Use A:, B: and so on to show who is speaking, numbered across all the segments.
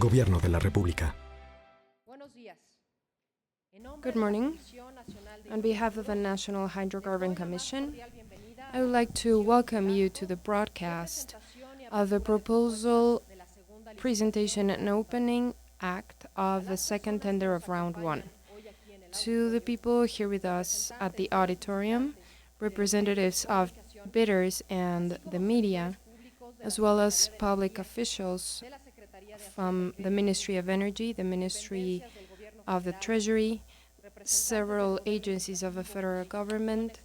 A: Gobierno de la República.
B: Good morning. On behalf of the National Hydrocarbon Commission, I would like to welcome you to the broadcast of the proposal, presentation and opening act of the second tender of round 1. To the people here with us at the auditorium, representatives of bidders and the media, as well as public officials from the Ministry of Energy, the Ministry of the Treasury, several agencies of the federal government,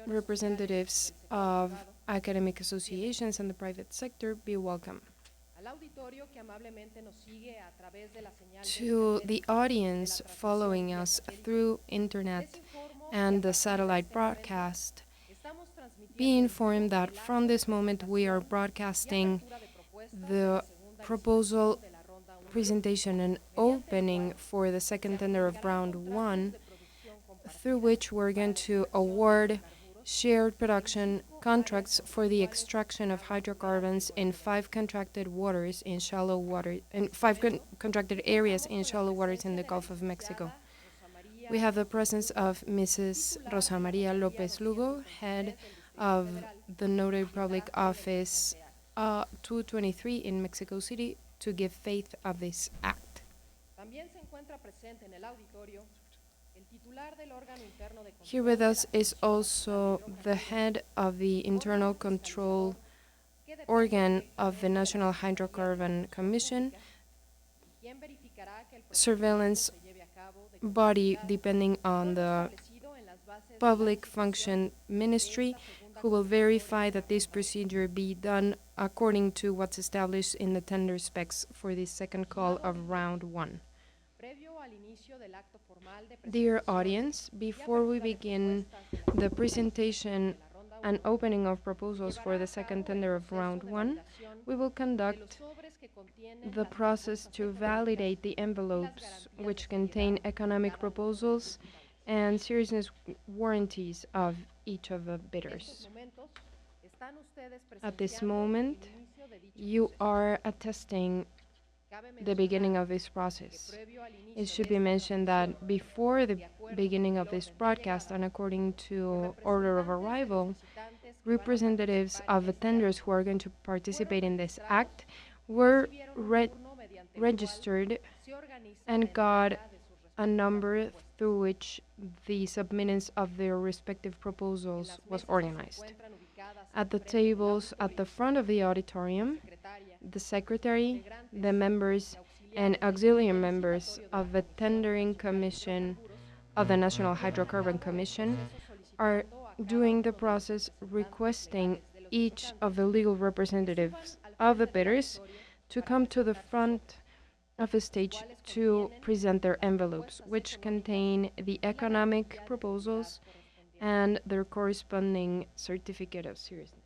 B: representatives of academic associations and the private sector, be welcome. To the audience following us through internet and the satellite broadcast, be informed that from this moment we are broadcasting the proposal, presentation and opening for the second tender of round 1, through which we're going to award shared production contracts for the extraction of hydrocarbons in 5 contracted waters in shallow water, in 5 contracted areas in shallow waters in the Gulf of Mexico. We have the presence of Mrs. Rosa Maria López Lugo, head of the Notary Public Office 223 in Mexico City, to give faith of this act. Here with us is also the head of the internal control organ of the National Hydrocarbon Commission, surveillance body depending on the Public Function Ministry, who will verify that this procedure be done according to what's established in the tender specs for the second call of round 1. Dear audience, before we begin the presentation and opening of proposals for the second tender of round 1, we will conduct the process to validate the envelopes which contain economic proposals and seriousness warranties of each of the bidders. At this moment, you are attesting the beginning of this process. It should be mentioned that before the beginning of this broadcast, and according to order of arrival, representatives of the tenders who are going to participate in this act were registered and got a number through which the submittance of their respective proposals was organized. At the tables at the front of the auditorium, the secretary, the members, and auxiliary members of the Tendering Commission of the National Hydrocarbon Commission are doing the process, requesting each of the legal representatives of the bidders to come to the front of the stage to present their envelopes, which contain the economic proposals and their corresponding certificate of seriousness.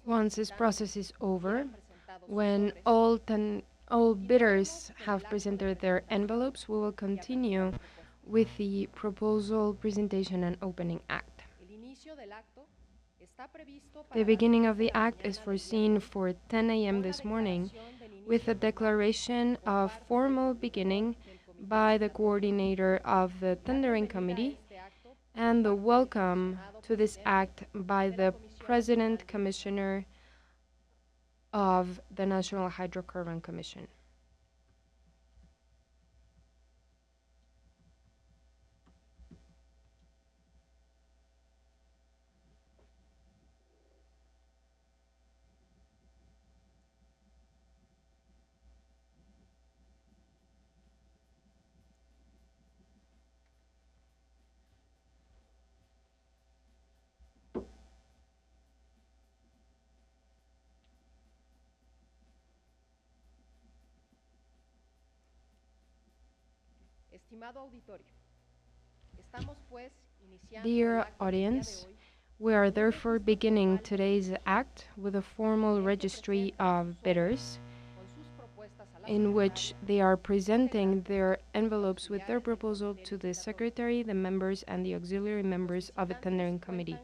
B: Once this process is over, when all bidders have presented their envelopes, we will continue with the proposal, presentation and opening act. The beginning of the act is foreseen for 10 a.m. this morning, with a declaration of formal beginning by the coordinator of the tendering committee and the welcome to this act by the President Commissioner of the National Hydrocarbon Commission. Dear audience, we are therefore beginning today's act with a formal registry of bidders in which they are presenting their envelopes with their proposal to the secretary, the members, and the auxiliary members of a tendering committee.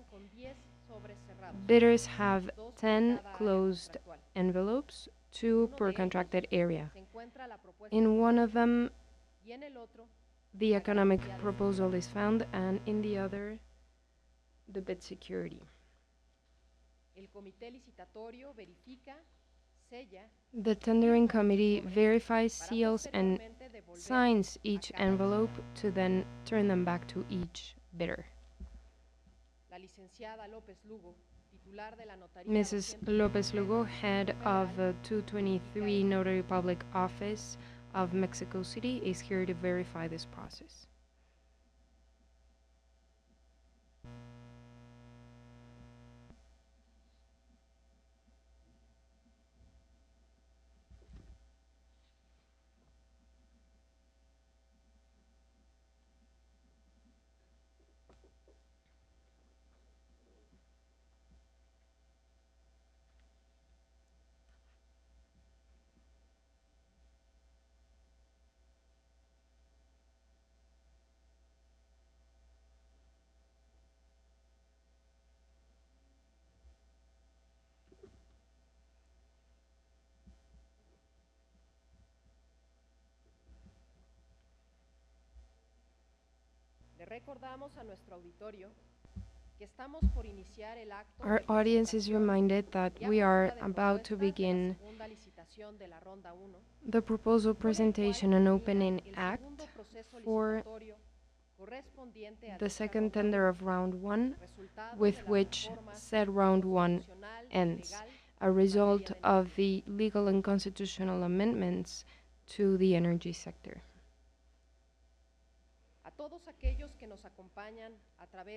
B: Bidders have 10 closed envelopes, 2 per contracted area. In one of them, the economic proposal is found, and in the other, the bid security. The tendering committee verifies, seals, and signs each envelope to then turn them back to each bidder. Mrs. Lopez Lugo, head of the 223 Notary Public Office of Mexico City, is here to verify this process. Our audience is reminded that we are about to begin the proposal presentation and opening act for the second tender of round 1, with which said round 1 ends, a result of the legal and constitutional amendments to the energy sector.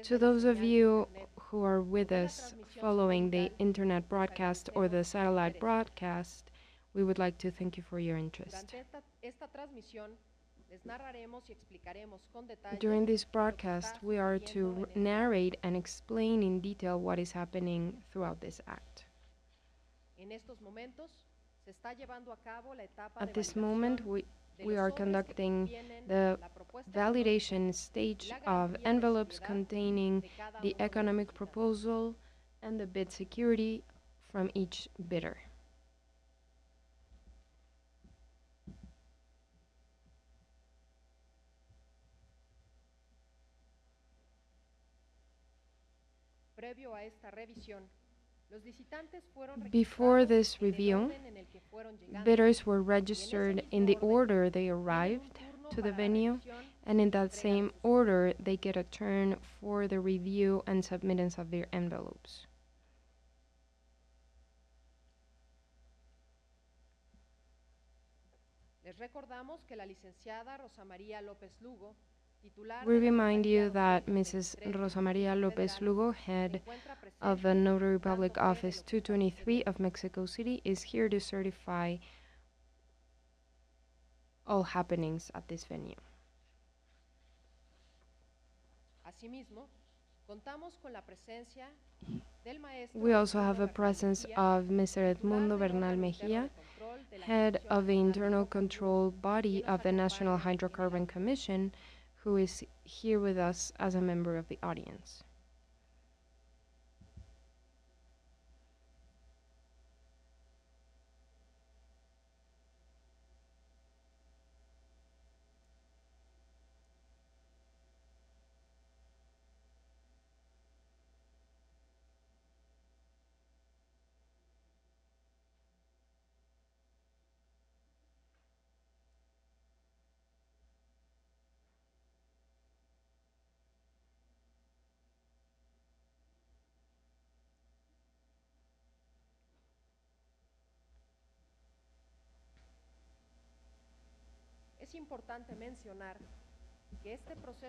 B: To those of you who are with us following the internet broadcast or the satellite broadcast, we would like to thank you for your interest. During this broadcast, we are to narrate and explain in detail what is happening throughout this act. At this moment, we are conducting the validation stage of envelopes containing the economic proposal and the bid security from each bidder. Before this review, bidders were registered in the order they arrived to the venue, and in that same order they get a turn for the review and submittance of their envelopes. We remind you that Mrs. Rosa Maria Lopez Lugo, head of the Notary Public Office 223 of Mexico City, is here to certify all happenings at this venue. We also have a presence of Mr. Edmundo Bernal Mejia, head of the internal control body of the National Hydrocarbon Commission, who is here with us as a member of the audience.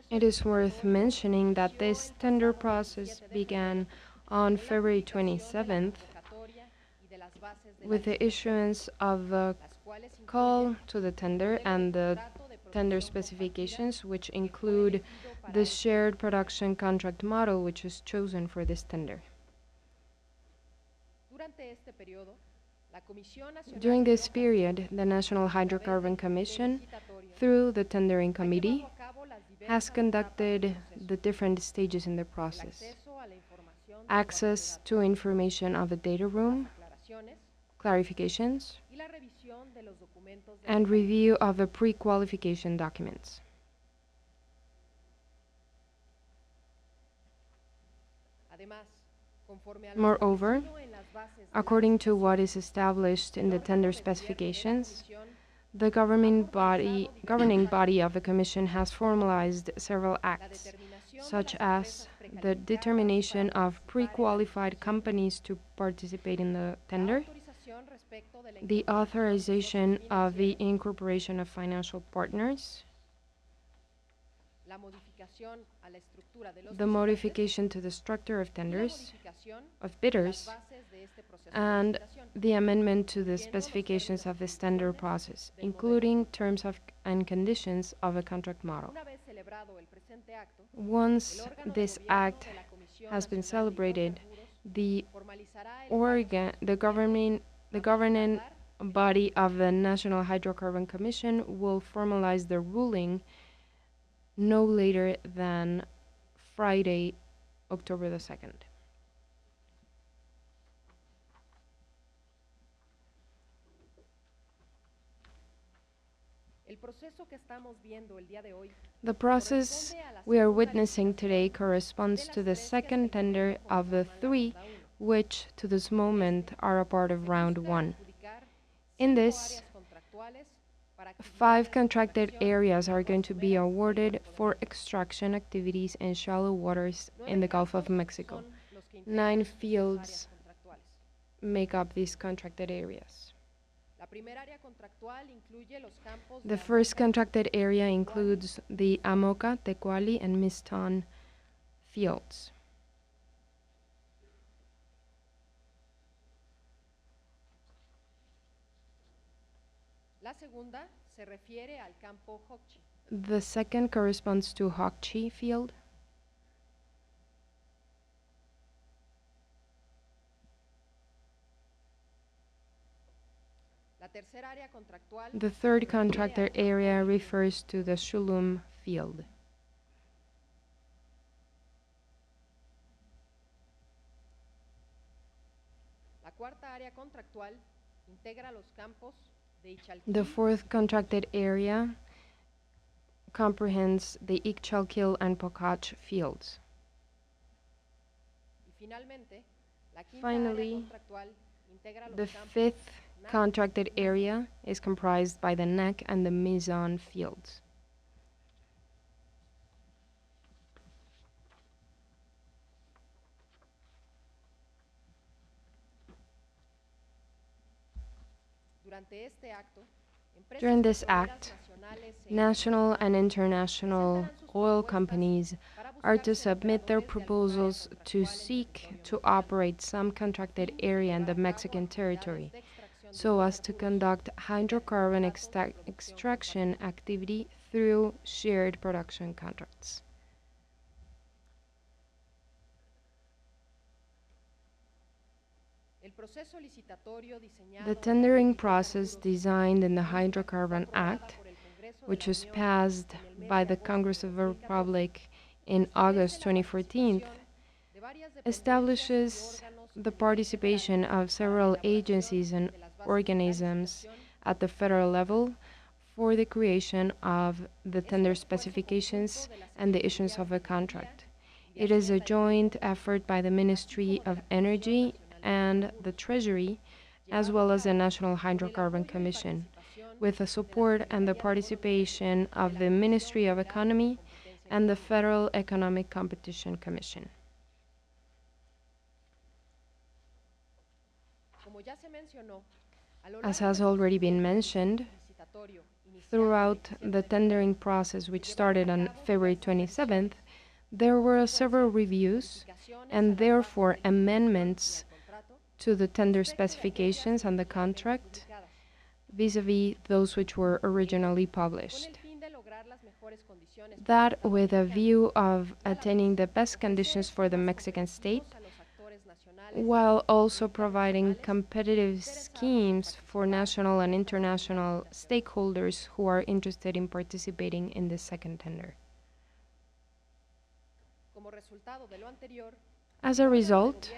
B: It is worth mentioning that this tender process began on February 27th with the issuance of the call to the tender and the tender specifications, which include the shared production contract model, which is chosen for this tender. During this period, the National Hydrocarbon Commission, through the Tendering Committee, has conducted the different stages in the process: access to information of the data room, clarifications, and review of the pre-qualification documents. Moreover, according to what is established in the tender specifications, the governing body of the Commission has formalized several acts, such as the determination of pre-qualified companies to participate in the tender, the authorization of the incorporation of financial partners, the modification to the structure of tenders, of bidders, and the amendment to the specifications of this tender process, including terms and conditions of a contract model. Once this act has been celebrated, the governing body of the National Hydrocarbon Commission will formalize the ruling no later than Friday, October the 2nd. The process we are witnessing today corresponds to the second tender of the three, which to this moment are a part of round one. In this, 5 contracted areas are going to be awarded for extraction activities in shallow waters in the Gulf of Mexico. 9 fields make up these contracted areas. The first contracted area includes the Amoca, Tecuali, and Miston fields. The second corresponds to Hokchi field. The third contracted area refers to the Shulum field. The fourth contracted area comprehends the Ixchalquil and Pocach fields. Finally, the fifth contracted area is comprised by the Nec and the Mizon fields. During this act, national and international oil companies are to submit their proposals to seek to operate some contracted area in the Mexican territory, so as to conduct hydrocarbon extraction activity through shared production contracts. The tendering process designed in the Hydrocarbon Act, which was passed by the Congress of the Republic in August 2014, establishes the participation of several agencies and organisms at the federal level for the creation of the tender specifications and the issuance of a contract. It is a joint effort by the Ministry of Energy and the Treasury, as well as the National Hydrocarbon Commission, with the support and the participation of the Ministry of Economy and the Federal Economic Competition Commission. As has already been mentioned, throughout the tendering process, which started on February 27th, there were several reviews and therefore amendments to the tender specifications and the contract vis-a-vis those which were originally published. that with a view of attaining the best conditions for the Mexican state, while also providing competitive schemes for national and international stakeholders who are interested in participating in the second tender. As a result,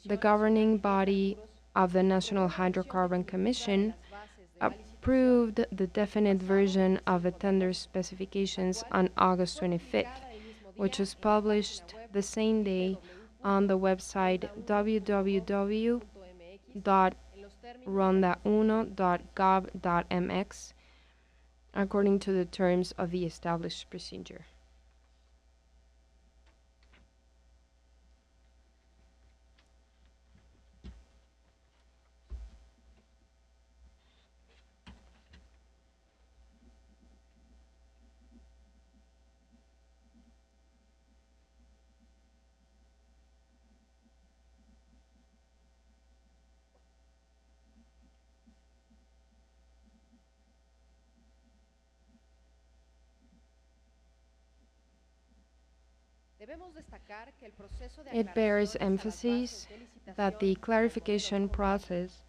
B: the governing body of the National Hydrocarbon Commission approved the definite version of the tender specifications on August 25th, which was published the same day on the website www.ronda1.gov.mx, according to the terms of the established procedure. It bears emphasis that the clarification process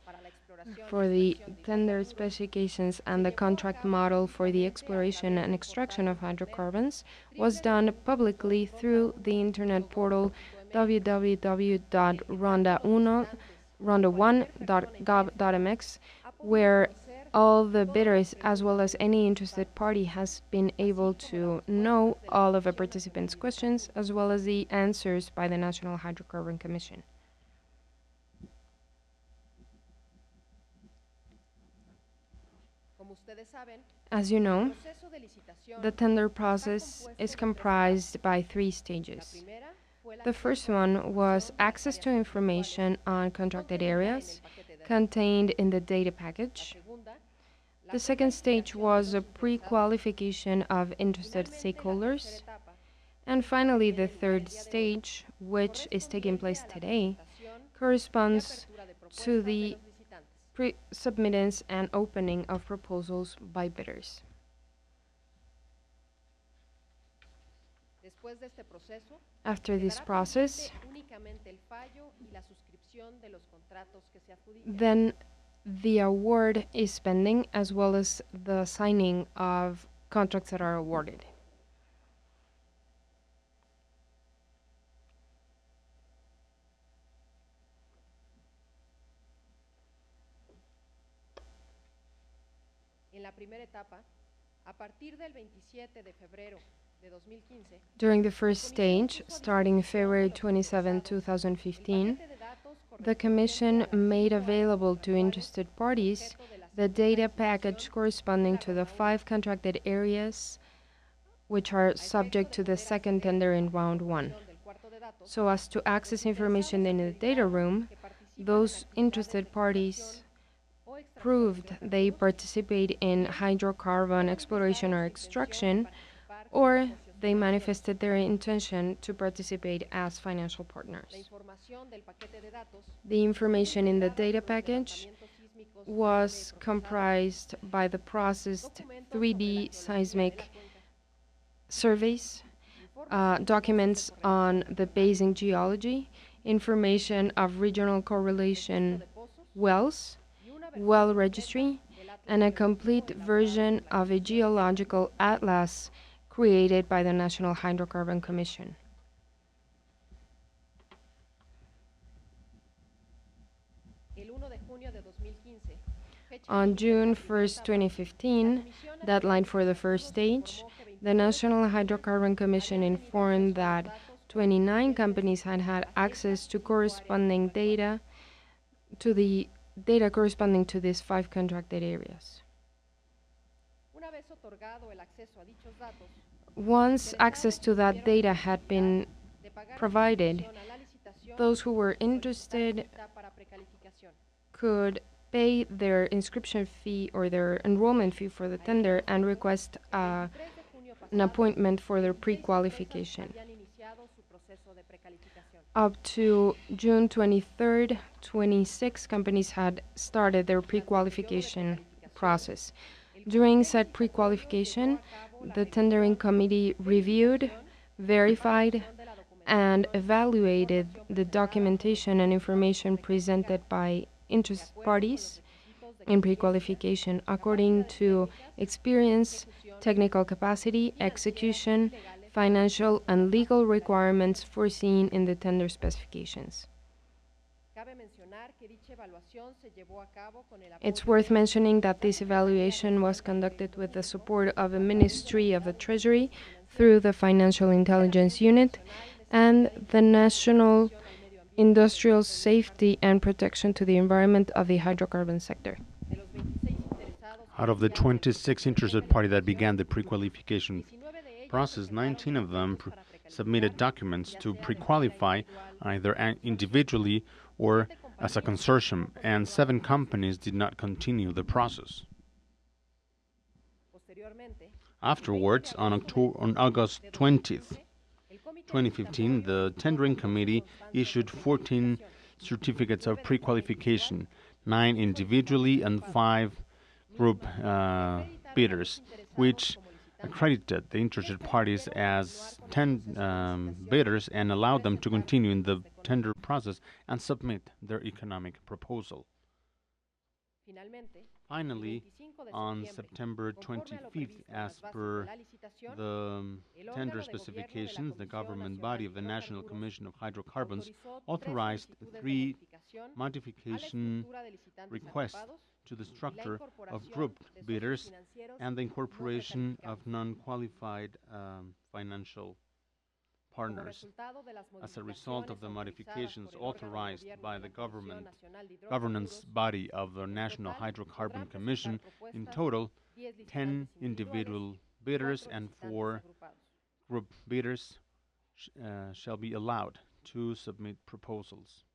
B: for the tender specifications and the contract model for the exploration and extraction of hydrocarbons was done publicly through the internet portal www.ronda1.gov.mx, where all the bidders, as well as any interested party, has been able to know all of the participants' questions, as well as the answers by the National Hydrocarbon Commission. As you know, the tender process is comprised by 3 stages. The first one was access to information on contracted areas contained in the data package. The second stage was a pre-qualification of interested stakeholders. And finally, the third stage, which is taking place today, corresponds to the pre-submittance and opening of proposals by bidders. After this process, then the award is pending, as well as the signing of contracts that are awarded. During the first stage, starting February 27, 2015, the Commission made available to interested parties the data package corresponding to the 5 contracted areas which are subject to the second tender in round 1. So as to access information in the data room, those interested parties proved they participate in hydrocarbon exploration or extraction, or they manifested their intention to participate as financial partners. The information in the data package was comprised by the processed 3D seismic surveys, documents on the basin geology, information of regional correlation wells, well registry, and a complete version of a geological atlas created by the National Hydrocarbon Commission. On June 1st, 2015, deadline for the first stage, the National Hydrocarbon Commission informed that 29 companies had had access to corresponding data, to the data corresponding to these 5 contracted areas. Once access to that data had been provided, those who were interested could pay their inscription fee or their enrollment fee for the tender and request an appointment for their pre-qualification. Up to June 23rd, 26 companies had started their pre-qualification process. During said pre-qualification, the tendering committee reviewed, verified, and evaluated the documentation and information presented by interested parties in pre-qualification according to experience, technical capacity, execution, financial and legal requirements foreseen in the tender specifications. It's worth mentioning that this evaluation was conducted with the support of the Ministry of the Treasury through the Financial Intelligence Unit and the National Industrial Safety and Protection to the Environment of the hydrocarbon sector.
A: Out of the 26 interested parties that began the pre-qualification process, 19 of them submitted documents to pre-qualify either individually or as a consortium, and 7 companies did not continue the process. Afterwards, on August 20th, 2015, the tendering committee issued 14 certificates of pre-qualification, 9 individually and 5 group bidders, which accredited the interested parties as 10 bidders and allowed them to continue in the tender process and submit their economic proposal. Finally, on September 25th, as per the tender specifications, the government body of the National Commission of Hydrocarbons authorized 3 modification requests to the structure of group bidders and the incorporation of non-qualified financial partners. As a result of the modifications authorized by the governance body of the National Hydrocarbon Commission, in total, 10 individual bidders and 4 group bidders shall be allowed to submit proposals.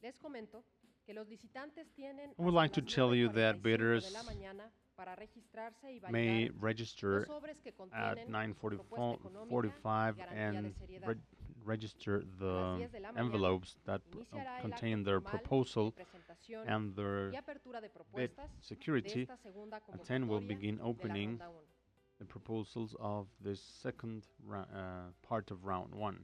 A: I would like to tell you that bidders may register at 9:45 and register the envelopes that contain their proposal and their bid security. At 10 will begin opening the proposals of this second part of round one.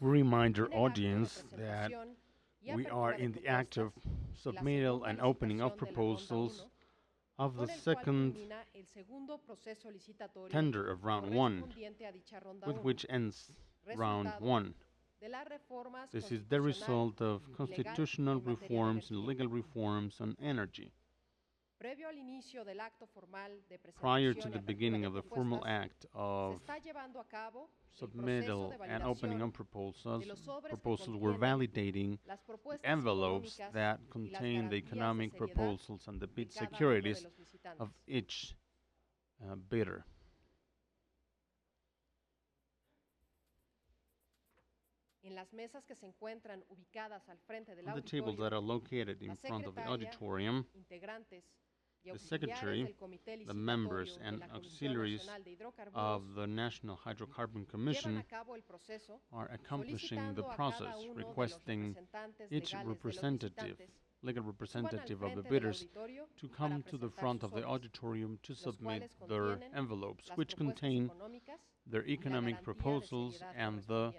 A: We remind our audience that we are in the act of submittal and opening of proposals of the second tender of round 1, with which ends round 1. This is the result of constitutional reforms and legal reforms on energy. Prior to the beginning of the formal act of submittal and opening of proposals were validating envelopes that contain the economic proposals and the bid securities of each bidder. On the tables that are located in front of the auditorium, the Secretary, the members and auxiliaries of the National Hydrocarbon Commission are accomplishing the process, requesting each legal representative of the bidders to come to the front of the auditorium to submit their envelopes, which contain their economic proposals and the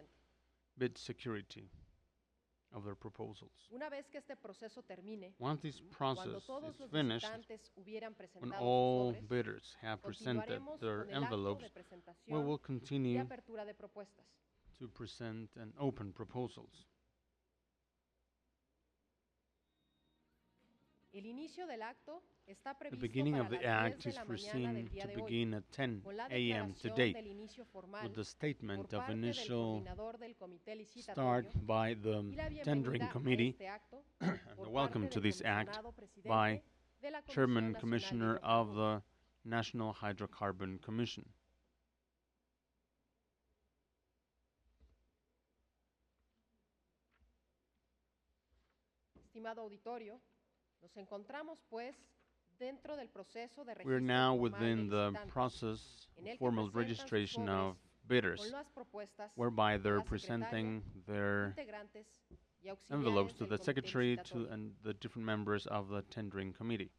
A: bid security of their proposals. Once this process is finished, when all bidders have presented their envelopes, we will continue to present and open proposals. The beginning of the act is foreseen to begin at 10 a.m. today, with the statement of initial start by the tendering committee, and the welcome to this act by Chairman Commissioner of the National Hydrocarbon Commission. We are now within the process of formal registration of bidders, whereby they're presenting their envelopes to the Secretary and the different members of the tendering committee.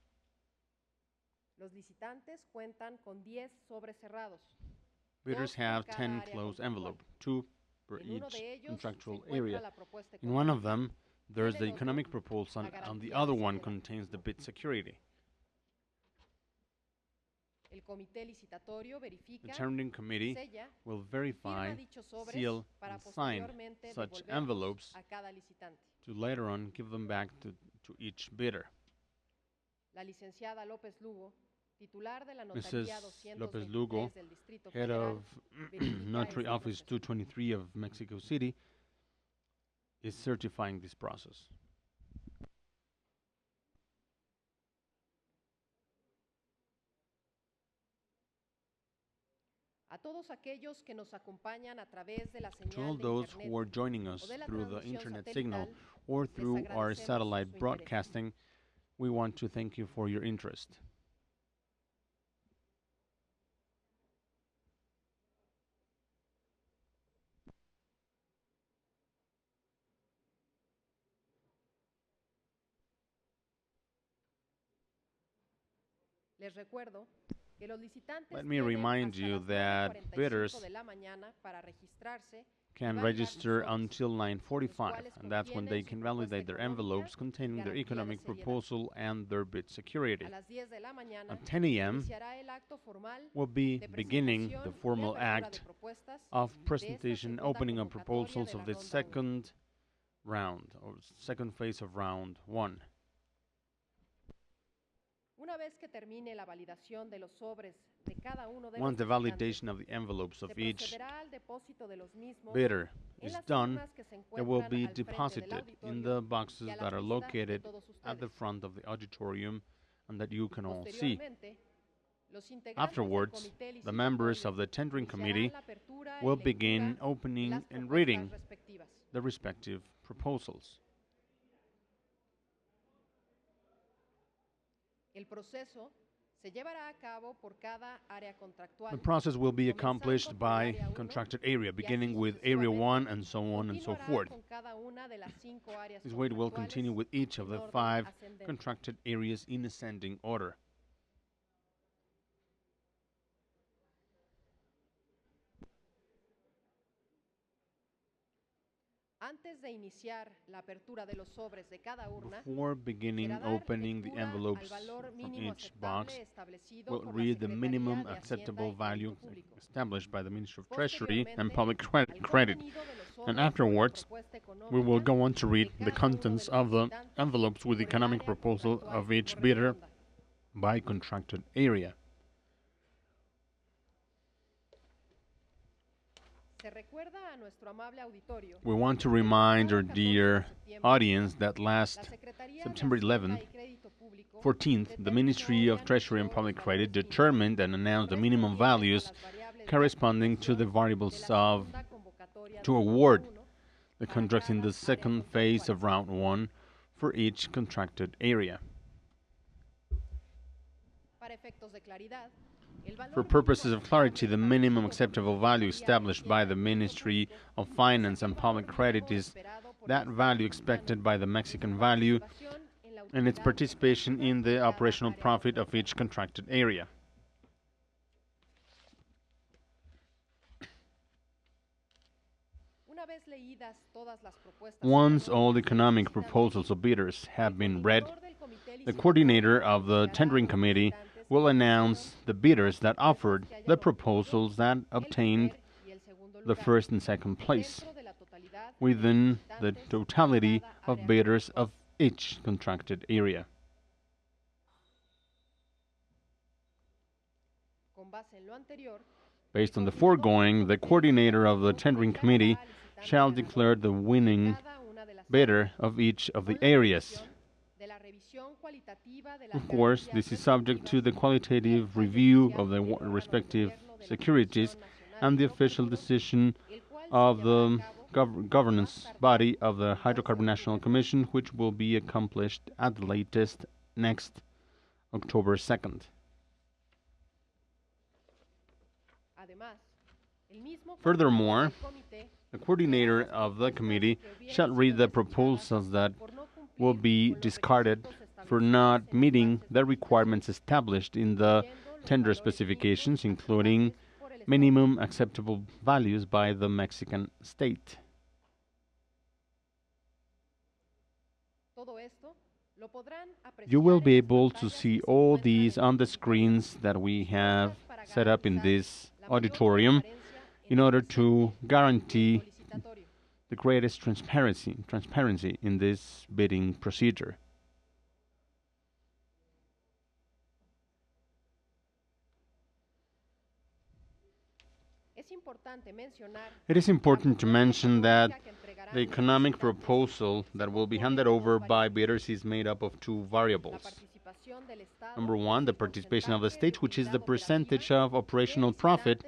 A: Bidders have 10 closed envelopes, 2 per each contractual area. In one of them, there's the economic proposal, and the other one contains the bid security. The tendering committee will verify, seal, and sign such envelopes to later on give them back to each bidder. Mrs. Lopez Lugo, head of Notary Office 223 of Mexico City, is certifying this process. To all those who are joining us through the internet signal or through our satellite broadcasting, we want to thank you for your interest. Let me remind you that bidders can register until 9:45, and that's when they can validate their envelopes containing their economic proposal and their bid security. At 10 a.m., we'll be beginning the formal act of presentation, opening of proposals of the second round, or second phase of round 1. Once the validation of the envelopes of each bidder is done, they will be deposited in the boxes that are located at the front of the auditorium and that you can all see. Afterwards, the members of the tendering committee will begin opening and reading the respective proposals. The process will be accomplished by contracted area, beginning with Area 1 and so on and so forth. This way it will continue with each of the 5 contracted areas in ascending order. Before beginning opening the envelopes from each box, we'll read the minimum acceptable value established by the Ministry of Treasury and Public Credit. And afterwards, we will go on to read the contents of the envelopes with the economic proposal of each bidder by contracted area. We want to remind our dear audience that last September 11th, 14th, the Ministry of Treasury and Public Credit determined and announced the minimum values corresponding to the variables to award the contracts in the second phase of Round 1 for each contracted area. For purposes of clarity, the minimum acceptable value established by the Ministry of Finance and Public Credit is that value expected by the Mexican value and its participation in the operational profit of each contracted area. Once all economic proposals of bidders have been read, the coordinator of the tendering committee will announce the bidders that offered the proposals that obtained the first and second place within the totality of bidders of each contracted area. Based on the foregoing, the coordinator of the tendering committee shall declare the winning bidder of each of the areas. Of course, this is subject to the qualitative review of the respective securities and the official decision of the governance body of the Hydrocarbon National Commission, which will be accomplished at the latest next October 2nd. Furthermore, the coordinator of the committee shall read the proposals that will be discarded for not meeting the requirements established in the tender specifications, including minimum acceptable values by the Mexican state. You will be able to see all these on the screens that we have set up in this auditorium in order to guarantee the greatest transparency in this bidding procedure. It is important to mention that the economic proposal that will be handed over by bidders is made up of two variables. Number one, the participation of the state, which is the percentage of operational profit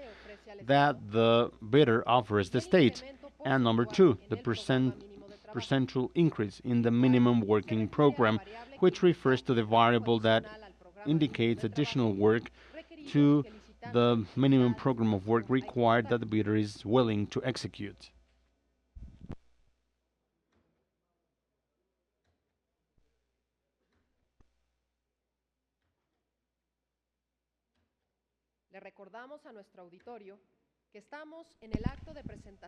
A: that the bidder offers the state. And number two, the percentual increase in the minimum working program, which refers to the variable that indicates additional work to the minimum program of work required that the bidder is willing to execute.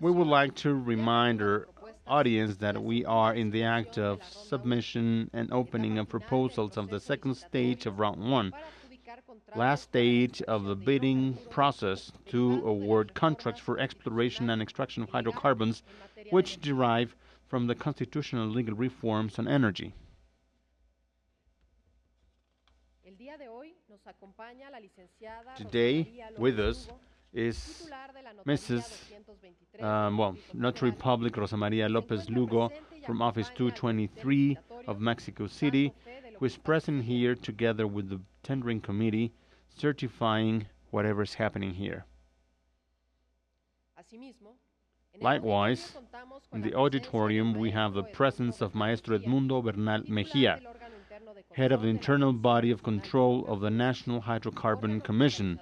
A: We would like to remind our audience that we are in the act of submission and opening of proposals of the second stage of Round 1, last stage of the bidding process to award contracts for exploration and extraction of hydrocarbons, which derive from the constitutional legal reforms on energy. Today, with us is Mrs. Notary Public Rosa Maria Lopez Lugo from Office 223 of Mexico City, who is present here together with the tendering committee, certifying whatever is happening here. Likewise, in the auditorium, we have the presence of Maestro Edmundo Bernal Mejia, head of the internal body of control of the National Hydrocarbon Commission,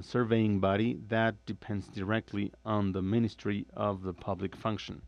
A: surveying body that depends directly on the Ministry of the Public Function.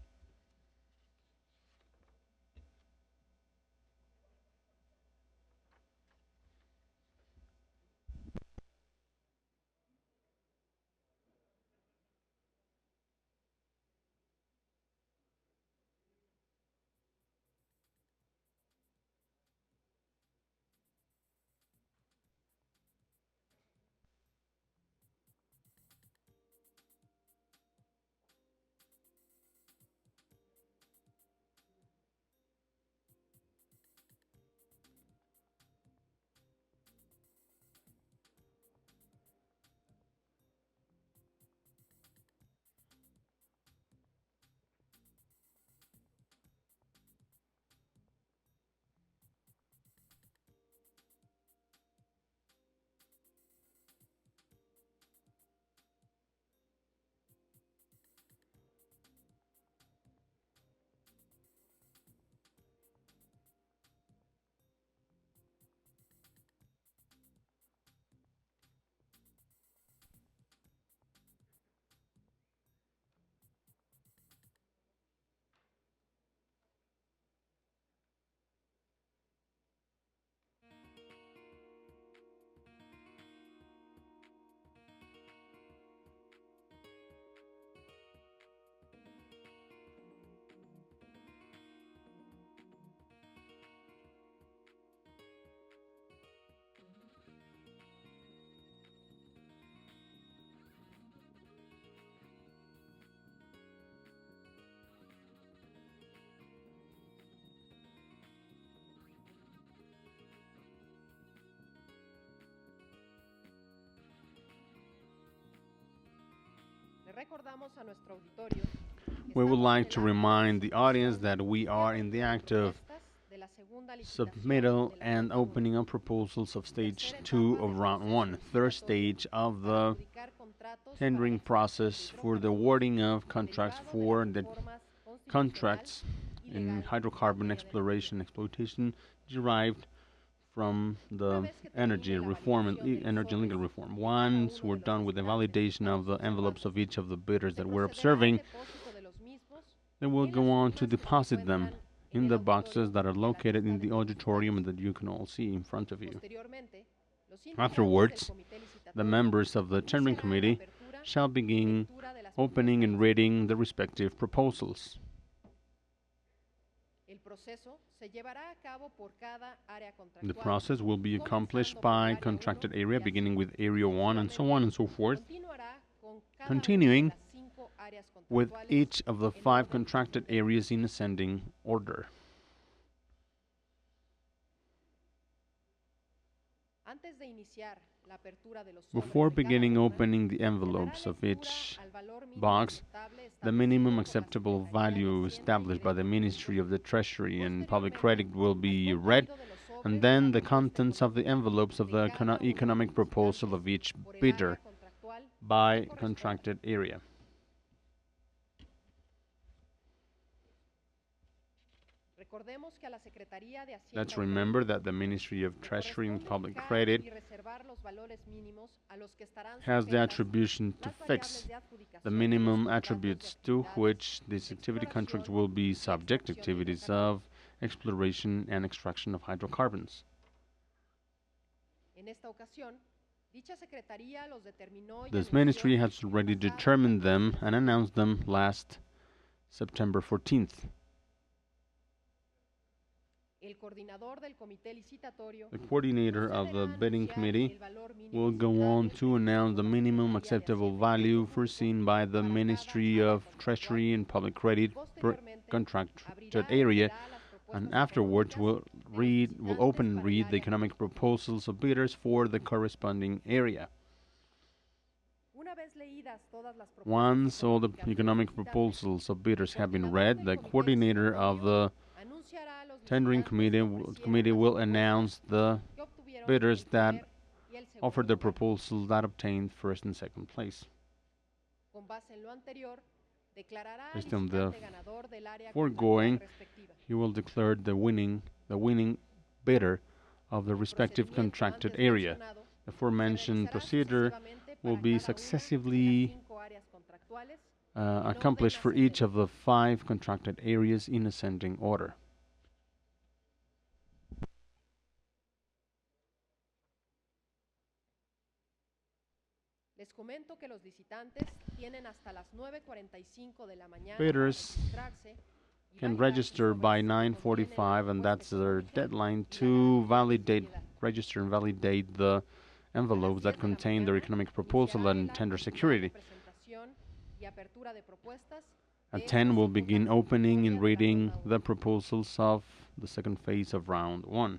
A: We would like to remind the audience that we are in the act of submittal and opening of proposals of stage 2 of round 1, third stage of the tendering process for the awarding of contracts for the contracts in hydrocarbon exploration exploitation derived from the energy reform and energy and legal reform. Once we're done with the validation of the envelopes of each of the bidders that we're observing, then we'll go on to deposit them in the boxes that are located in the auditorium and that you can all see in front of you. Afterwards, the members of the tendering committee shall begin opening and reading the respective proposals. The process will be accomplished by contracted area, beginning with area 1 and so on and so forth, continuing with each of the 5 contracted areas in ascending order. Before beginning opening the envelopes of each box, the minimum acceptable value established by the Ministry of the Treasury and Public Credit will be read, and then the contents of the envelopes of the economic proposal of each bidder by contracted area. Let's remember that the Ministry of Treasury and Public Credit has the attribution to fix the minimum attributes to which these activity contracts will be subject, activities of exploration and extraction of hydrocarbons. This ministry has already determined them and announced them last September 14th. The coordinator of the bidding committee will go on to announce the minimum acceptable value foreseen by the Ministry of Treasury and Public Credit per contracted area, and afterwards will open and read the economic proposals of bidders for the corresponding area. Once all the economic proposals of bidders have been read, the coordinator of the tendering committee will announce the bidders that offered the proposals that obtained first and second place. Based on the foregoing, he will declare the winning bidder of the respective contracted area. The aforementioned procedure will be successively accomplished for each of the 5 contracted areas in ascending order. Bidders can register by 9:45, and that's their deadline to register and validate the envelopes that contain their economic proposal and tender security. At 10, we'll begin opening and reading the proposals of the second phase of round 1.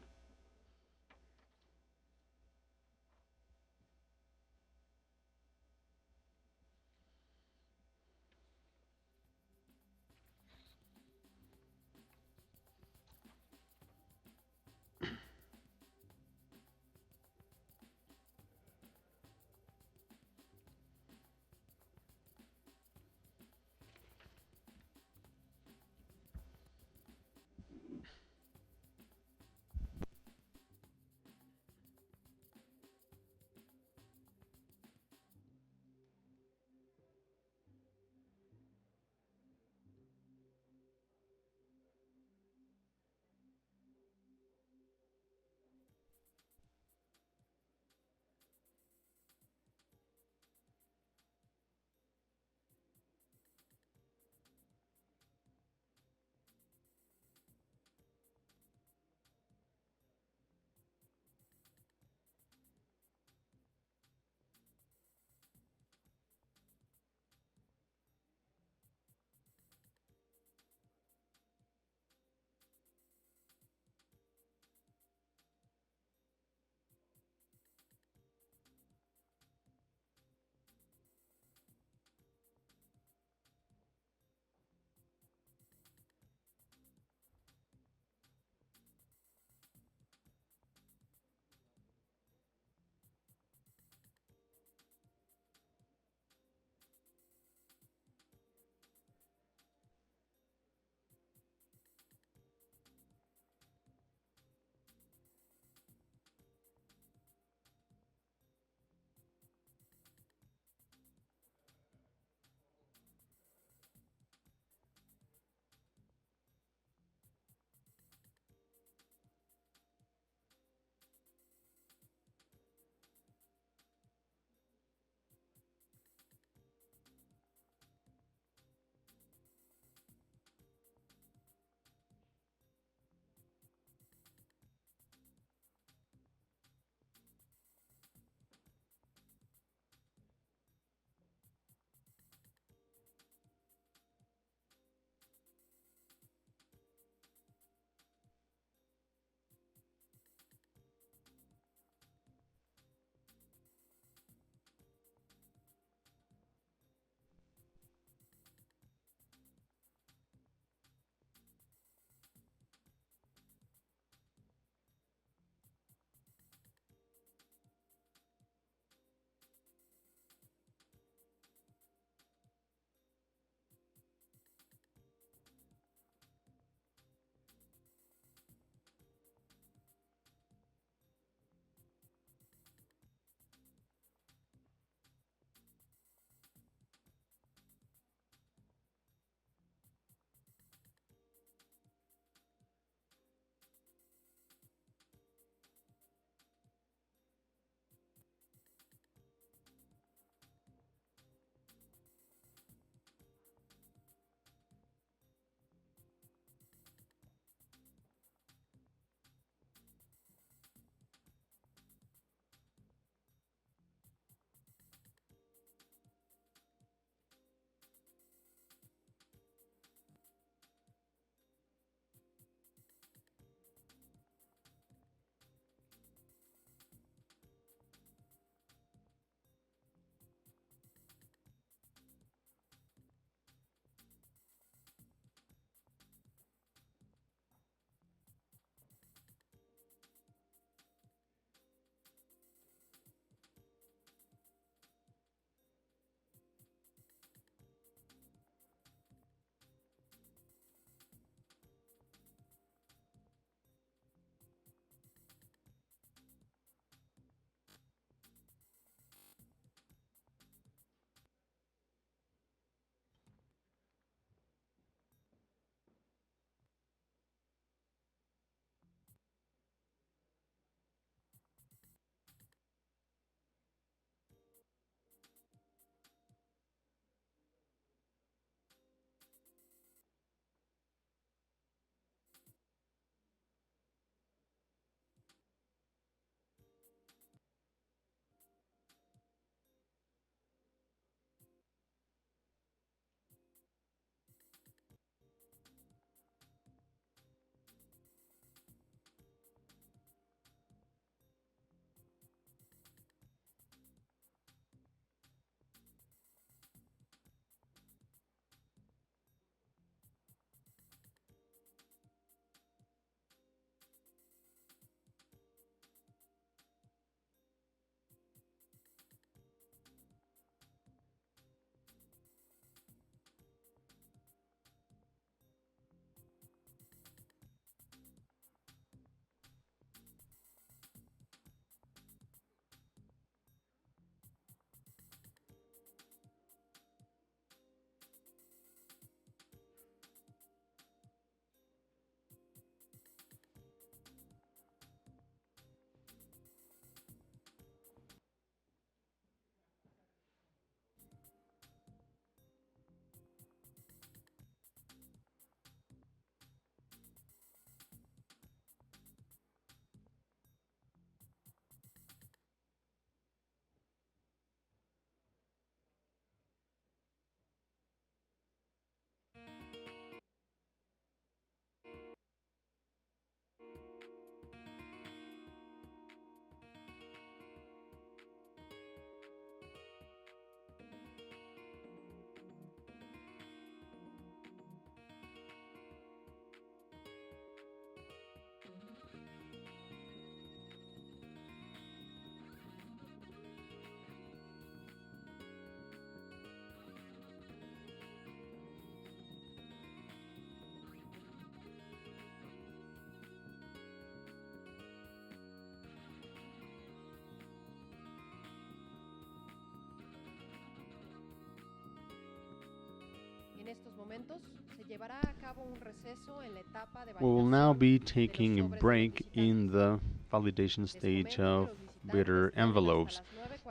A: We will now be taking a break in the validation stage of bidder envelopes.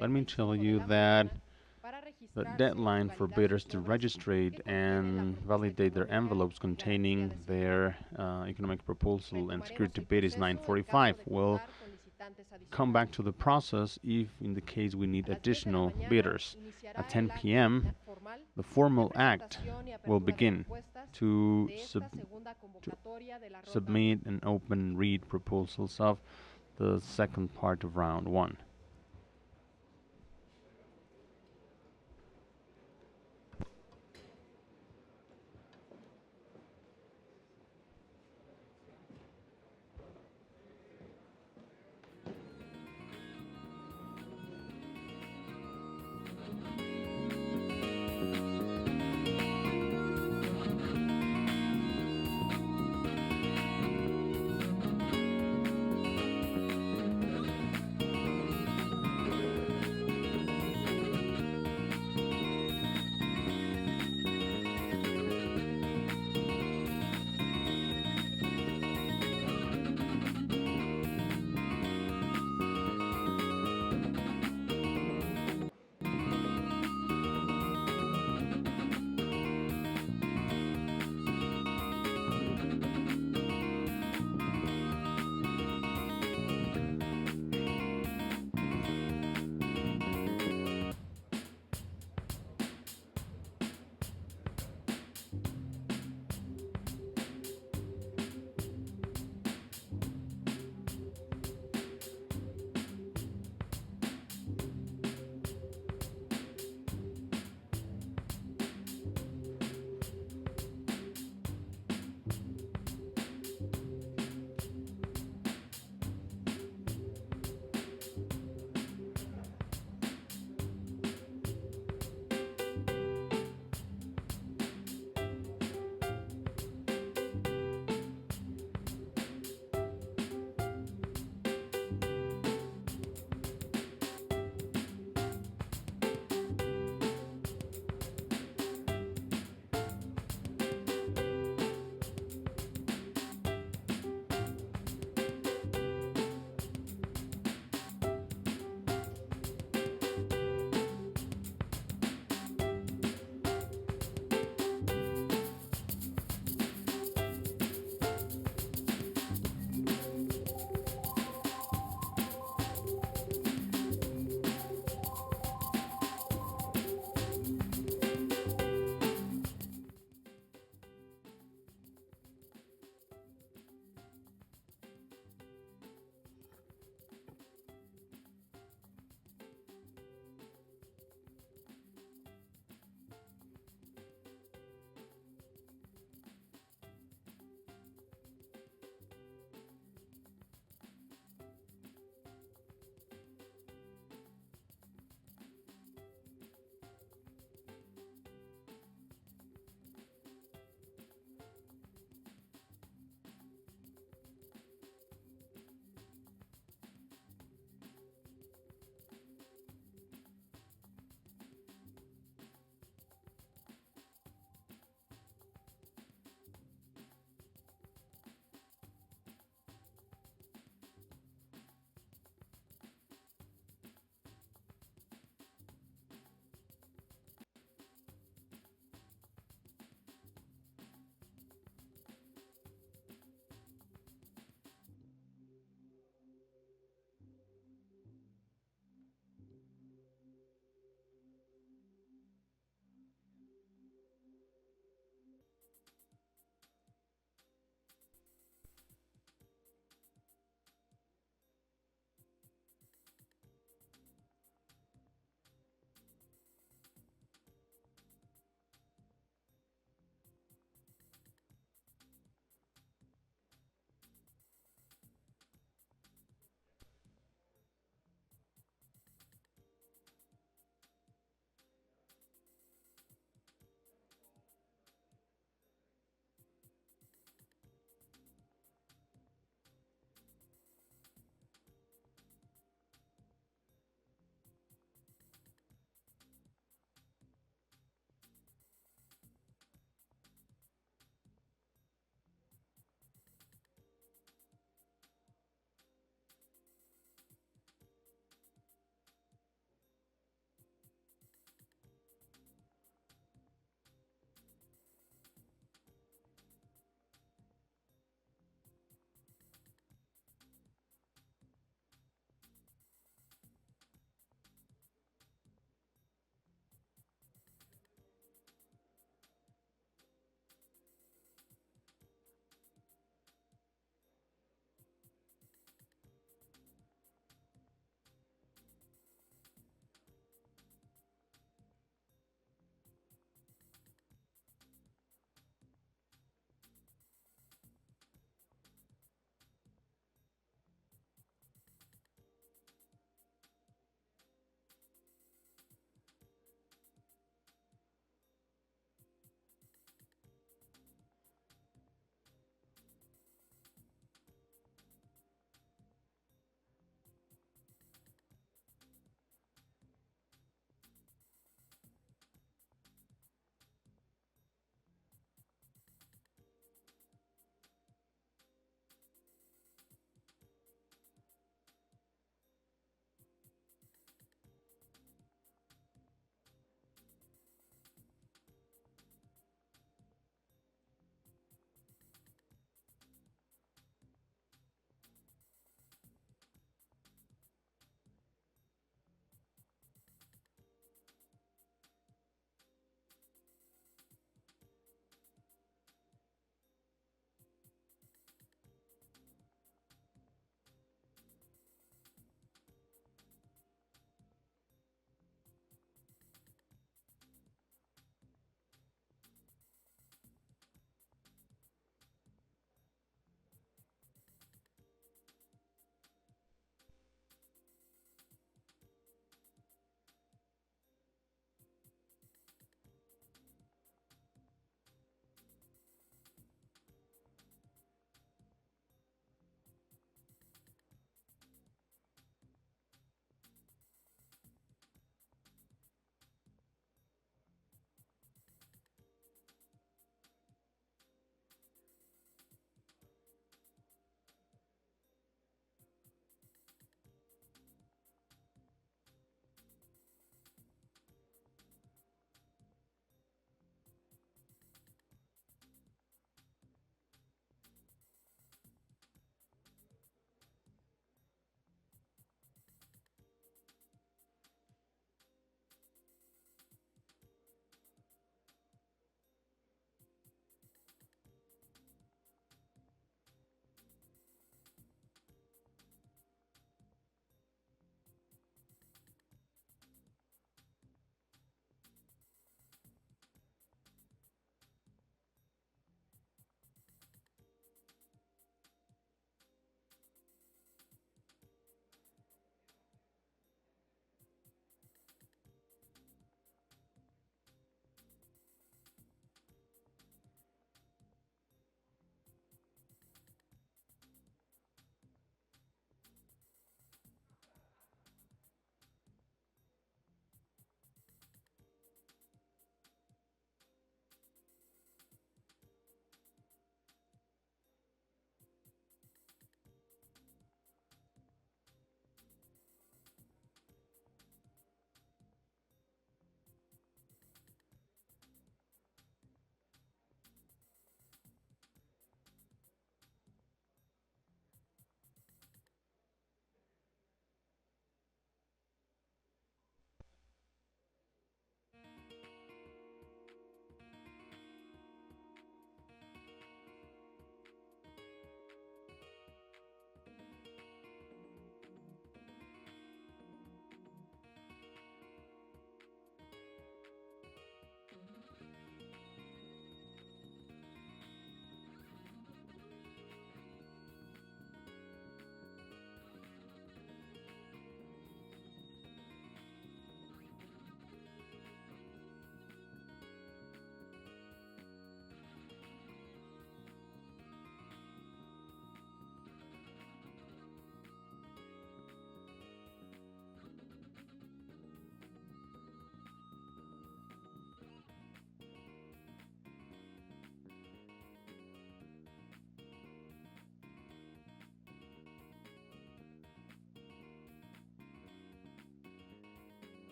A: Let me tell you that the deadline for bidders to register and validate their envelopes containing their economic proposal and security bid is 9:45. We'll come back to the process if in the case we need additional bidders. At 10 p.m., the formal act will begin to submit and open read proposals of the second part of round 1.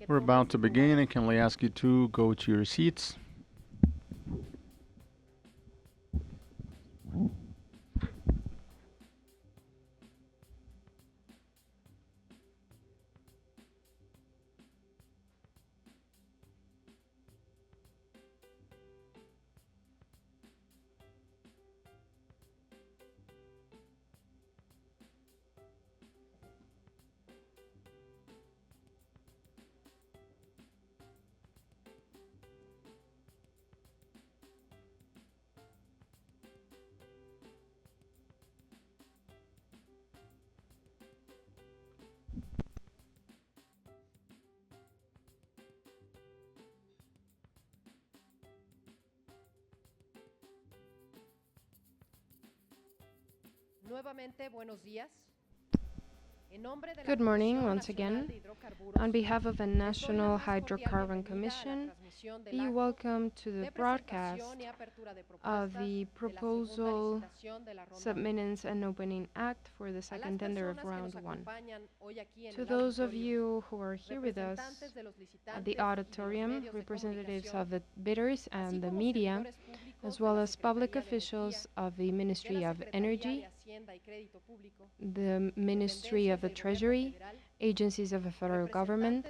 C: We're about to begin. I kindly ask you to go to your seats.
B: Good morning once again. On behalf of the National Hydrocarbon Commission, be welcome to the broadcast of the proposal, submittance and opening act for the second tender of round 1. To those of you who are here with us at the auditorium, representatives of the bidders and the media, as well as public officials of the Ministry of Energy, the Ministry of the Treasury, agencies of the federal government,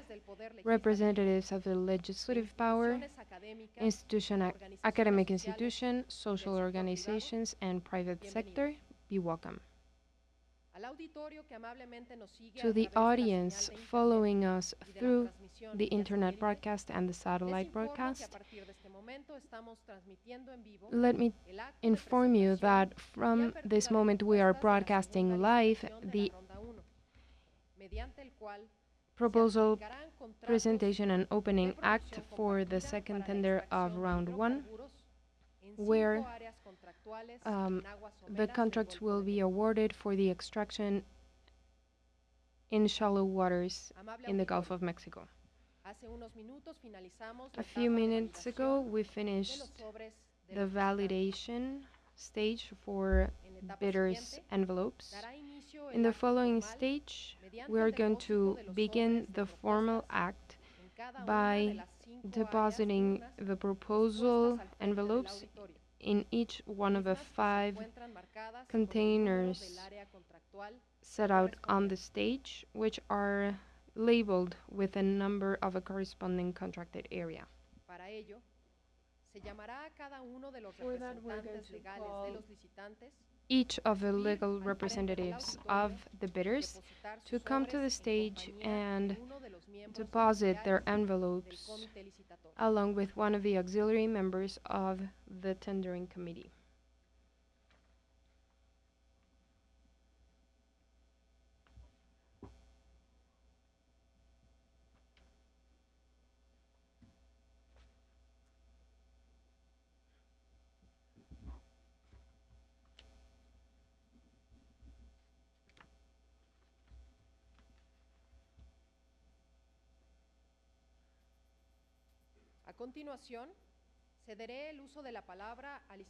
B: representatives of the legislative power, academic institution, social organizations, and private sector, be welcome. To the audience following us through the internet broadcast and the satellite broadcast, let me inform you that from this moment we are broadcasting live the proposal, presentation and opening act for the second tender of round 1, where the contracts will be awarded for the extraction in shallow waters in the Gulf of Mexico. A few minutes ago, we finished the validation stage for bidders' envelopes. In the following stage, we are going to begin the formal act by depositing the proposal envelopes in each one of the 5 containers set out on the stage, which are labeled with a number of a corresponding contracted area. For that, we're going to call each of the legal representatives of the bidders to come to the stage and deposit their envelopes along with one of the auxiliary members of the tendering committee.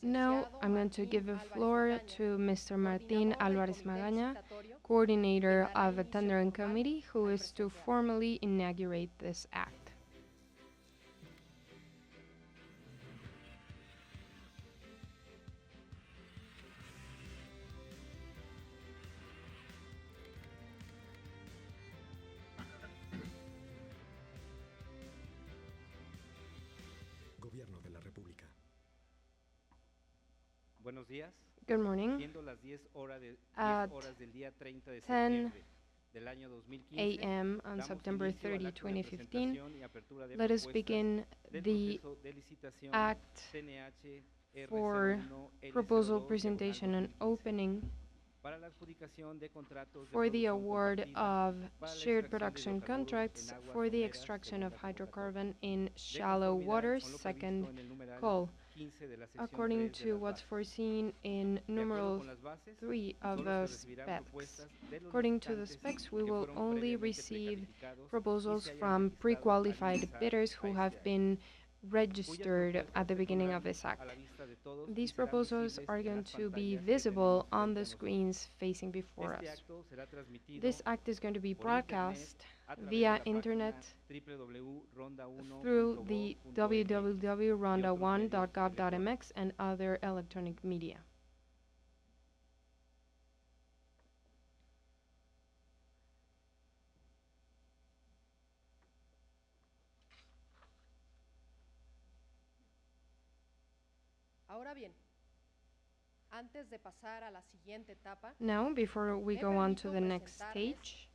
B: Now, I'm going to give the floor to Mr. Martín Álvarez Magaña, coordinator of the tendering committee, who is to formally inaugurate this act. Good morning. At 10 a.m. on September 30, 2015, let us begin the act for proposal, presentation, and opening for the award of shared production contracts for the extraction of hydrocarbon in shallow waters, second call. According to what's foreseen in numeral 3 of the specs. According to the specs, we will only receive proposals from pre-qualified bidders who have been registered at the beginning of this act. These proposals are going to be visible on the screens facing before us. This act is going to be broadcast via internet through the www.ronda1.gov.mx and other electronic media. Now, before we go on to the next stage,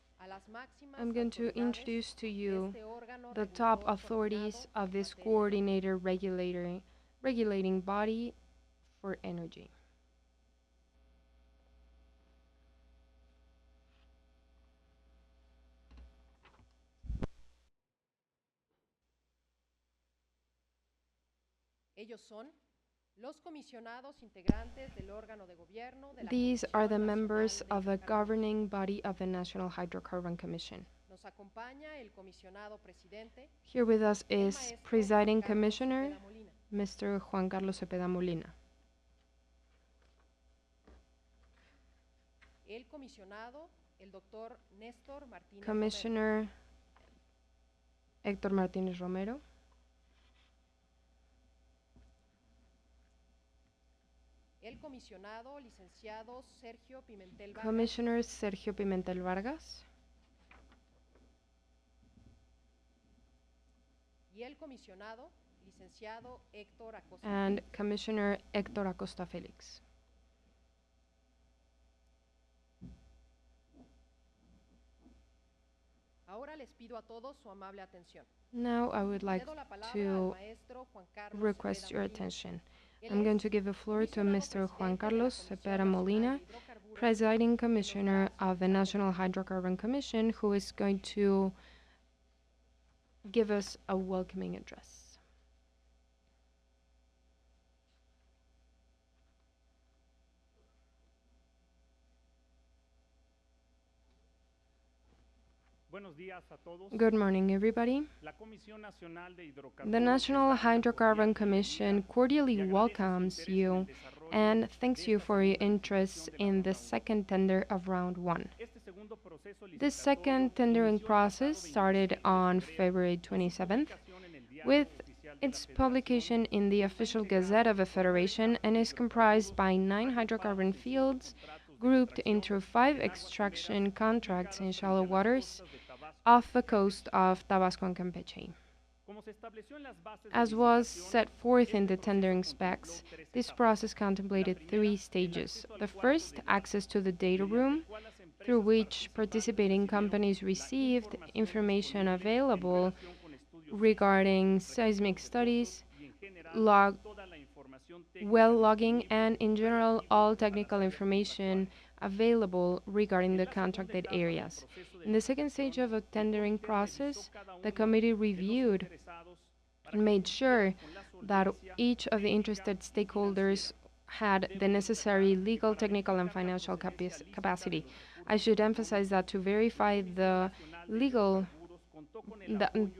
B: I'm going to introduce to you the top authorities of this coordinated regulating body for energy. These are the members of the governing body of the National Hydrocarbon Commission. Here with us is Presiding Commissioner, Mr. Juan Carlos Cepeda Molina. Commissioner Héctor Martínez Romero. Commissioner Sergio Pimentel Vargas. And Commissioner Héctor Acosta Félix. Now I would like to request your attention. I'm going to give the floor to Mr. Juan Carlos Cepeda Molina, Presiding Commissioner of the National Hydrocarbon Commission, who is going to give us a welcoming address. Good morning, everybody. The National Hydrocarbon Commission cordially welcomes you and thanks you for your interest in the second tender of Round 1. This second tendering process started on February 27th with its publication in the Official Gazette of the Federation and is comprised by 9 hydrocarbon fields grouped into 5 extraction contracts in shallow waters off the coast of Tabasco and Campeche. As was set forth in the tendering specs, this process contemplated 3 stages. The first, access to the data room, through which participating companies received information available regarding seismic studies, well logging, and in general all technical information available regarding the contracted areas. In the second stage of the tendering process, the committee reviewed and made sure that each of the interested stakeholders had the necessary legal, technical, and financial capacity. I should emphasize that to verify the legal,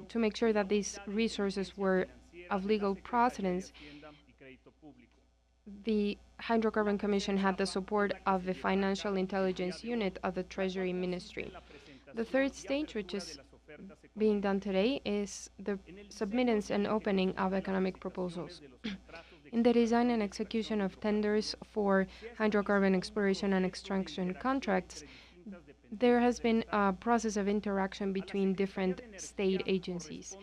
B: to make sure that these resources were of legal procedence, the Hydrocarbon Commission had the support of the Financial Intelligence Unit of the Treasury Ministry. The third stage, which is being done today, is the submittance and opening of economic proposals. In the design and execution of tenders for hydrocarbon exploration and extraction contracts, there has been a process of interaction between different state agencies.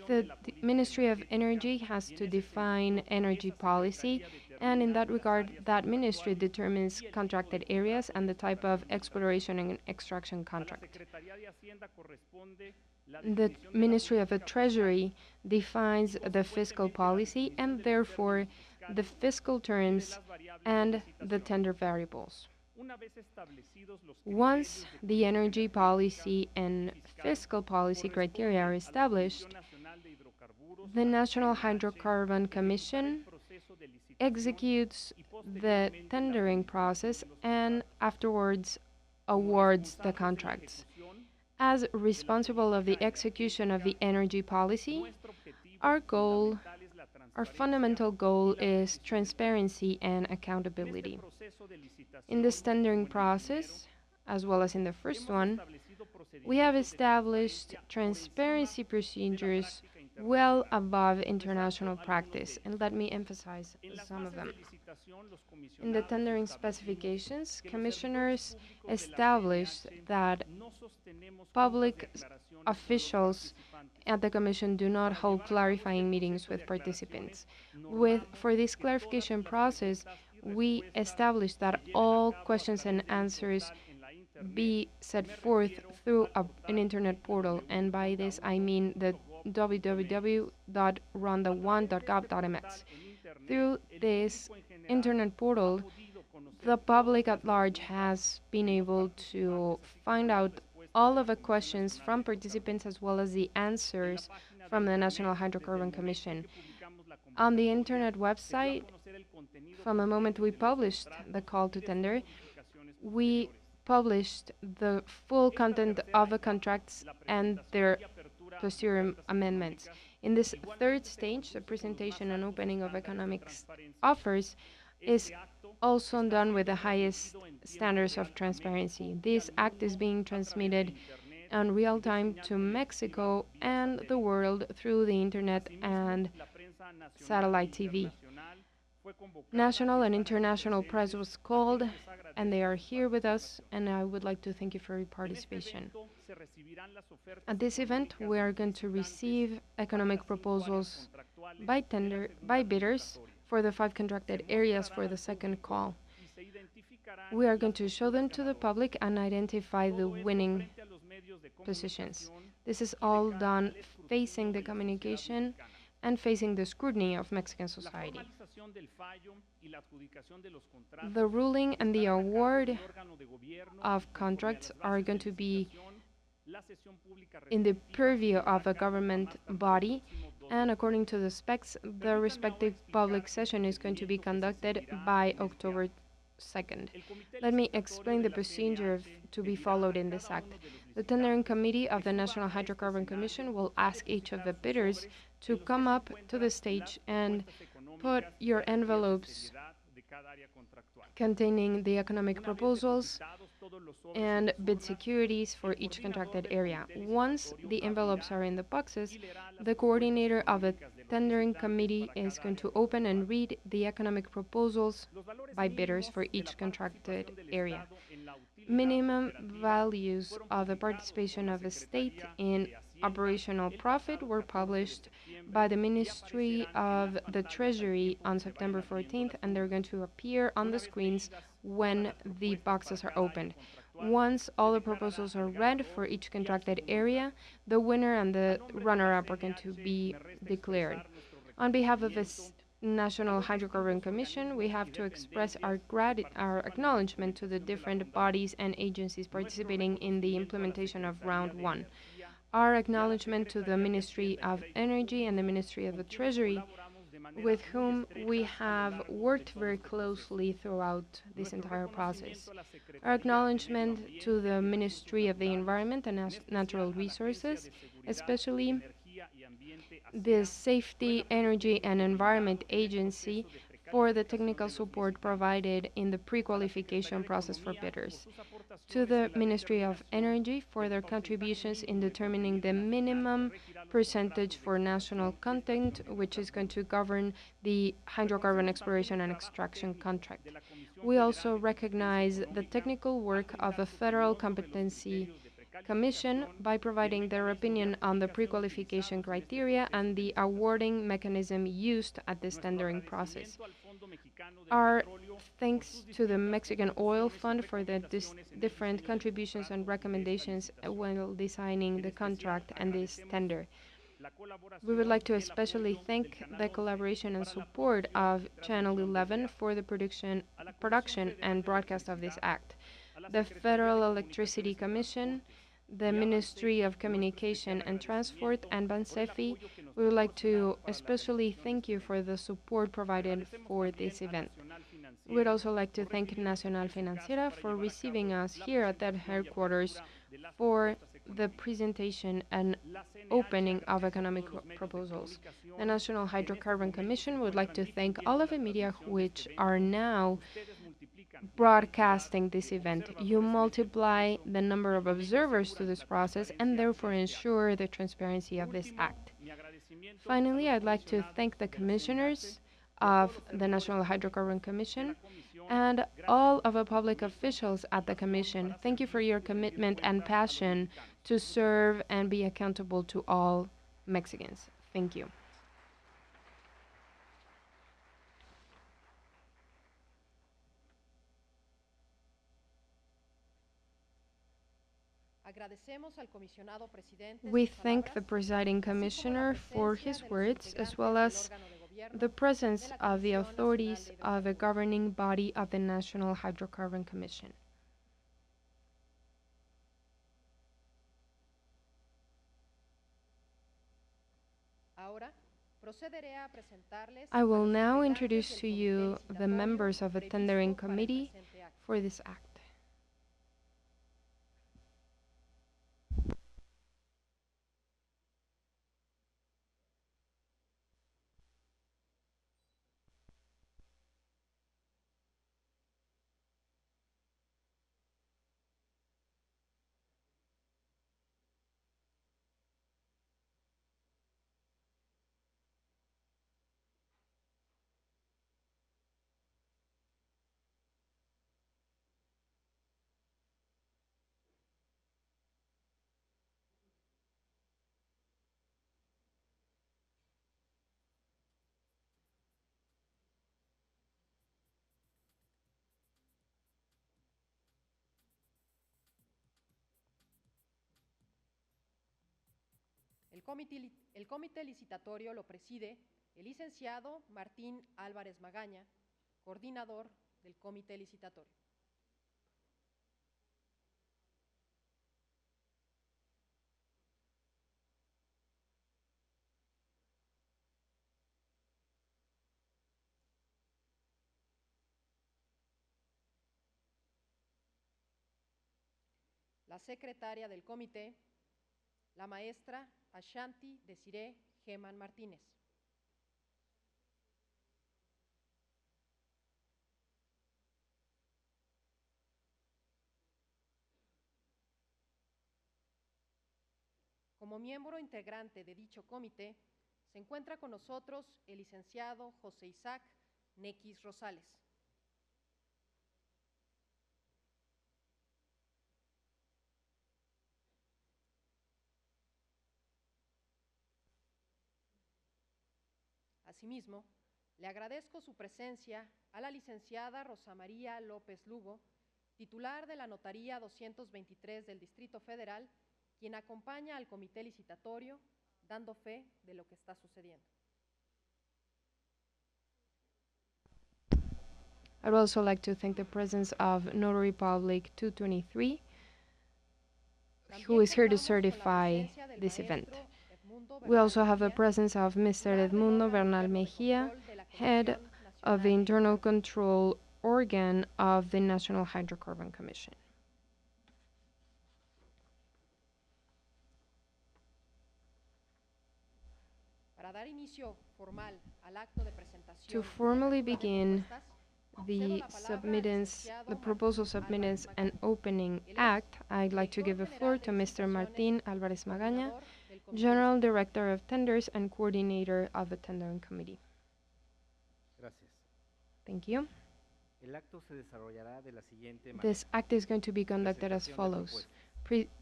B: The Ministry of Energy has to define energy policy, and in that regard, that ministry determines contracted areas and the type of exploration and extraction contract. The Ministry of the Treasury defines the fiscal policy and therefore the fiscal terms and the tender variables. Once the energy policy and fiscal policy criteria are established, the National Hydrocarbon Commission executes the tendering process and afterwards awards the contracts. As responsible of the execution of the energy policy, Our goal, our fundamental goal is transparency and accountability. In this tendering process, as well as in the first one, we have established transparency procedures well above international practice, and let me emphasize some of them. In the tendering specifications, commissioners established that public officials at the Commission do not hold clarifying meetings with participants. For this clarification process, we established that all questions and answers be set forth through an internet portal, and by this I mean the www.ronda1.gov.mx. Through this internet portal, the public at large has been able to find out all of the questions from participants as well as the answers from the National Hydrocarbon Commission. On the internet website, from the moment we published the call to tender, we published the full content of the contracts and their posterior amendments. In this third stage, the presentation and opening of economic offers is also done with the highest standards of transparency. This act is being transmitted in real time to Mexico and the world through the internet and satellite TV. National and international press was called, and they are here with us, and I would like to thank you for your participation. At this event, we are going to receive economic proposals by bidders for the 5 contracted areas for the second call. We are going to show them to the public and identify the winning positions. This is all done facing the communication and facing the scrutiny of Mexican society. The ruling and the award of contracts are going to be in the purview of a government body, and according to the specs, the respective public session is going to be conducted by October 2nd. Let me explain the procedure to be followed in this act. The tendering committee of the National Hydrocarbon Commission will ask each of the bidders to come up to the stage and put your envelopes containing the economic proposals and bid securities for each contracted area. Once the envelopes are in the boxes, the coordinator of the tendering committee is going to open and read the economic proposals by bidders for each contracted area. Minimum values of the participation of the state in operational profit were published by the Ministry of the Treasury on September 14th, and they're going to appear on the screens when the boxes are opened. Once all the proposals are read for each contracted area, the winner and the runner-up are going to be declared. On behalf of the National Hydrocarbon Commission, we have to express our acknowledgement to the different bodies and agencies participating in the implementation of Round 1. Our acknowledgement to the Ministry of Energy and the Ministry of the Treasury, with whom we have worked very closely throughout this entire process. Our acknowledgement to the Ministry of the Environment and Natural Resources, especially the Safety, Energy and Environment Agency, for the technical support provided in the pre-qualification process for bidders. To the Ministry of Energy for their contributions in determining the minimum percentage for national content, which is going to govern the hydrocarbon exploration and extraction contract. We also recognize the technical work of the Federal Competency Commission by providing their opinion on the pre-qualification criteria and the awarding mechanism used at this tendering process. Our thanks to the Mexican Oil Fund for the different contributions and recommendations while designing the contract and this tender. We would like to especially thank the collaboration and support of Channel 11 for the production and broadcast of this act, the Federal Electricity Commission, the Ministry of Communication and Transport, and Bansefi. We would like to especially thank you for the support provided for this event. We would also like to thank Nacional Financiera for receiving us here at their headquarters for the presentation and opening of economic proposals. The National Hydrocarbon Commission would like to thank all of the media which are now broadcasting this event. You multiply the number of observers to this process and therefore ensure the transparency of this act. Finally, I'd like to thank the commissioners of the National Hydrocarbon Commission and all of the public officials at the Commission. Thank you for your commitment and passion to serve and be accountable to all Mexicans. Thank you. We thank the presiding commissioner for his words, as well as the presence of the authorities of the governing body of the National Hydrocarbon Commission. I will now introduce to you the members of the tendering committee for this act.
D: El comité licitatorio lo preside el licenciado Martín Álvarez Magaña, coordinador del comité licitatorio. La secretaria del comité, la maestra Ashanti Desiree Geman Martínez. Como miembro integrante de dicho comité, se encuentra con nosotros el licenciado José Isaac Nequis Rosales. Asimismo, le agradezco su presencia a la licenciada Rosa María López Lugo, titular de la Notaría 223 del Distrito Federal, quien acompaña al comité licitatorio, dando fe de lo que está sucediendo.
B: I'd also like to thank the presence of Notary Public 223, who is here to certify this event. We also have the presence of Mr. Edmundo Bernal Mejia, head of the internal control organ of the National Hydrocarbon Commission. To formally begin the proposal submittance and opening act, I'd like to give the floor to Mr. Martín Álvarez Magaña, General Director of Tenders and Coordinator of the Tendering Committee.
E: Gracias.
B: Thank you.
E: El acto se desarrollará de la siguiente manera.
B: This act is going to be conducted as follows.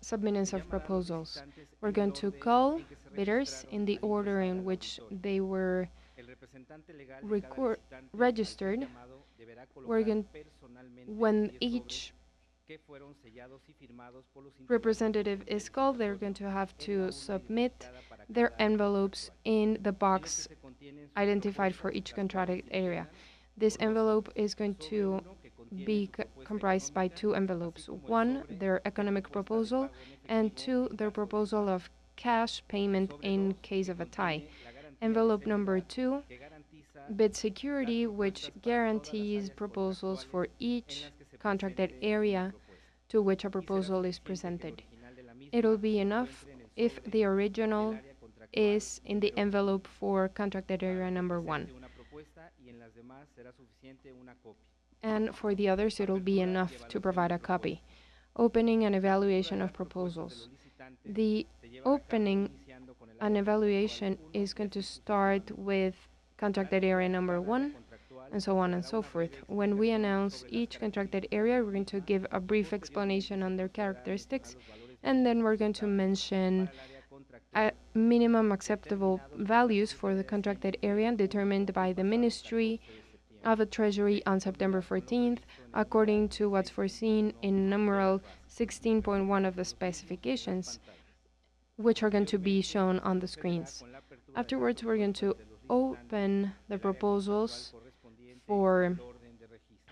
B: Submittance of proposals. We're going to call bidders in the order in which they were registered. When each representative is called, they're going to have to submit their envelopes in the box identified for each contracted area. This envelope is going to be comprised by two envelopes. One, their economic proposal, and two, their proposal of cash payment in case of a tie. Envelope number 2, bid security, which guarantees proposals for each contracted area to which a proposal is presented. it'll be enough if the original is in the envelope for contracted area number 1. And for the others, it'll be enough to provide a copy. Opening and evaluation of proposals. The opening and evaluation is going to start with contracted area number 1, and so on and so forth. When we announce each contracted area, we're going to give a brief explanation on their characteristics, and then we're going to mention minimum acceptable values for the contracted area determined by the Ministry of the Treasury on September 14th, according to what's foreseen in numeral 16.1 of the specifications, which are going to be shown on the screens. Afterwards, we're going to open the proposals for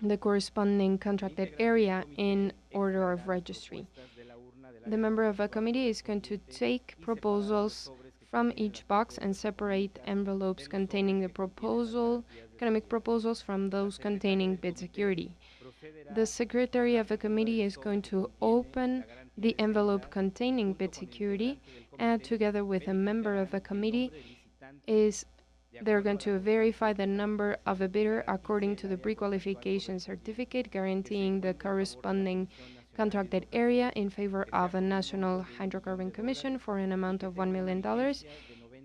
B: the corresponding contracted area in order of registry. The member of a committee is going to take proposals from each box and separate envelopes containing the economic proposals from those containing bid security. The secretary of the committee is going to open the envelope containing bid security, and together with a member of the committee they're going to verify the number of a bidder according to the pre-qualification certificate guaranteeing the corresponding contracted area in favor of the National Hydrocarbon Commission for an amount of $1 million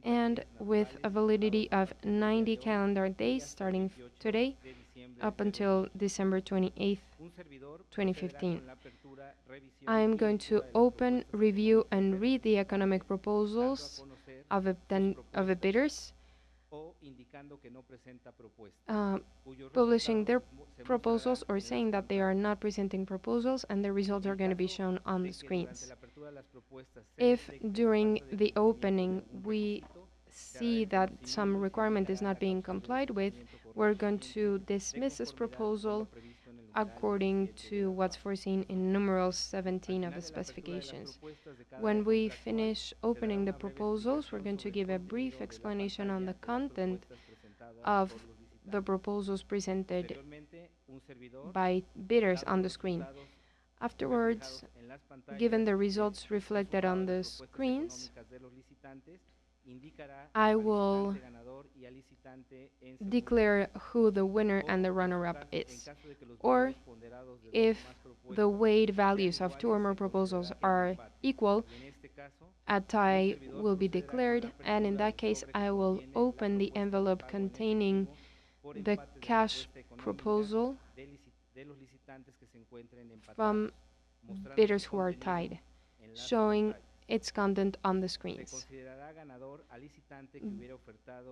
B: and with a validity of 90 calendar days starting today up until December 28th, 2015. I'm going to open, review, and read the economic proposals of the bidders, publishing their proposals or saying that they are not presenting proposals, and the results are going to be shown on the screens. If during the opening we see that some requirement is not being complied with, we're going to dismiss this proposal according to what's foreseen in numeral 17 of the specifications. When we finish opening the proposals, we're going to give a brief explanation on the content of the proposals presented by bidders on the screen. Afterwards, given the results reflected on the screens, I will declare who the winner and the runner-up is. Or, if the weight values of two or more proposals are equal, a tie will be declared, and in that case, I will open the envelope containing the cash proposal from bidders who are tied, showing its content on the screens.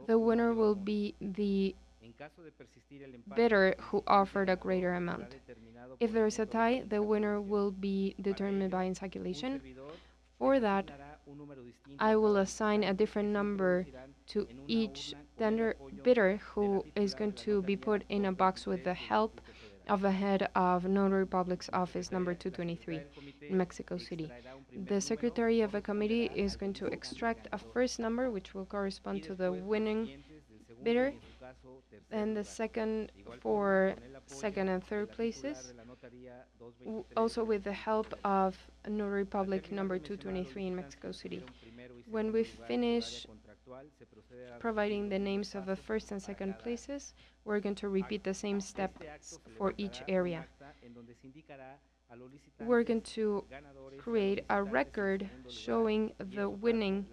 B: The winner will be the bidder who offered a greater amount. If there is a tie, the winner will be determined by insacculation. For that, I will assign a different number to each bidder who is going to be put in a box with the help of the head of Notary Public's office number 223 in Mexico City. The secretary of the committee is going to extract a first number which will correspond to the winning bidder, and the second for second and third places, also with the help of Notary Public number 223 in Mexico City. When we finish providing the names of the first and second places, we're going to repeat the same steps for each area. We're going to create a record showing the winning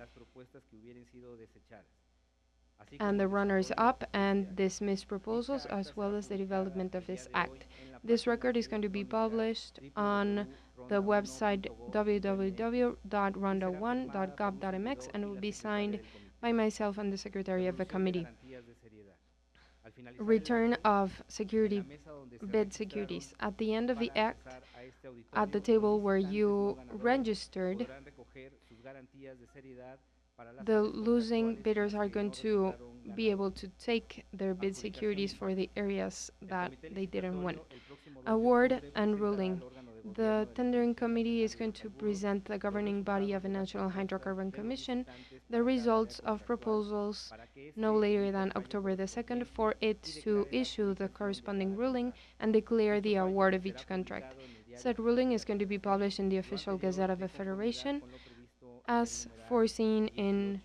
B: and the runners-up and dismissed proposals, as well as the development of this act. This record is going to be published on the website www.ronda1.gov.mx and will be signed by myself and the secretary of the committee. Return of bid securities. At the end of the act, at the table where you registered, the losing bidders are going to be able to take their bid securities for the areas that they didn't win. Award and ruling. The tendering committee is going to present the governing body of the National Hydrocarbon Commission the results of proposals no later than October the 2nd for it to issue the corresponding ruling and declare the award of each contract. Said ruling is going to be published in the official Gazette of the Federation as foreseen in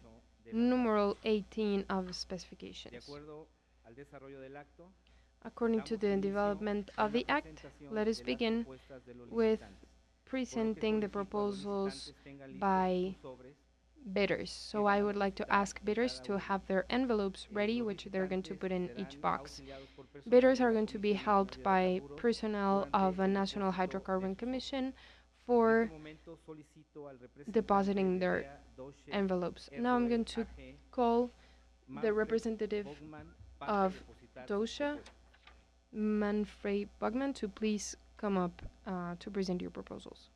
B: numeral 18 of the specifications. According to the development of the Act, let us begin with presenting the proposals by bidders. So I would like to ask bidders to have their envelopes ready, which they're going to put in each box. Bidders are going to be helped by personnel of a National Hydrocarbon Commission for depositing their envelopes. Now I'm going to call the representative of DOSHA, Manfred Bugman, to please come up to present your proposals.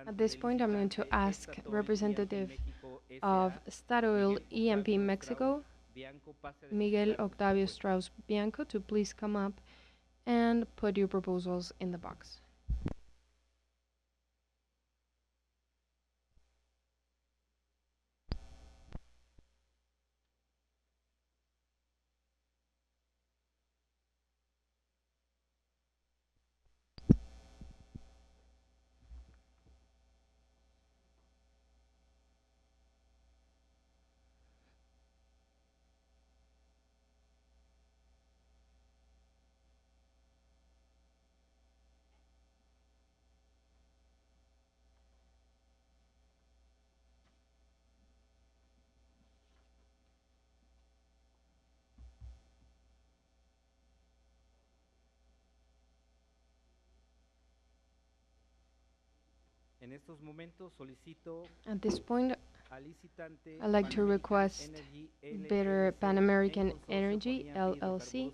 B: At this point, I'm going to ask representative of Statoil E&P Mexico, Miguel Octavio Strauss Bianco, to please come up and put your proposals in the box. At this point, I'd like to request bidder Pan American Energy, LLC,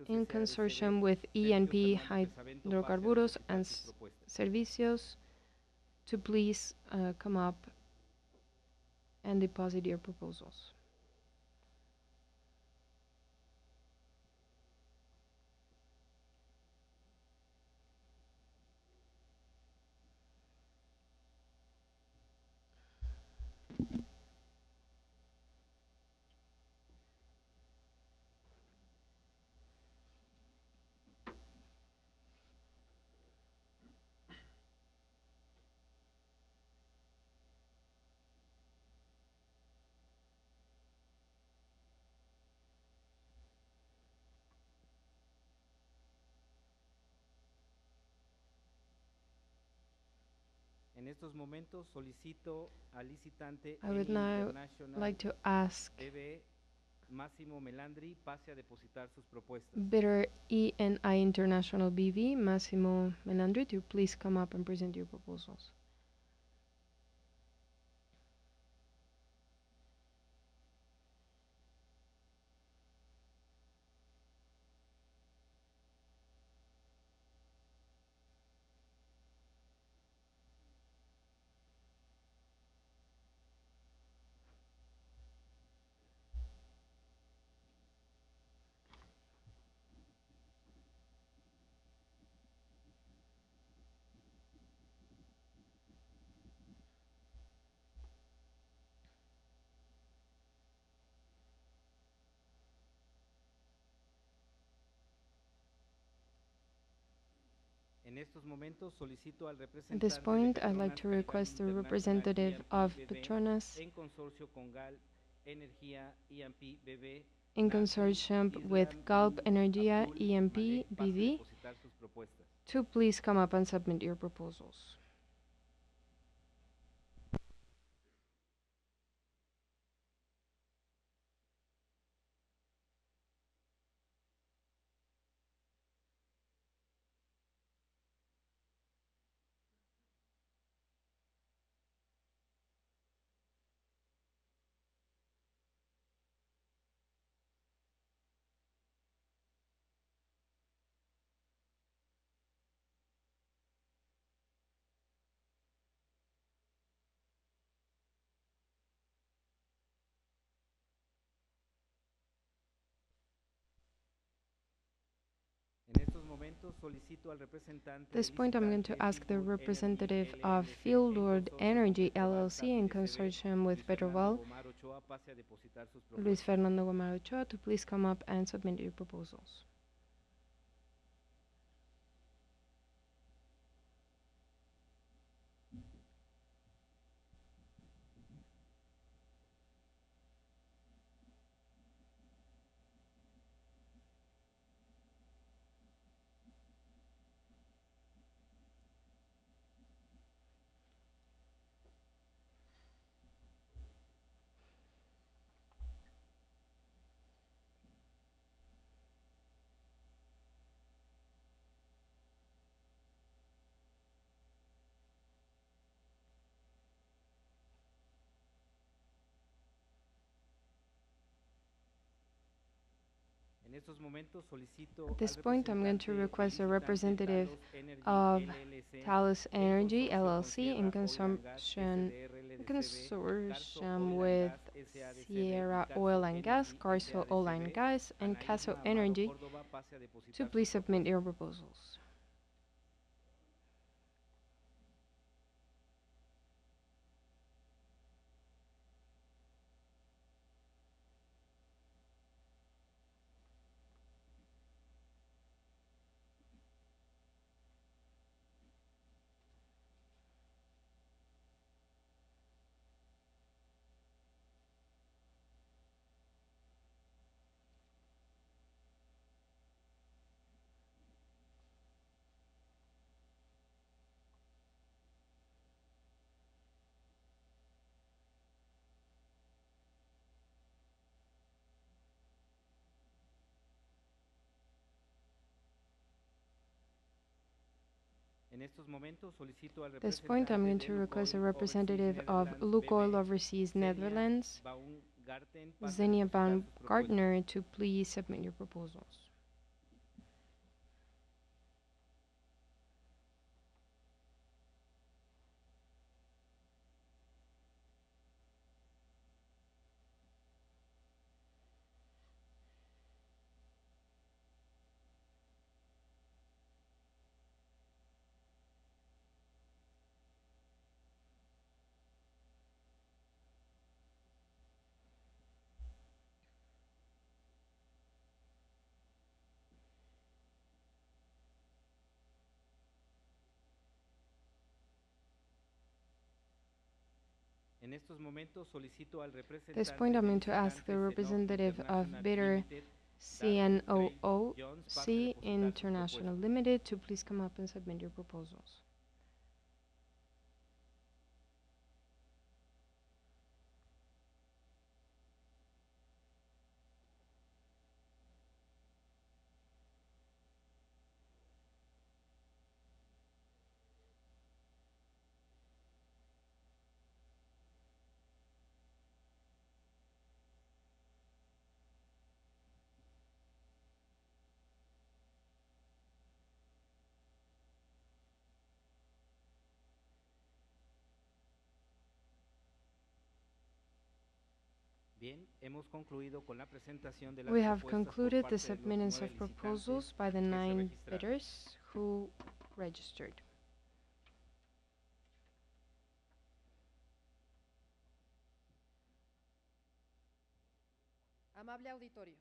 B: in consortium with E&P Hydrocarburos and Servicios, to please come up and deposit your proposals. I would now like to ask bidder E&I International BV, Massimo Melandri, to please come up and present your proposals. At this point, I'd like to request the representative of Petronas in consortium with Galp Energia E&P BV to please come up and submit your proposals. this point, I'm going to ask the representative of Fieldwood Energy LLC in consortium with Petroval, Luis Fernando Gomar Ochoa, to please come up and submit your proposals. At this point, I'm going to request a representative of Talos Energy LLC in consortium with Sierra Oil and Gas, Carso Oil and Gas, and Caso Energy to please submit your proposals. At this point, I'm going to request a representative of Lukoil Overseas Netherlands, Xenia Baumgartner, to please submit your proposals. At this point, I'm going to ask the representative of bidder CNOOC International Limited to please come up and submit your proposals. We have concluded the submittance of proposals by the 9 bidders who registered.
D: Amable auditorio.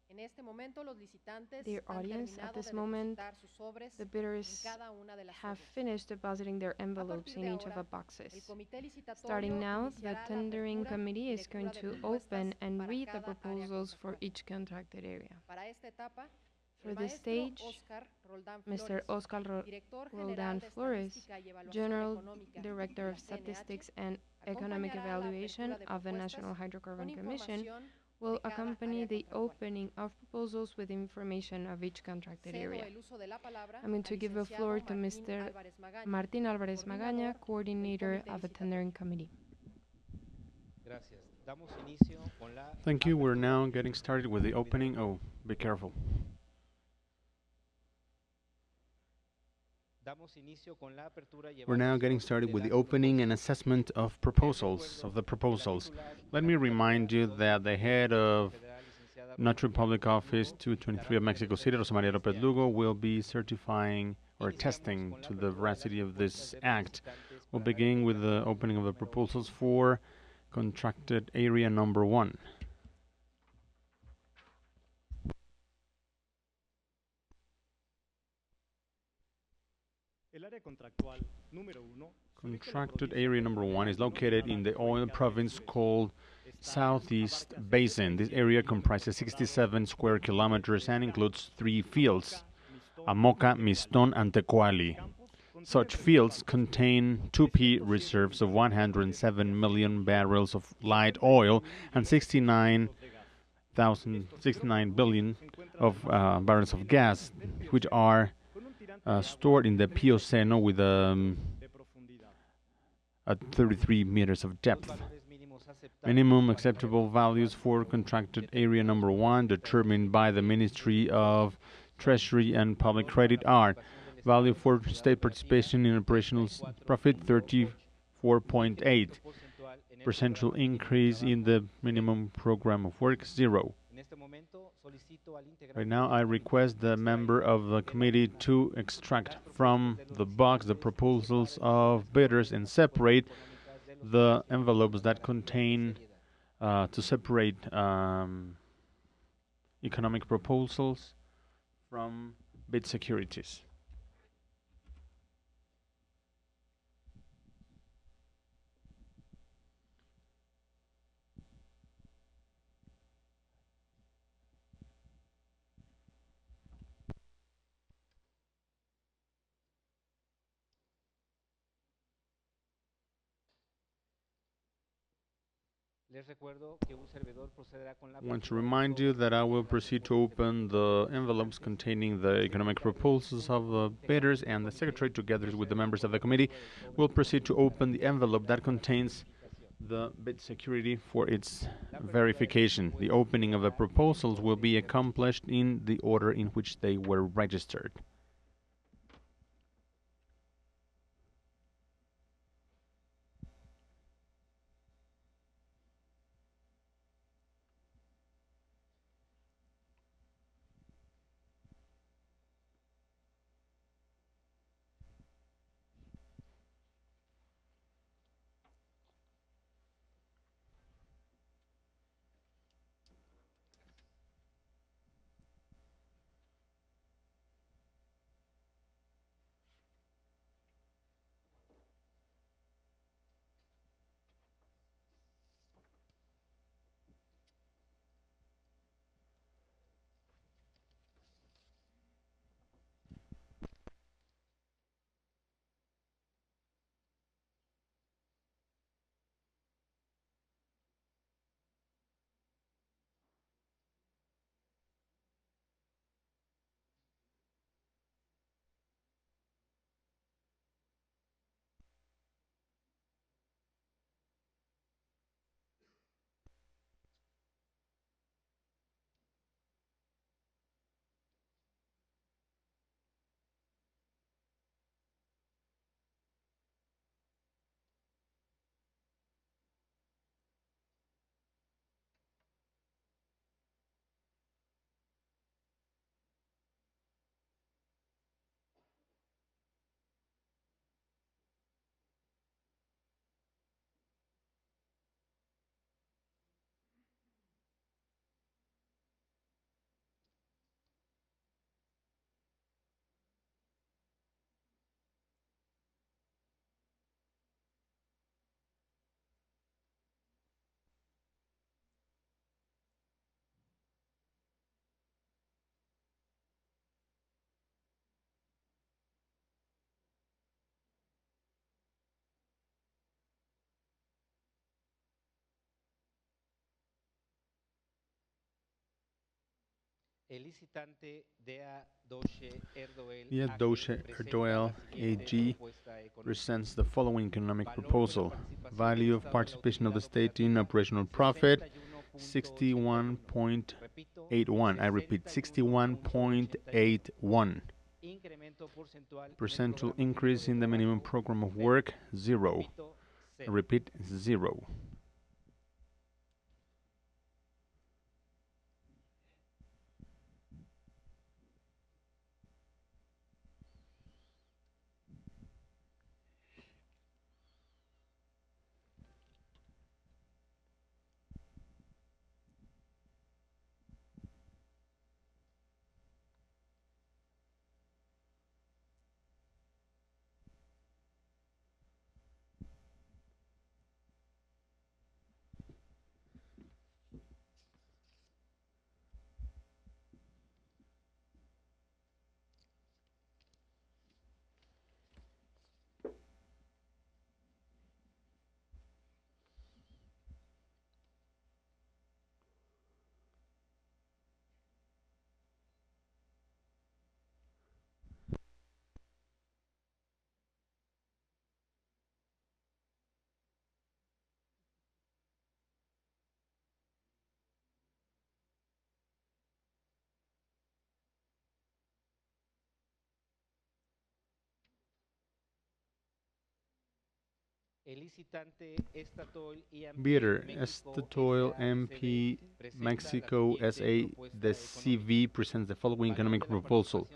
D: En este momento, los licitantes
B: Dear
D: han
B: audience,
D: terminado
B: at this
D: de
B: moment,
D: depositar sus sobres
B: the
D: en
B: bidders
D: cada una de las
B: have
D: ollas.
B: finished depositing their
D: A
B: envelopes
D: partir
B: in
D: de
B: each of
D: ahora,
B: the boxes.
D: el comité licitatorio
B: Starting now, the
D: iniciará la
B: tendering
D: apertura
B: committee
D: y
B: is going
D: lectura de
B: to
D: propuestas
B: open and
D: para
B: read the
D: cada área
B: proposals for
D: contratada.
B: each contracted area.
D: Para esta etapa,
B: For
D: el
B: this
D: maestro
B: stage,
D: Oscar Roldán
B: Mr.
D: Flores,
B: Oscar
D: director general
B: Roldan
D: de
B: Flores,
D: Estadística y Evaluación
B: General
D: Económica
B: Director
D: de
B: of
D: la CNH,
B: Statistics and Economic
D: acompañará la
B: Evaluation
D: apertura de
B: of the
D: propuestas
B: National
D: con
B: Hydrocarbon Commission,
D: información
B: will
D: de cada
B: accompany
D: área
B: the
D: contractual.
B: opening of proposals with information of each contracted
D: Cedo
B: area.
D: el uso de la palabra
B: I'm going to
D: al
B: give the floor to
D: licenciado
B: Mr.
D: Álvarez Magaña,
B: Martín Álvarez Magaña,
D: coordinador
B: coordinator
D: del
B: of the
D: comité
B: tendering
D: licitatorio.
B: committee.
A: Thank you. We're now getting started with the opening. Oh, be careful. We're now getting started with the opening and assessment of the proposals. Let me remind you that the head of Notary Public Office 223 of Mexico City, Rosa Maria Lopez Lugo, will be certifying or attesting to the veracity of this act. We'll begin with the opening of the proposals for contracted area number 1. Contracted area number 1 is located in the oil province called Southeast Basin. This area comprises 67 square kilometers and includes 3 fields, Amoca, Mistón, and Tecuali. Such fields contain 2P reserves of 107 million barrels of light oil and 69 billion of barrels of gas, which are stored in the Pioceno with at 33 meters of depth. Minimum acceptable values for contracted area number 1 determined by the Ministry of Treasury and Public Credit are: value for state participation in operational profit 34.8, percentual increase in the minimum program of work 0. Right now I request the member of the committee to extract from the box the proposals of bidders and separate the envelopes that contain to separate economic proposals from bid securities. I want to remind you that I will proceed to open the envelopes containing the economic proposals of the bidders, and the Secretary, together with the members of the committee, will proceed to open the envelope that contains the bid security for its verification. The opening of the proposals will be accomplished in the order in which they were registered. Via Doce Erdoel AG presents the following economic proposal. Value of participation of the state in operational profit 61.81. I repeat, 61.81. Percentual increase in the minimum program of work 0. I repeat, 0. Bidder, Estatoil MP Mexico SA, the CV presents the following economic proposal.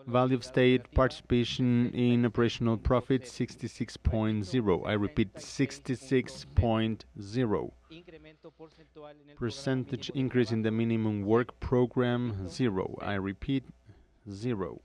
A: Value of state participation in operational profit 66.0. I repeat, 66.0. Percentage increase in the minimum work program 0. I repeat, 0.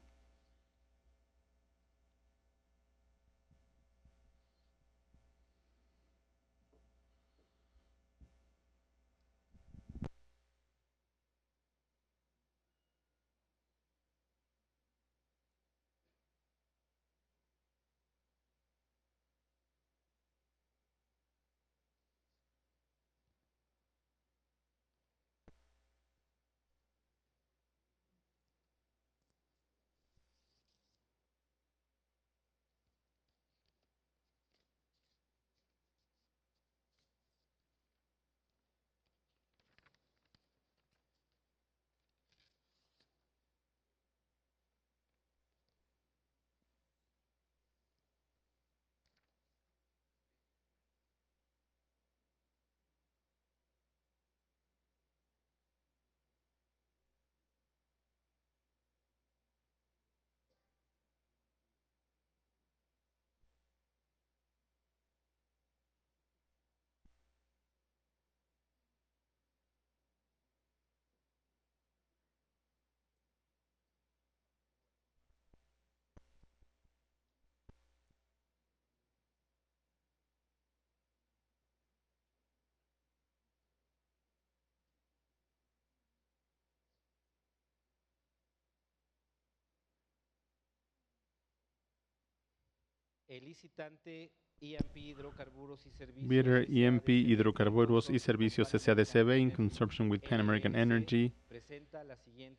A: Bidder, EMP Hidrocarburos y Servicios SADCB in consortium with Pan American Energy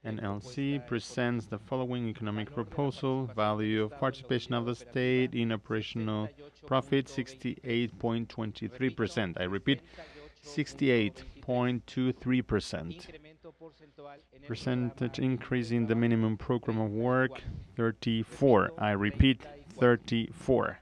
A: NLC presents the following economic proposal. Value of participation of the state in operational profit 68.23%. I repeat, 68.23%. Percentage increase in the minimum program of work 34. I repeat, 34.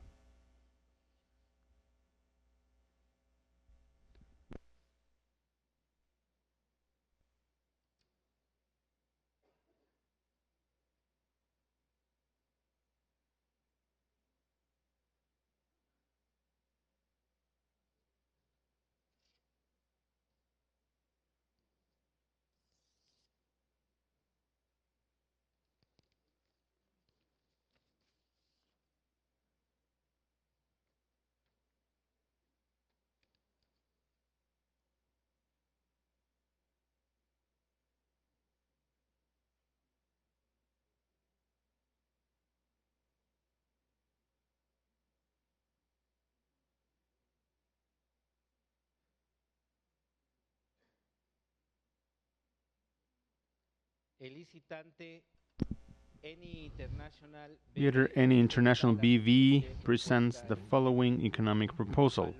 A: Bidder, any international BV presents the following economic proposal.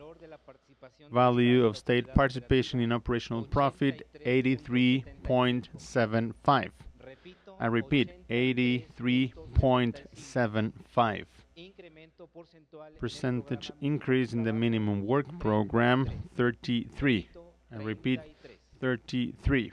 A: Value of state participation in operational profit 83.75. I repeat, 83.75. Percentage increase in the minimum work program 33. I repeat, 33.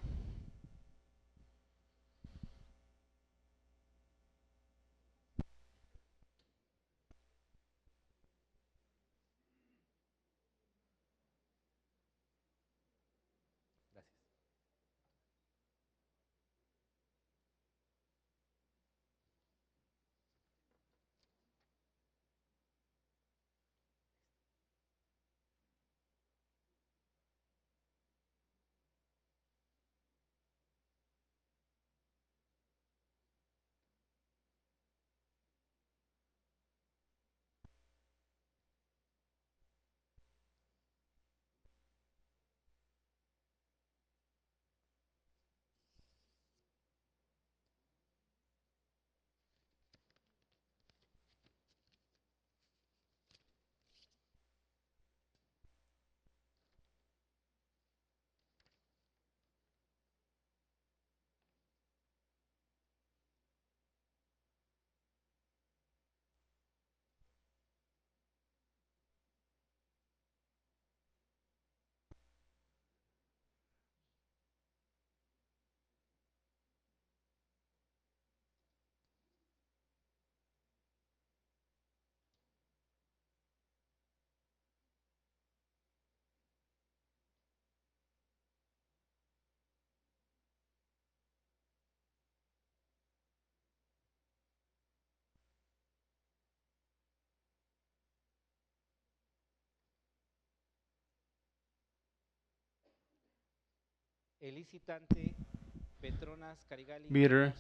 A: Bidder,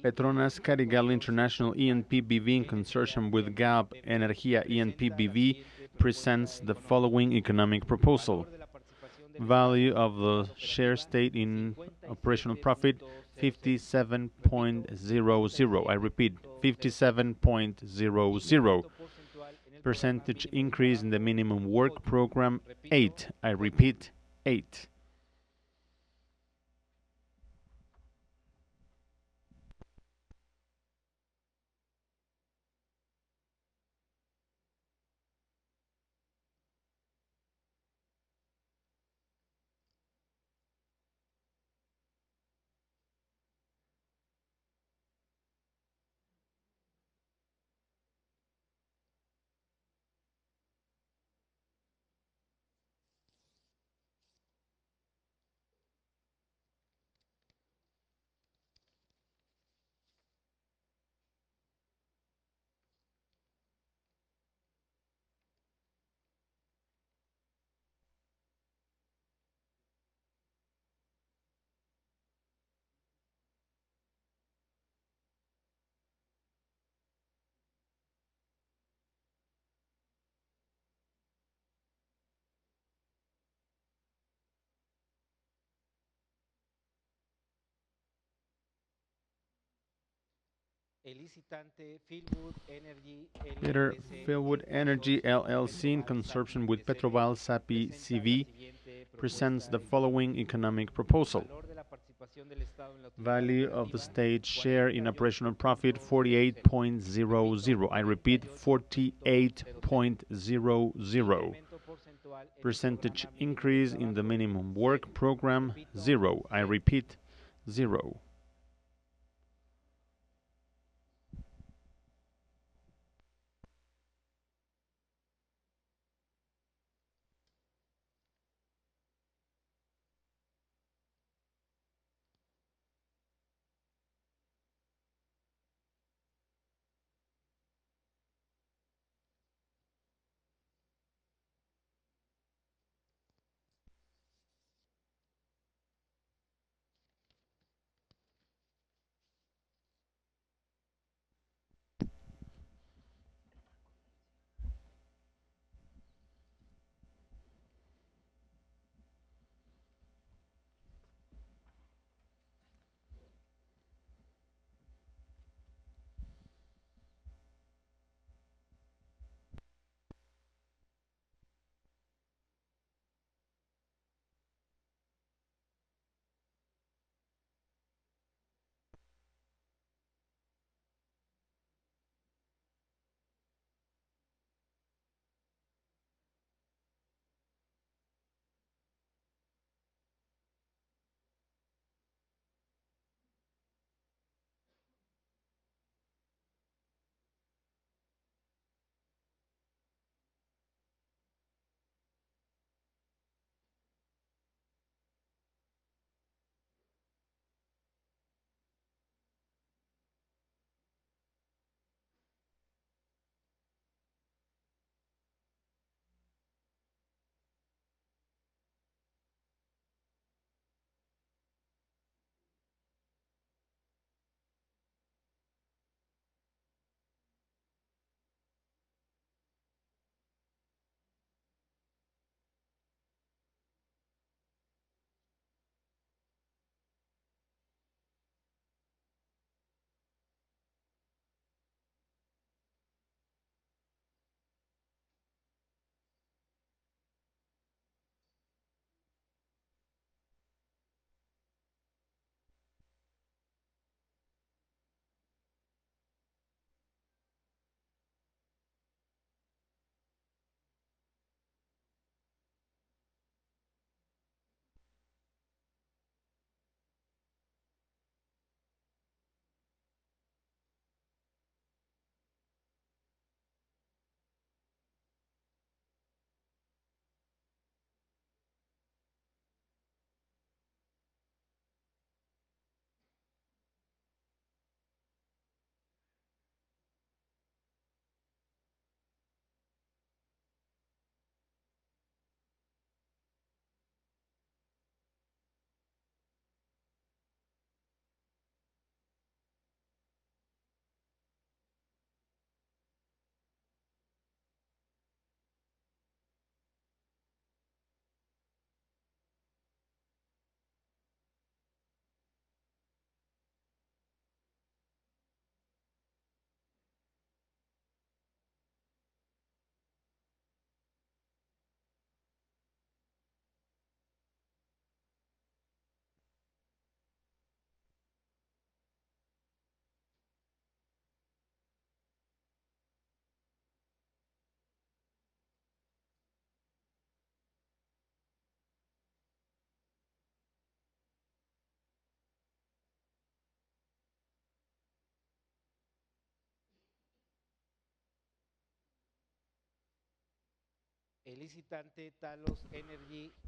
A: Petronas Carigal International E&P BV in consortium with GAP Energía E&P BV presents the following economic proposal. Value of the share state in operational profit 57.00. I repeat, 57.00. Percentage increase in the minimum work program 8. I repeat, 8. Bidder, Philwood Energy LLC in consortium with Petroval Sapi CV presents the following economic proposal. Value of the state share in operational profit 48.00. I repeat, 48.00. Percentage increase in the minimum work program 0. I repeat, 0.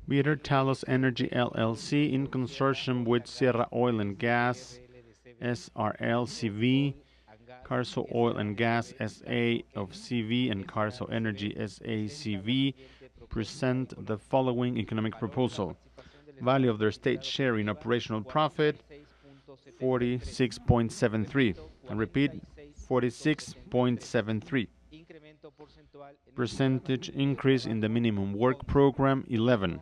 A: Bidder Talos Energy LLC in consortium with Sierra Oil and Gas SRL CV, Carso Oil and Gas SA of CV and Carso Energy SA CV present the following economic proposal. Value of their state share in operational profit 46.73. I repeat, 46.73. Percentage increase in the minimum work program 11.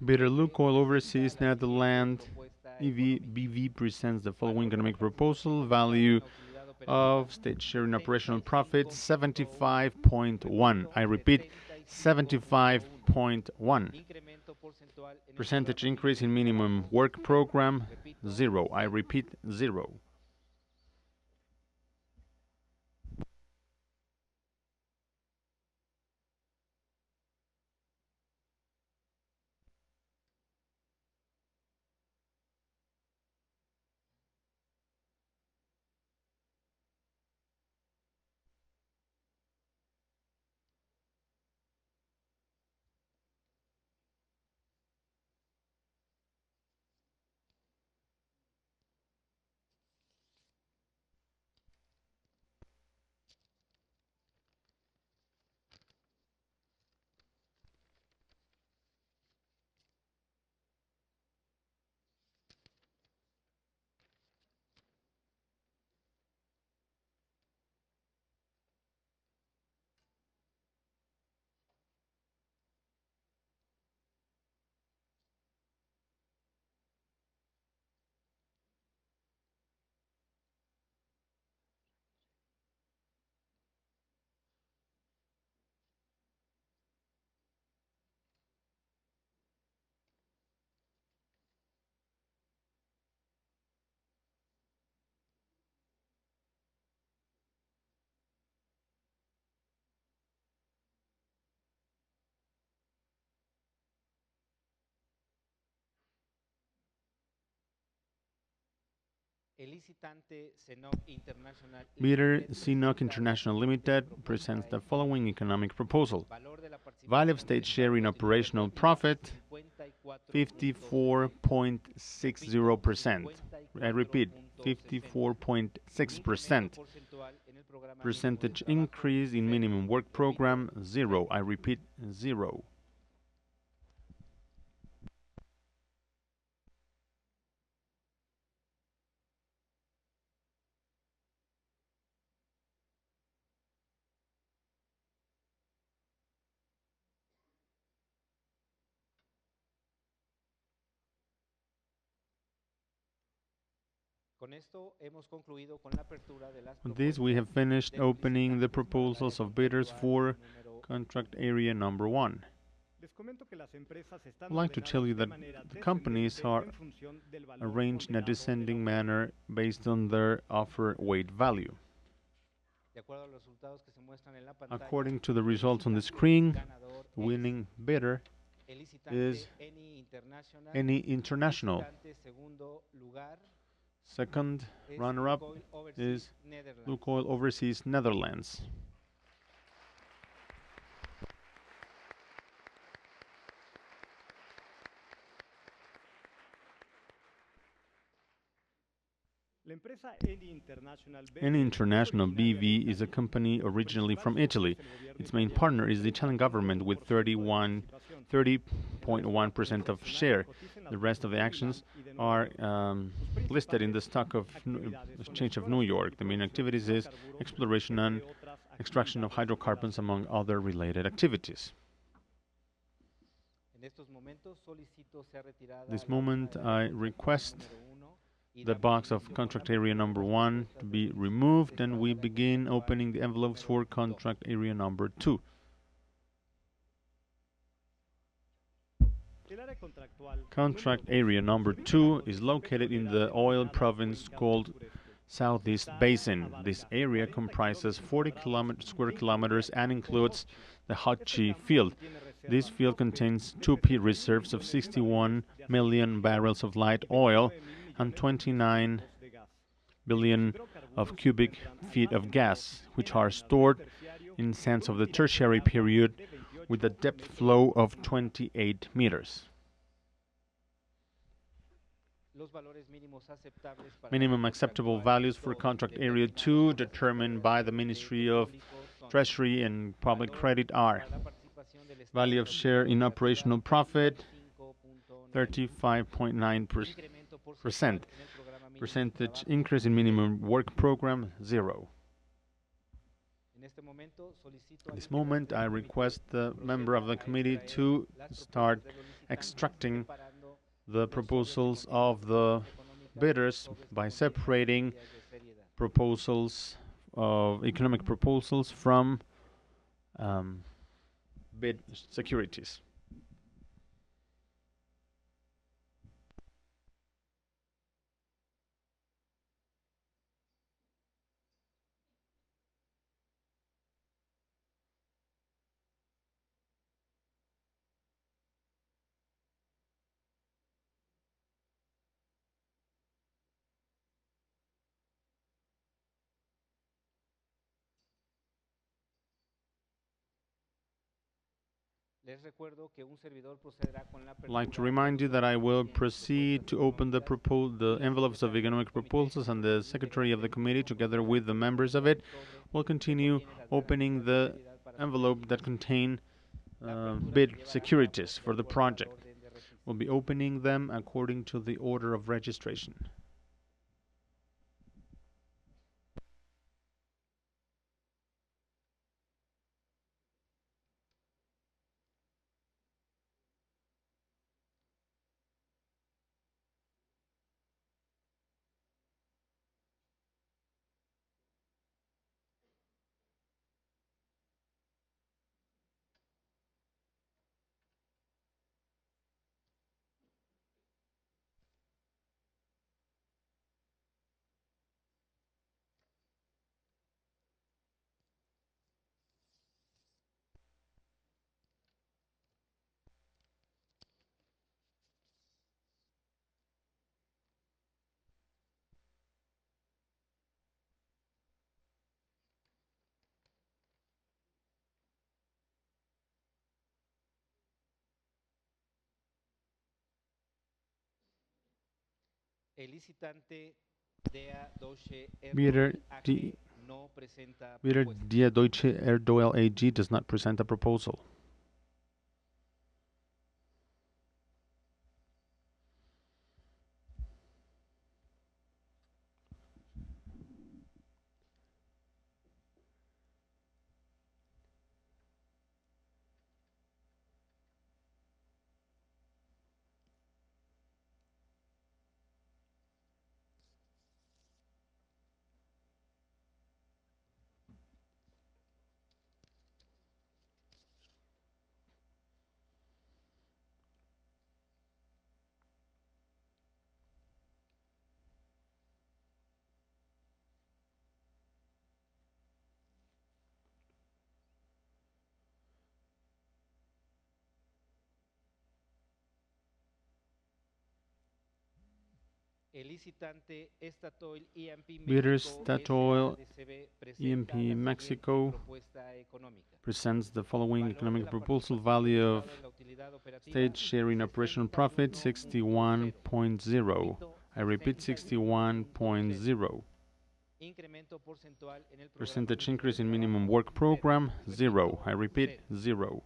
A: Bidder Lukoil Overseas Netherlands EV BV presents the following economic proposal. Value of state share in operational profit 75.1. I repeat, 75.1. Percentage increase in minimum work program 0. I repeat, 0. Bidder CNOC International Limited presents the following economic proposal. Value of state share in operational profit 54.60%. I repeat, 54.6%. Percentage increase in minimum work program 0. I repeat, 0. With this, we have finished opening the proposals of bidders for contract area number 1. I'd like to tell you that the companies are arranged in a descending manner based on their offer weight value. According to the results on the screen, the winning bidder is Eni International. Second runner-up is
E: Netherlands.
A: Lukoil Overseas Netherlands. Eni International BV is a company originally from Italy. Its main partner is the Italian government with 30.1% of share. The rest of the actions are listed in the stock of Exchange of New York. The main activities is exploration and extraction of hydrocarbons, among other related activities. This moment, I request the box of contract area number 1 to be removed, and we begin opening the envelopes for contract area number 2. Contract area number 2 is located in the oil province called Southeast Basin. This area comprises 40 square kilometers and includes the Hachi field. This field contains 2P reserves of 61 million barrels of light oil and 29 billion of cubic feet of gas, which are stored in sands of the tertiary period with a depth flow of 28 meters. Minimum acceptable values for contract area 2 determined by the Ministry of Treasury and Public Credit are: value of share in operational profit 35.9%. Percentage increase in minimum work program 0. At this moment, I request the member of the committee to start extracting the proposals of the bidders by separating proposals of economic proposals from bid securities. I'd like to remind you that I will proceed to open the envelopes of economic proposals, and the secretary of the committee, together with the members of it, will continue opening the envelope that contain bid securities for the project. We'll be opening them according to the order of registration. Bidder Die Deutsche Erdöl AG does not present a proposal. Bidder Statoil E&P Mexico presents the following economic proposal. Value of state share in operational profit 61.0. I repeat, 61.0. Percentage increase in minimum work program 0. I repeat, 0.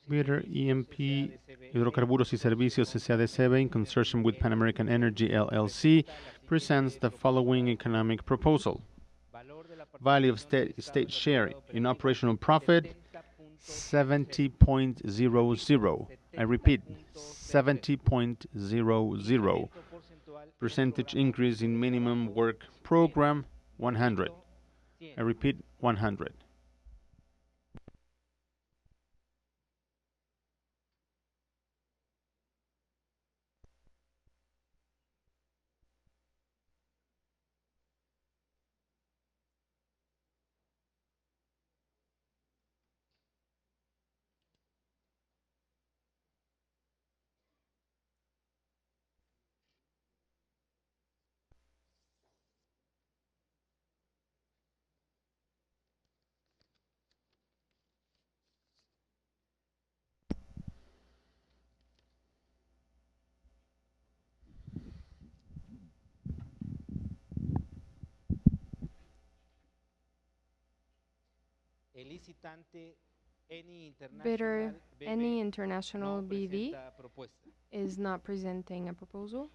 A: Bidder E&P Hidrocarburos y Servicios S.A.D.C.V. in consortium with Pan American Energy LLC presents the following economic proposal. Value of state share in operational profit 70.00. I repeat, 70.00. Percentage increase in minimum work program 100. I repeat, 100.
B: Bidder, any international BV is not presenting a proposal.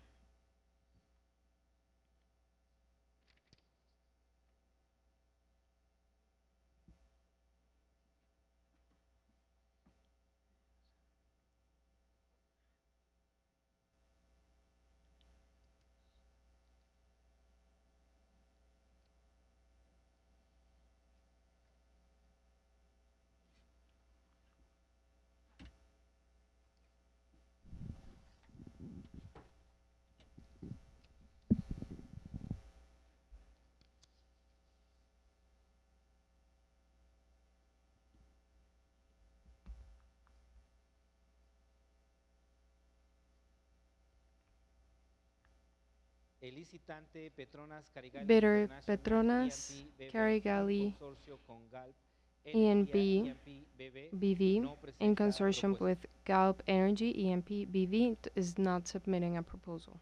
B: Bidder Petronas, Carigali, E&P BV, in consortium with Galp Energy, E&P BV, is not submitting a proposal.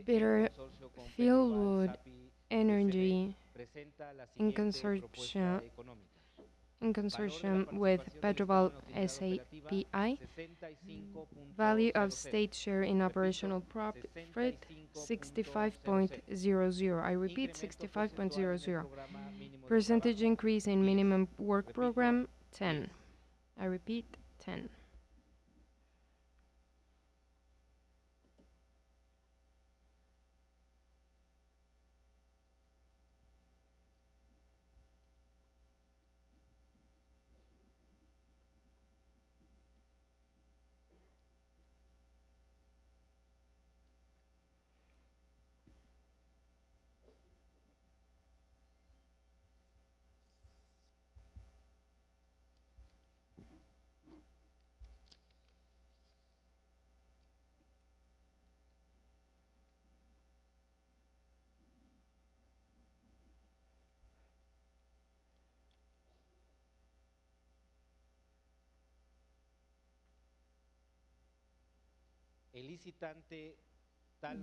B: Bidder Fieldwood Energy in consortium in consortium with Petrobal SAPI. Value of state share in operational profit, 65.00. I repeat, 65.00. Percentage increase in minimum work program, 10. I repeat, 10.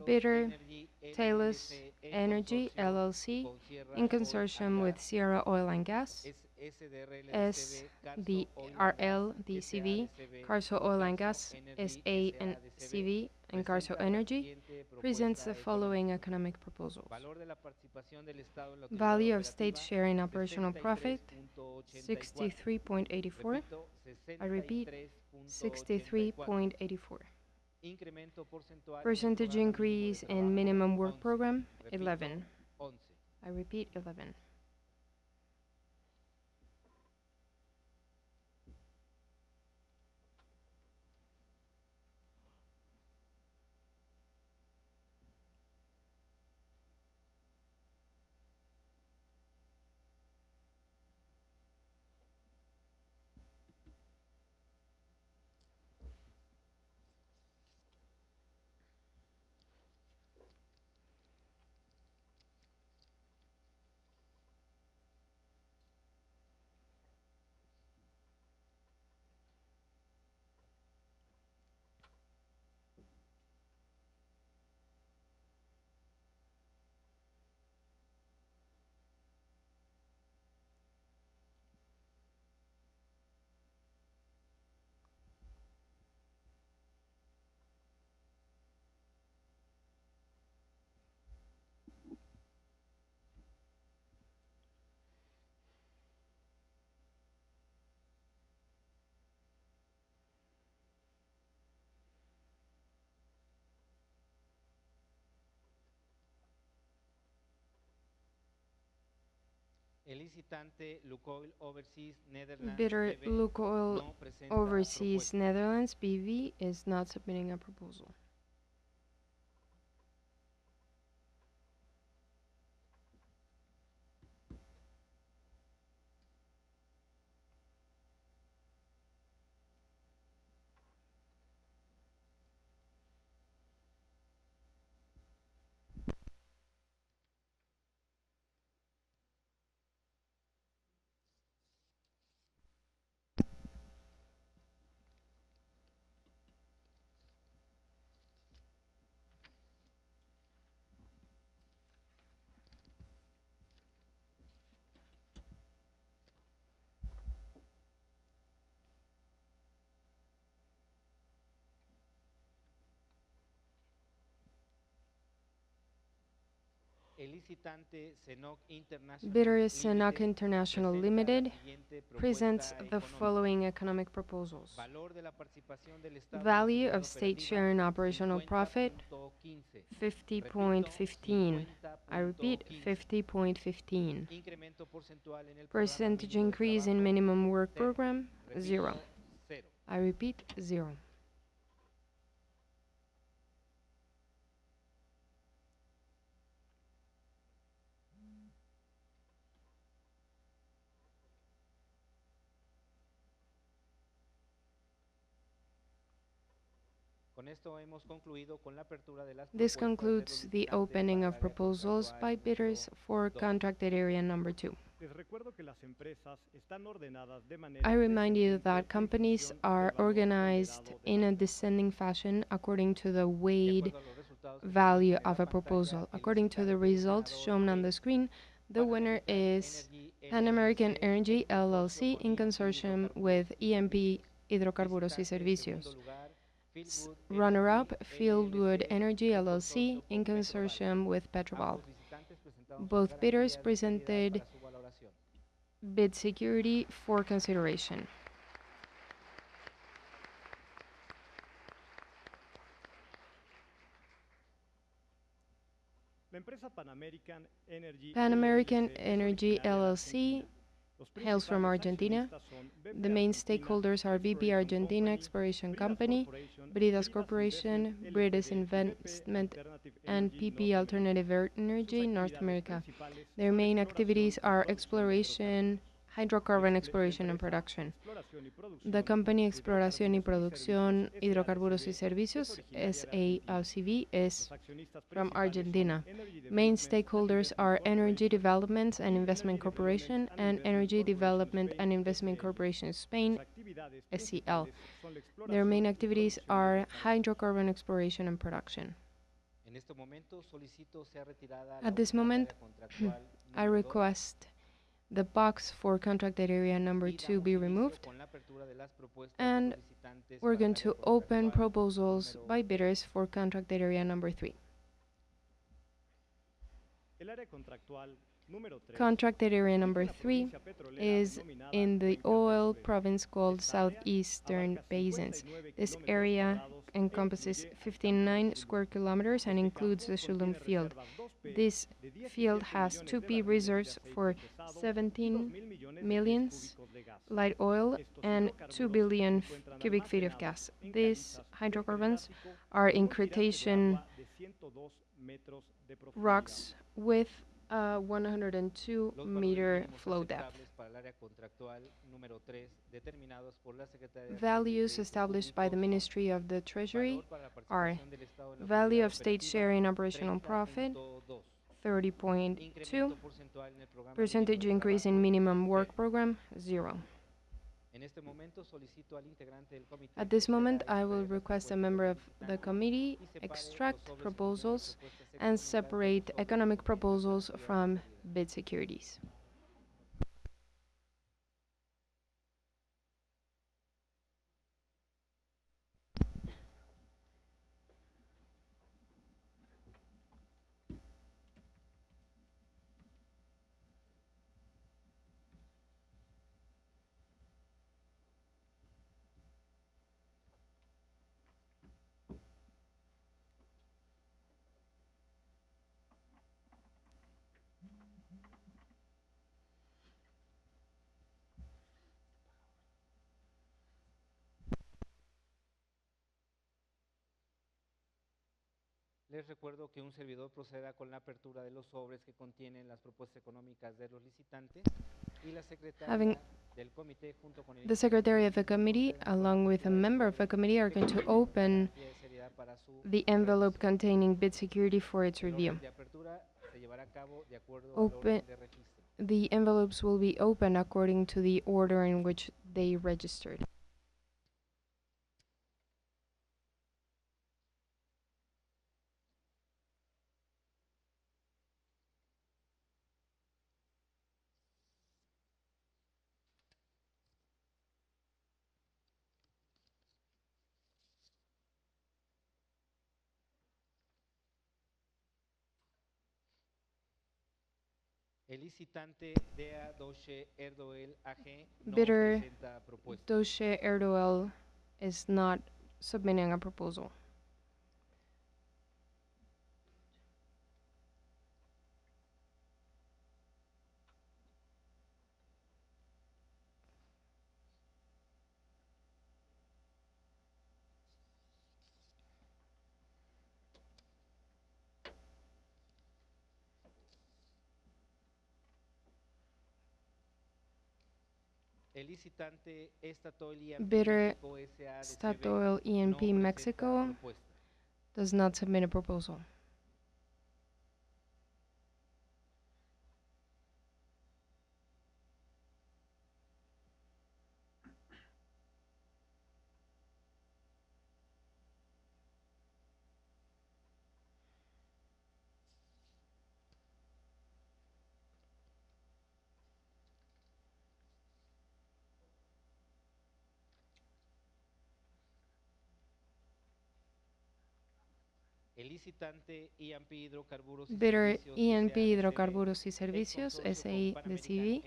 B: Bidder, Talos Energy LLC, in consortium with Sierra Oil and Gas, SDRL, DCV, Carso Oil and Gas, SA and CV, and Carso Energy, presents the following economic proposals. Value of state share in operational profit, 63.84. I repeat, 63.84. Percentage increase in minimum work program, 11. I repeat, 11. Bidder Lukoil Overseas Netherlands BV is not submitting a proposal. Bidder is Senoc International Limited, presents the following economic proposals. Value of state share in operational profit, 50.15. I repeat, 50.15. Percentage increase in minimum work program, 0. I repeat, 0. This concludes the opening of proposals by bidders for contracted area number 2. I remind you that companies are organized in a descending fashion according to the weighted value of a proposal. According to the results shown on the screen, The winner is Pan American Energy LLC in consortium with EMP Hidrocarburos y Servicios. Runner-up, Fieldwood Energy LLC in consortium with Petrobal. Both bidders presented bid security for consideration. Pan American Energy LLC hails from Argentina. The main stakeholders are BP Argentina Exploration Company, Bridas Corporation, Bridas Investment, and PP Alternative Energy North America. Their main activities are exploration, hydrocarbon exploration and production. The company Exploración y Producción Hidrocarburos y Servicios, SARCV, is from Argentina. Main stakeholders are Energy Development and Investment Corporation and Energy Development and Investment Corporation Spain, SCL. Their main activities are hydrocarbon exploration and production. At this moment, I request the box for contracted area number 2 be removed, and we're going to open proposals by bidders for contracted area number 3. Contracted area number 3 is in the oil province called Southeastern Basins. This area encompasses 59 square kilometers and includes the Shulum field. This field has 2P reserves for 17 millions light oil and 2 billion cubic feet of gas. These hydrocarbons are in Cretaceous rocks with 102-meter flow depth. Values established by the Ministry of the Treasury are value of state share in operational profit, 30.2, percentage increase in minimum work program, 0. At this moment, I will request a member of the committee extract proposals and separate economic proposals from bid securities.
E: Les recuerdo que un servidor proceda con la apertura de los sobres que contienen las propuestas económicas de los licitantes y la secretaria del comité junto con el
B: The secretary of the committee, along with a member of the committee, are going to open the envelope containing bid security for its review. The envelopes will be opened according to the order in which they registered. Bidder Doche Erdoel is not submitting a proposal. Bidder Statoil E&P Mexico does not submit a proposal. Bidder E&P Hidrocarburos y Servicios S.A. de CV,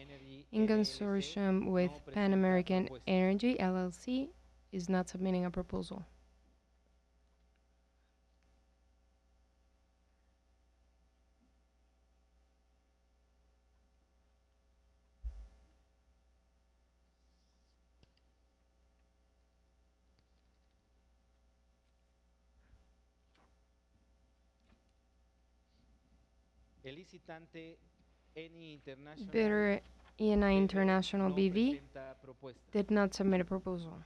B: in consortium with Pan American Energy LLC, is not submitting a proposal. Bidder E&I International BV did not submit a proposal.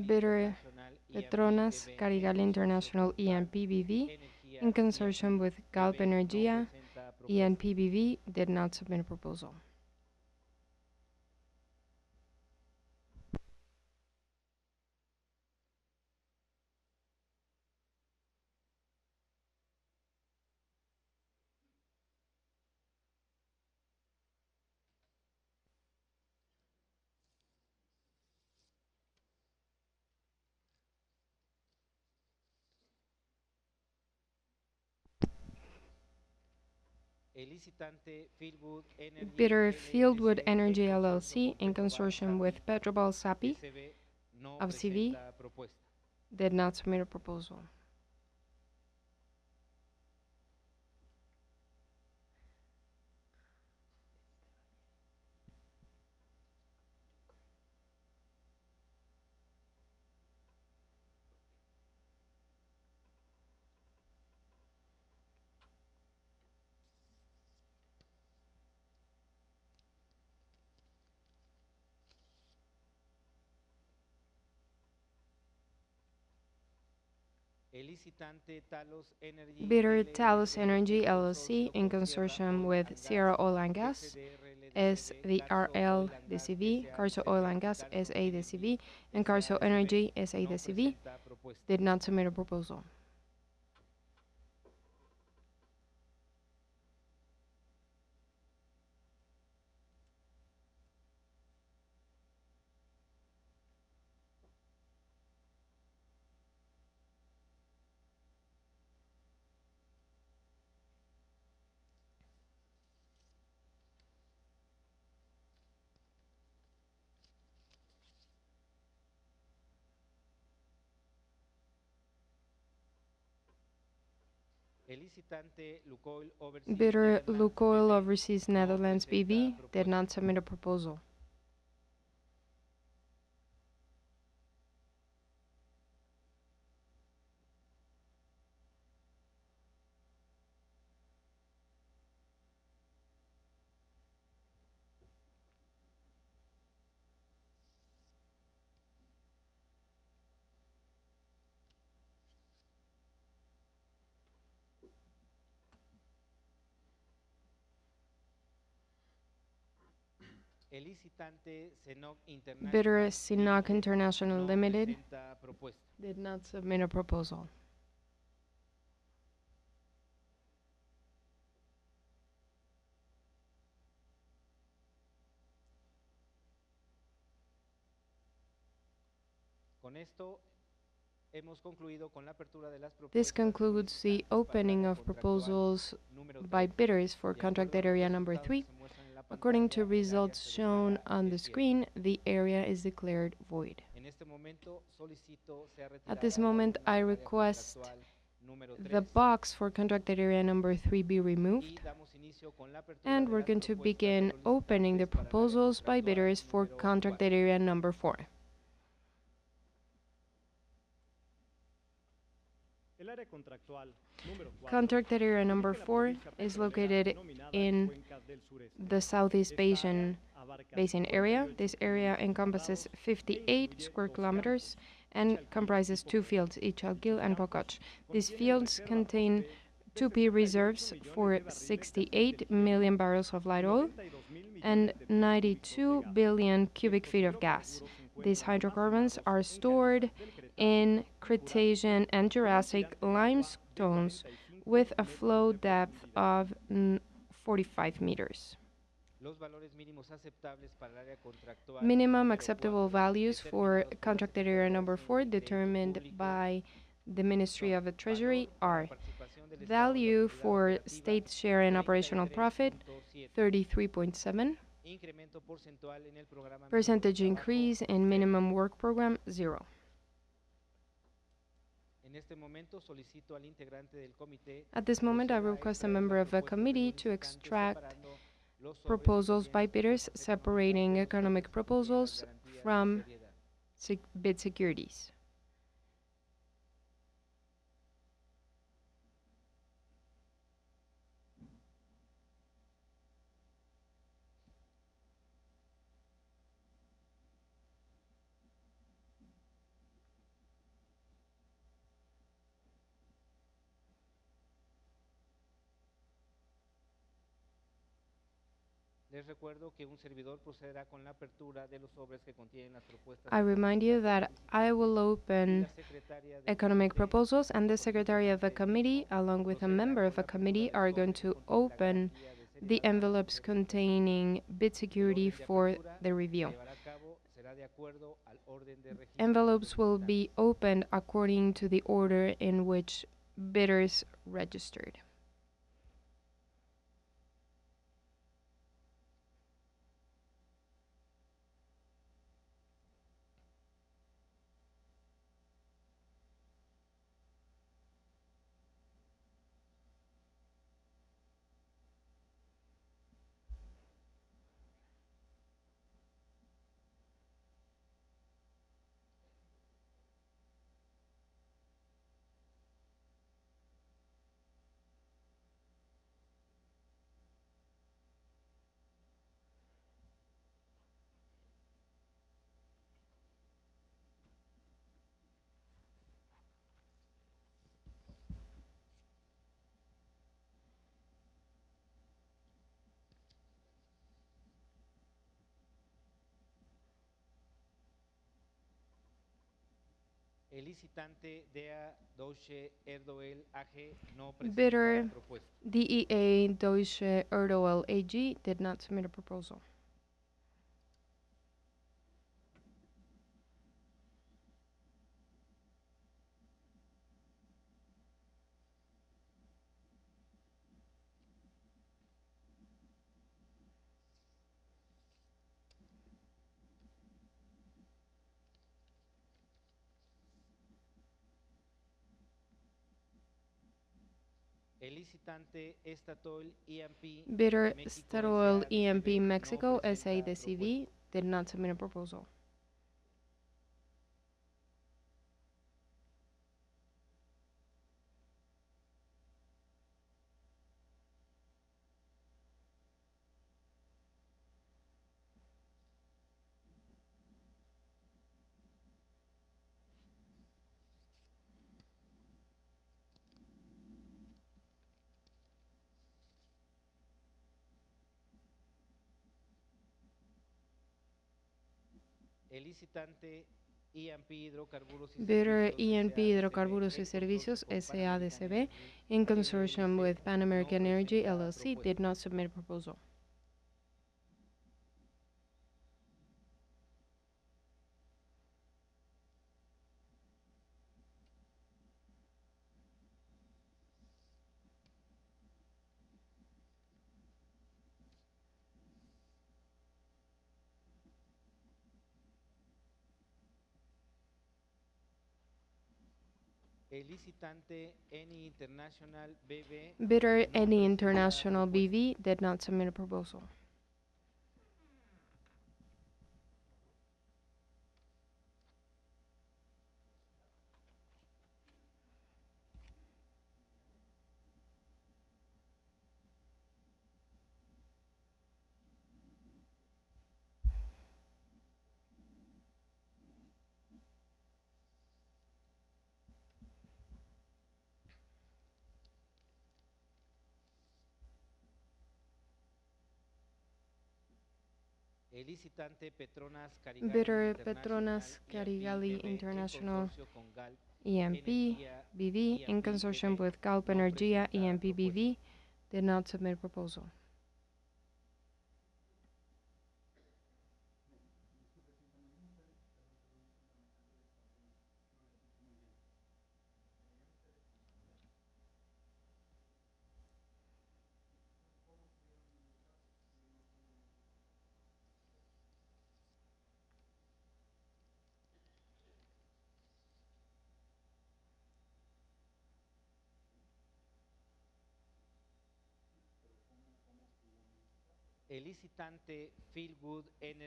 B: Bidder Petronas Carigal International ENPBV, in consortium with Galp Energia ENPBV, did not submit a proposal. Bidder Fieldwood Energy LLC, in consortium with Petrobal Sapi of CV, did not submit a proposal. Bidder Talos Energy LLC, in consortium with Sierra Oil and Gas S.V.R.L. de CV, Carso Oil and Gas S.A. de CV, and Carso Energy S.A. de CV, did not submit a proposal. Bidder Lukoil Overseas Netherlands BV did not submit a proposal. Bidder Sinnock International Limited did not submit a proposal. This concludes the opening of proposals by bidders for contracted area number 3. According to results shown on the screen, the area is declared void. At this moment, I request the box for contracted area number 3 be removed, and we're going to begin opening the proposals by bidders for contracted area number 4. Contracted area number 4 is located in the Southeast Basin area. This area encompasses 58 square kilometers and comprises 2 fields, Ichalkil and Pococh. These fields contain 2P reserves for 68 million barrels of light oil and 92 billion cubic feet of gas. These hydrocarbons are stored in Cretaceous and Jurassic limestones with a flow depth of 45 meters. Minimum acceptable values for contracted area number 4 determined by the Ministry of the Treasury are: value for state share and operational profit, 33.7%. Percentage increase in minimum work program, 0. At this moment, I request a member of the committee to extract proposals by bidders, separating economic proposals from bid securities. I remind you that I will open economic proposals, and the secretary of the committee, along with a member of the committee, are going to open the envelopes containing bid security for the review. Envelopes will be opened according to the order in which bidders registered. Bidder DEA Deutsche Erdöl AG did not submit a proposal. Bidder Statoil E&P Mexico S.A. de CV did not submit a proposal. Bidder E&P Hidrocarburos y Servicios S.A.D.C.B. in consortium with Pan American Energy LLC did not submit a proposal. Bidder Any International BV did not submit a proposal. Bidder Petronas Carigali International EMP BV in consortium with Galp Energia EMP BV did not submit proposal.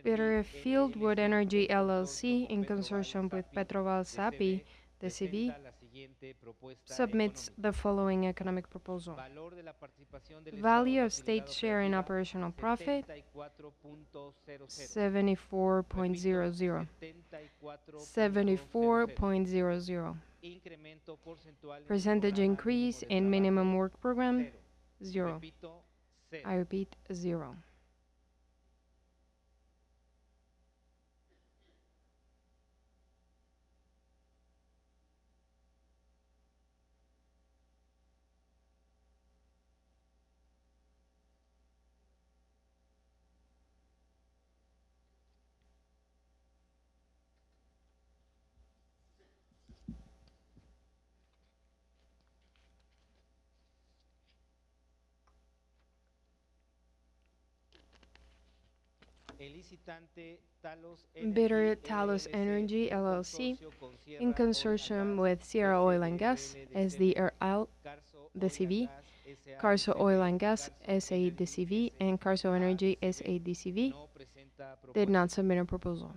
B: Bidder Fieldwood Energy LLC in consortium with Petroval SAPI, the CV, submits the following economic proposal. Value of state share in operational profit, 74.00. 74.00. Percentage increase in minimum work program, 0. I repeat, 0. Bidder Talos Energy LLC in consortium with Sierra Oil and Gas SDRL, the CV, Carso Oil and Gas SA, the CV, and Carso Energy SA, the CV, did not submit a proposal.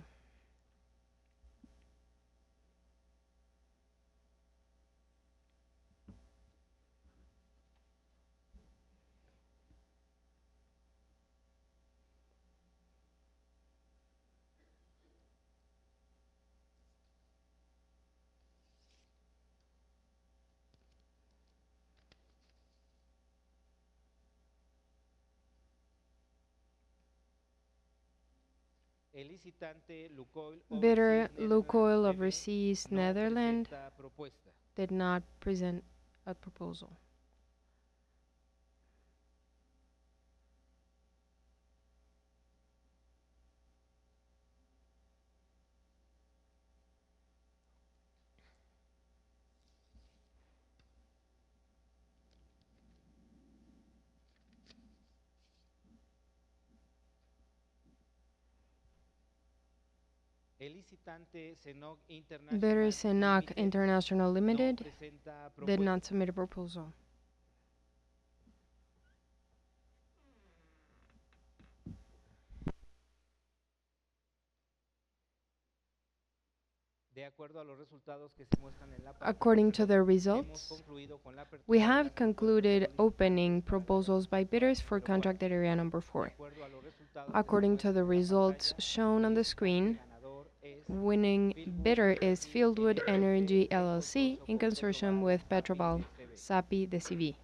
B: Bidder Lukoil Overseas Netherlands did not present a proposal. Bidder Senac International Limited did not submit a proposal. According to the results, we have concluded opening proposals by bidders for contracted area number 4. According to the results shown on the screen, winning bidder is Fieldwood Energy LLC in consortium with Petroval SAPI, the CV.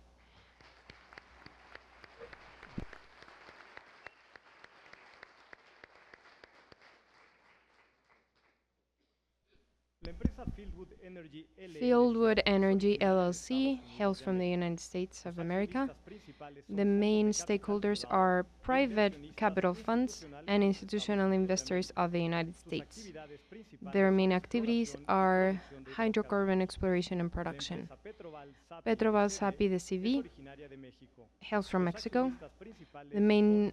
B: Fieldwood Energy LLC hails from the United States of America. The main stakeholders are private capital funds and institutional investors of the United States. Their main activities are hydrocarbon exploration and production. Petroval SAPI, the CV, hails from Mexico. The main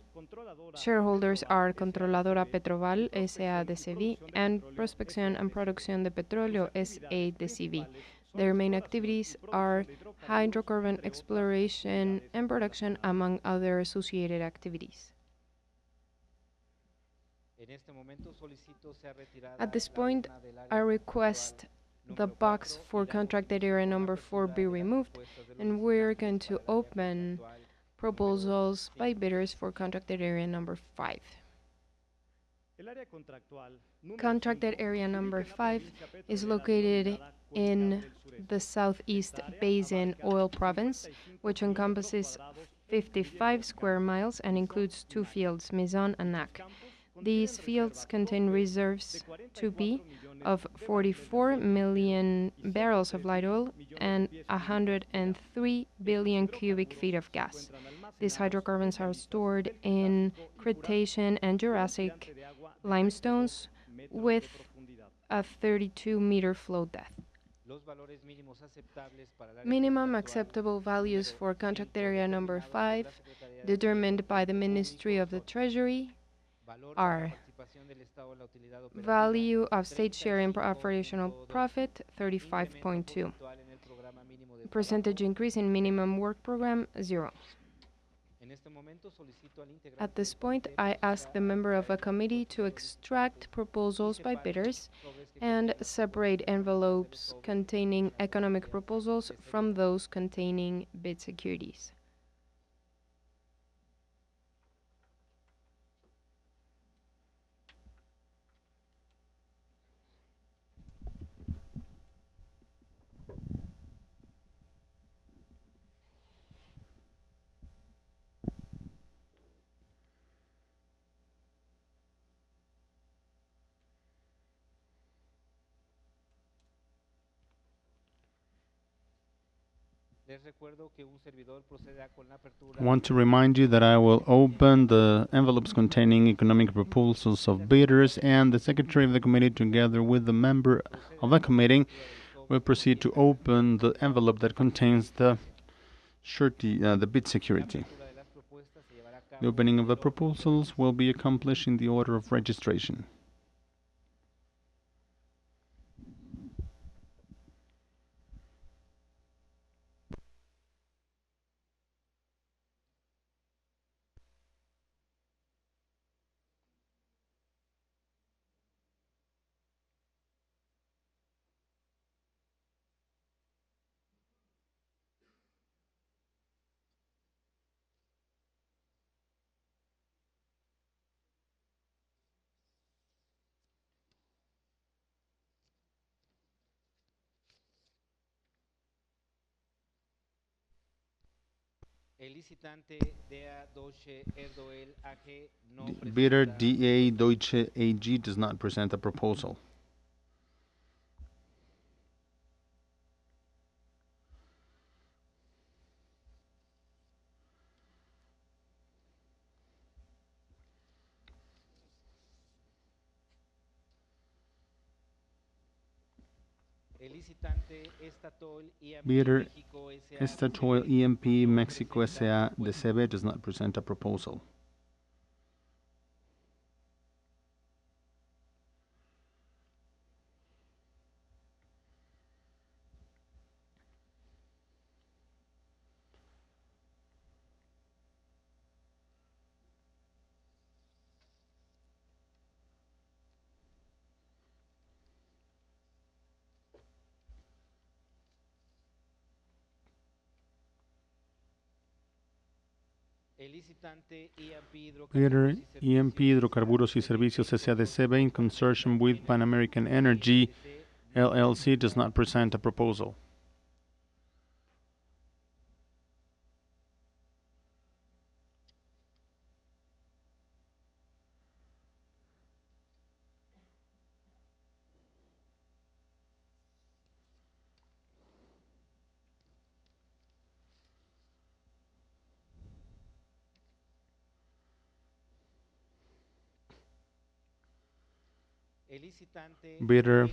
B: shareholders are Controladora Petroval S.A. de CV and Prospección and Producción de Petróleo S.A. de CV. Their main activities are hydrocarbon exploration and production, among other associated activities. At this point, I request the box for contracted area number 4 be removed, and we're going to open proposals by bidders for contracted area number 5. Contracted area number 5 is located in the Southeast Basin Oil Province, which encompasses 55 square miles and includes 2 fields, Mizon and Nac. These fields contain reserves to be of 44 million barrels of light oil and 103 billion cubic feet of gas. These hydrocarbons are stored in Cretaceous and Jurassic limestones with a 32-meter flow depth. Minimum acceptable values for contract area number 5, determined by the Ministry of the Treasury, are value of state share in operational profit, 35.2. Percentage increase in minimum work program, 0. At this point, I ask the member of a committee to extract proposals by bidders and separate envelopes containing economic proposals from those containing bid securities.
C: I want to remind you that I will open the envelopes containing economic proposals of bidders, and the secretary of the committee, together with the member of the committee, will proceed to open the envelope that contains the bid security. The opening of the proposals will be accomplished in the order of registration. Bidder DA Deutsche AG does not present a proposal. Bidder Estatoil EMP Mexico S.A. de CB does not present a proposal. Bidder EMP Hidrocarburos y Servicios S.A. de CB, in consortium with Pan American Energy LLC, does not present a proposal. Bidder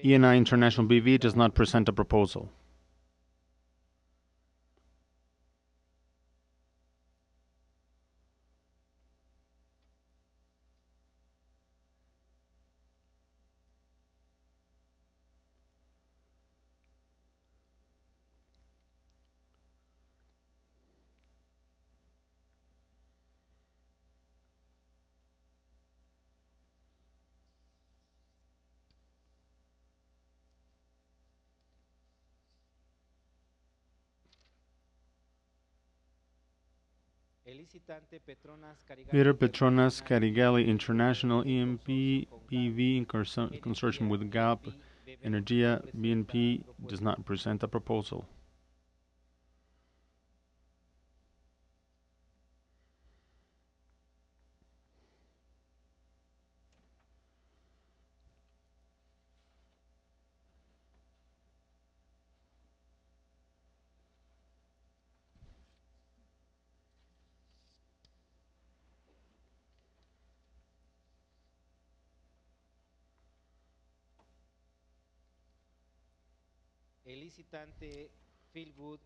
C: ENI International BV does not present a proposal. Bidder Petronas Carigali International EMP BV, in consortium with GAP Energia BNP, does not present a proposal.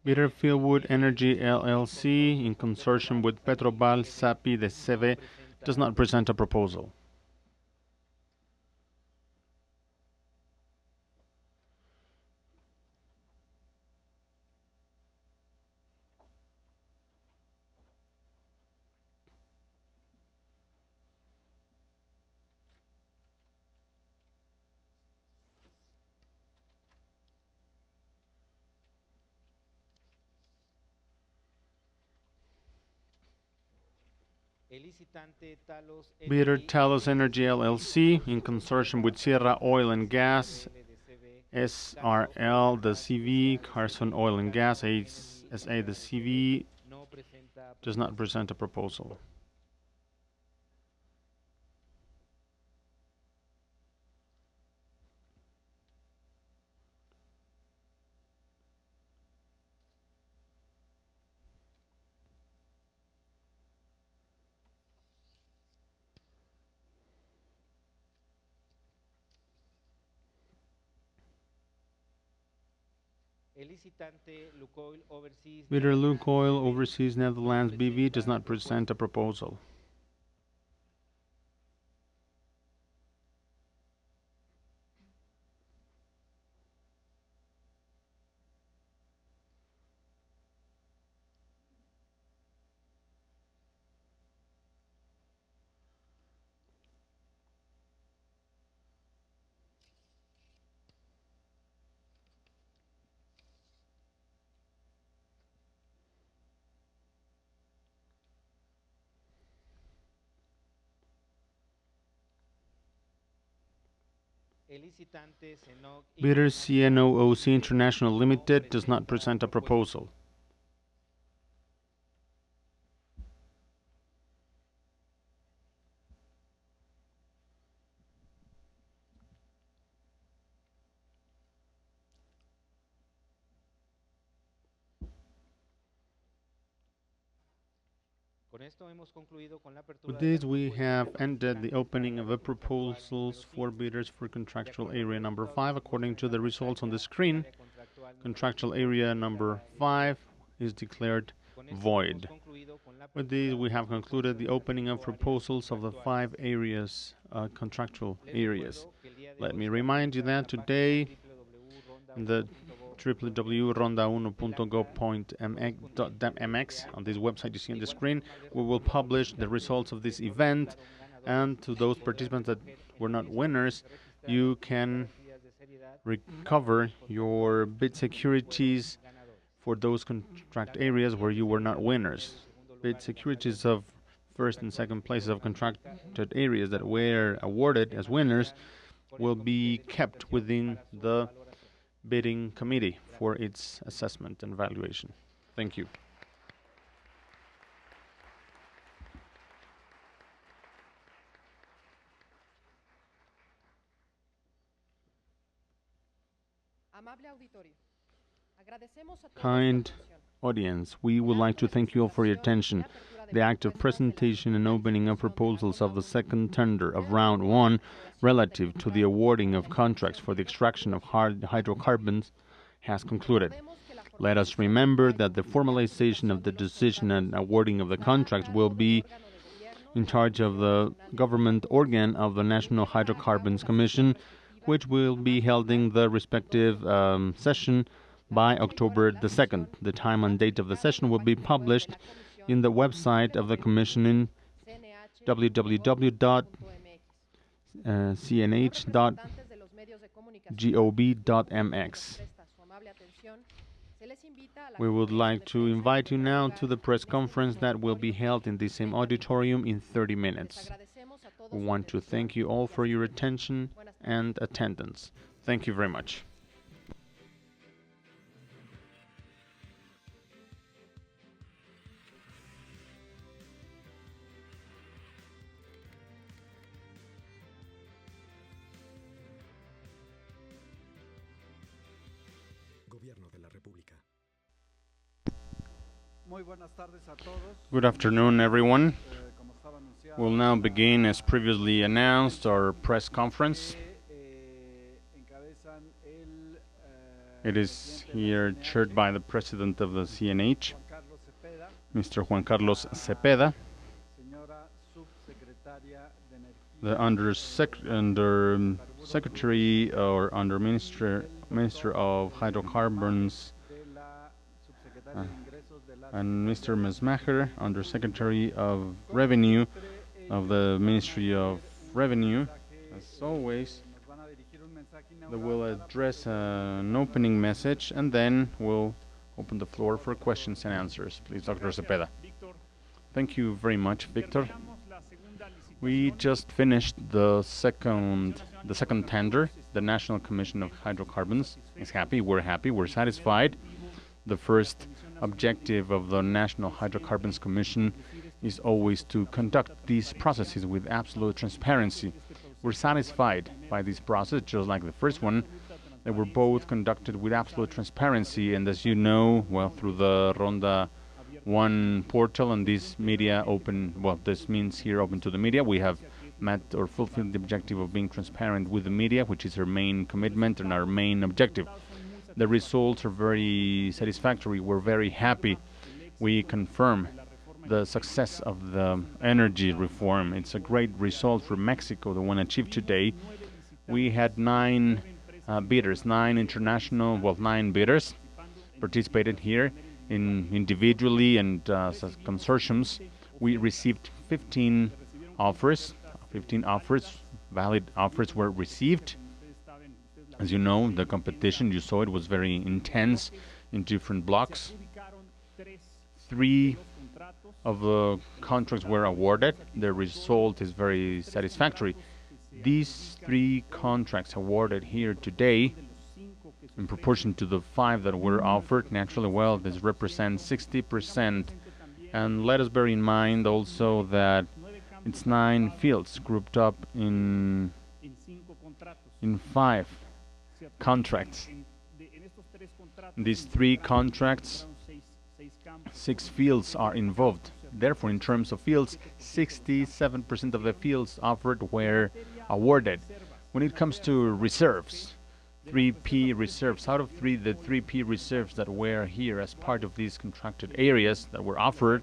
C: Bidder Fieldwood Energy LLC, in consortium with Petrobal Sapi de Seve, does not present a proposal. Bidder Talos Energy LLC, in consortium with Sierra Oil and Gas, SRL, the CV, Carson Oil and Gas, SA, the CV, does not present a proposal. Bidder Lukoil Overseas Netherlands BV does not present a proposal. Bidder CNOOC International Limited does not present a proposal. With this, we have ended the opening of the proposals for bidders for contractual area number 5. According to the results on the screen, contractual area number 5 is declared void. With this, we have concluded the opening of proposals of the 5 areas, contractual areas. Let me remind you that today, the www.ronda1.gov.mx on this website you see on the screen, we will publish the results of this event, and to those participants that were not winners, you can recover your bid securities for those contract areas where you were not winners. Bid securities of first and second places of contracted areas that were awarded as winners will be kept within the bidding committee for its assessment and valuation. Thank you. Kind audience, we would like to thank you all for your attention. The act of presentation and opening of proposals of the second tender of round 1 relative to the awarding of contracts for the extraction of hydrocarbons has concluded. Let us remember that the formalization of the decision and awarding of the contracts will be in charge of the government organ of the National Hydrocarbons Commission, which will be holding the respective session by October the 2nd. The time and date of the session will be published in the website of the Commission in www.cnh.gov.mx. We would like to invite you now to the press conference that will be held in the same auditorium in 30 minutes. We want to thank you all for your attention and attendance. Thank you very much. Good afternoon, everyone. We'll now begin, as previously announced, our press conference. It is here chaired by the president of the CNH, Mr. Juan Carlos Cepeda, the under secretary or under minister of hydrocarbons, and Mr. Mesmacher, under secretary of revenue of the Ministry of Revenue. As always, they will address an opening message, and then we'll open the floor for questions and answers. Please, Dr. Cepeda. Thank you very much, Victor. We just finished the second tender. The National Commission of Hydrocarbons is happy. We're satisfied. The first objective of the National Hydrocarbons Commission is always to conduct these processes with absolute transparency. We're satisfied by this process, just like the first one. They were both conducted with absolute transparency, and as you know, well, through the Ronda 1 portal and this media open, well, this means here open to the media, we have met or fulfilled the objective of being transparent with the media, which is our main commitment and our main objective. The results are very satisfactory. We're very happy. We confirm the success of the energy reform. It's a great result for Mexico, the one achieved today. We had 9 bidders, 9 bidders participated here individually and as consortiums. We received 15 offers. 15 offers, valid offers were received. As you know, the competition, you saw it, was very intense in different blocks. 3 of the contracts were awarded. The result is very satisfactory. These 3 contracts awarded here today, in proportion to the 5 that were offered, naturally, well, this represents 60%. And let us bear in mind also that it's 9 fields grouped up in 5 contracts. In these 3 contracts, 6 fields are involved. Therefore, in terms of fields, 67% of the fields offered were awarded. When it comes to reserves, 3P reserves, out of the 3P reserves that were here as part of these contracted areas that were offered,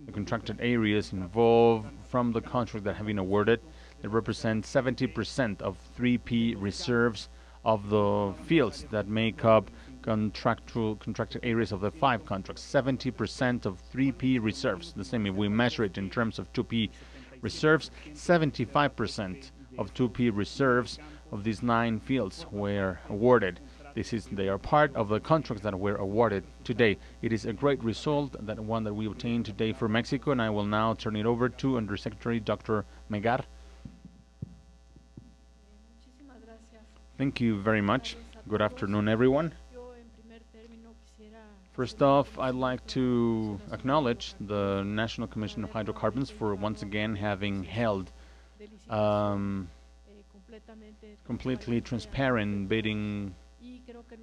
C: the contracted areas involved from the contract that have been awarded, they represent 70% of 3P reserves of the fields that make up contracted areas of the 5 contracts. 70% of 3P reserves. The same if we measure it in terms of 2P reserves, 75% of 2P reserves of these 9 fields were awarded. They are part of the contracts that were awarded today. It is a great result, that one that we obtained today for Mexico, and I will now turn it over to Undersecretary Dr. Megar. Thank you very much. Good afternoon, everyone. First off, I'd like to acknowledge the National Commission of Hydrocarbons for once again having held completely transparent bidding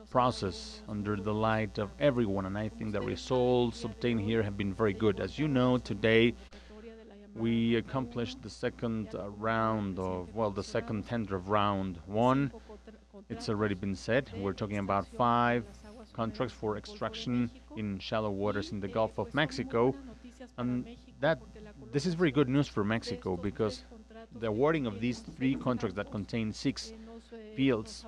C: process under the light of everyone, and I think the results obtained here have been very good. As you know, today we accomplished the second round of, well, the second tender of round 1. It's already been said. We're talking about 5 contracts for extraction in shallow waters in the Gulf of Mexico, and this is very good news for Mexico, because the awarding of these 3 contracts that contain 6 fields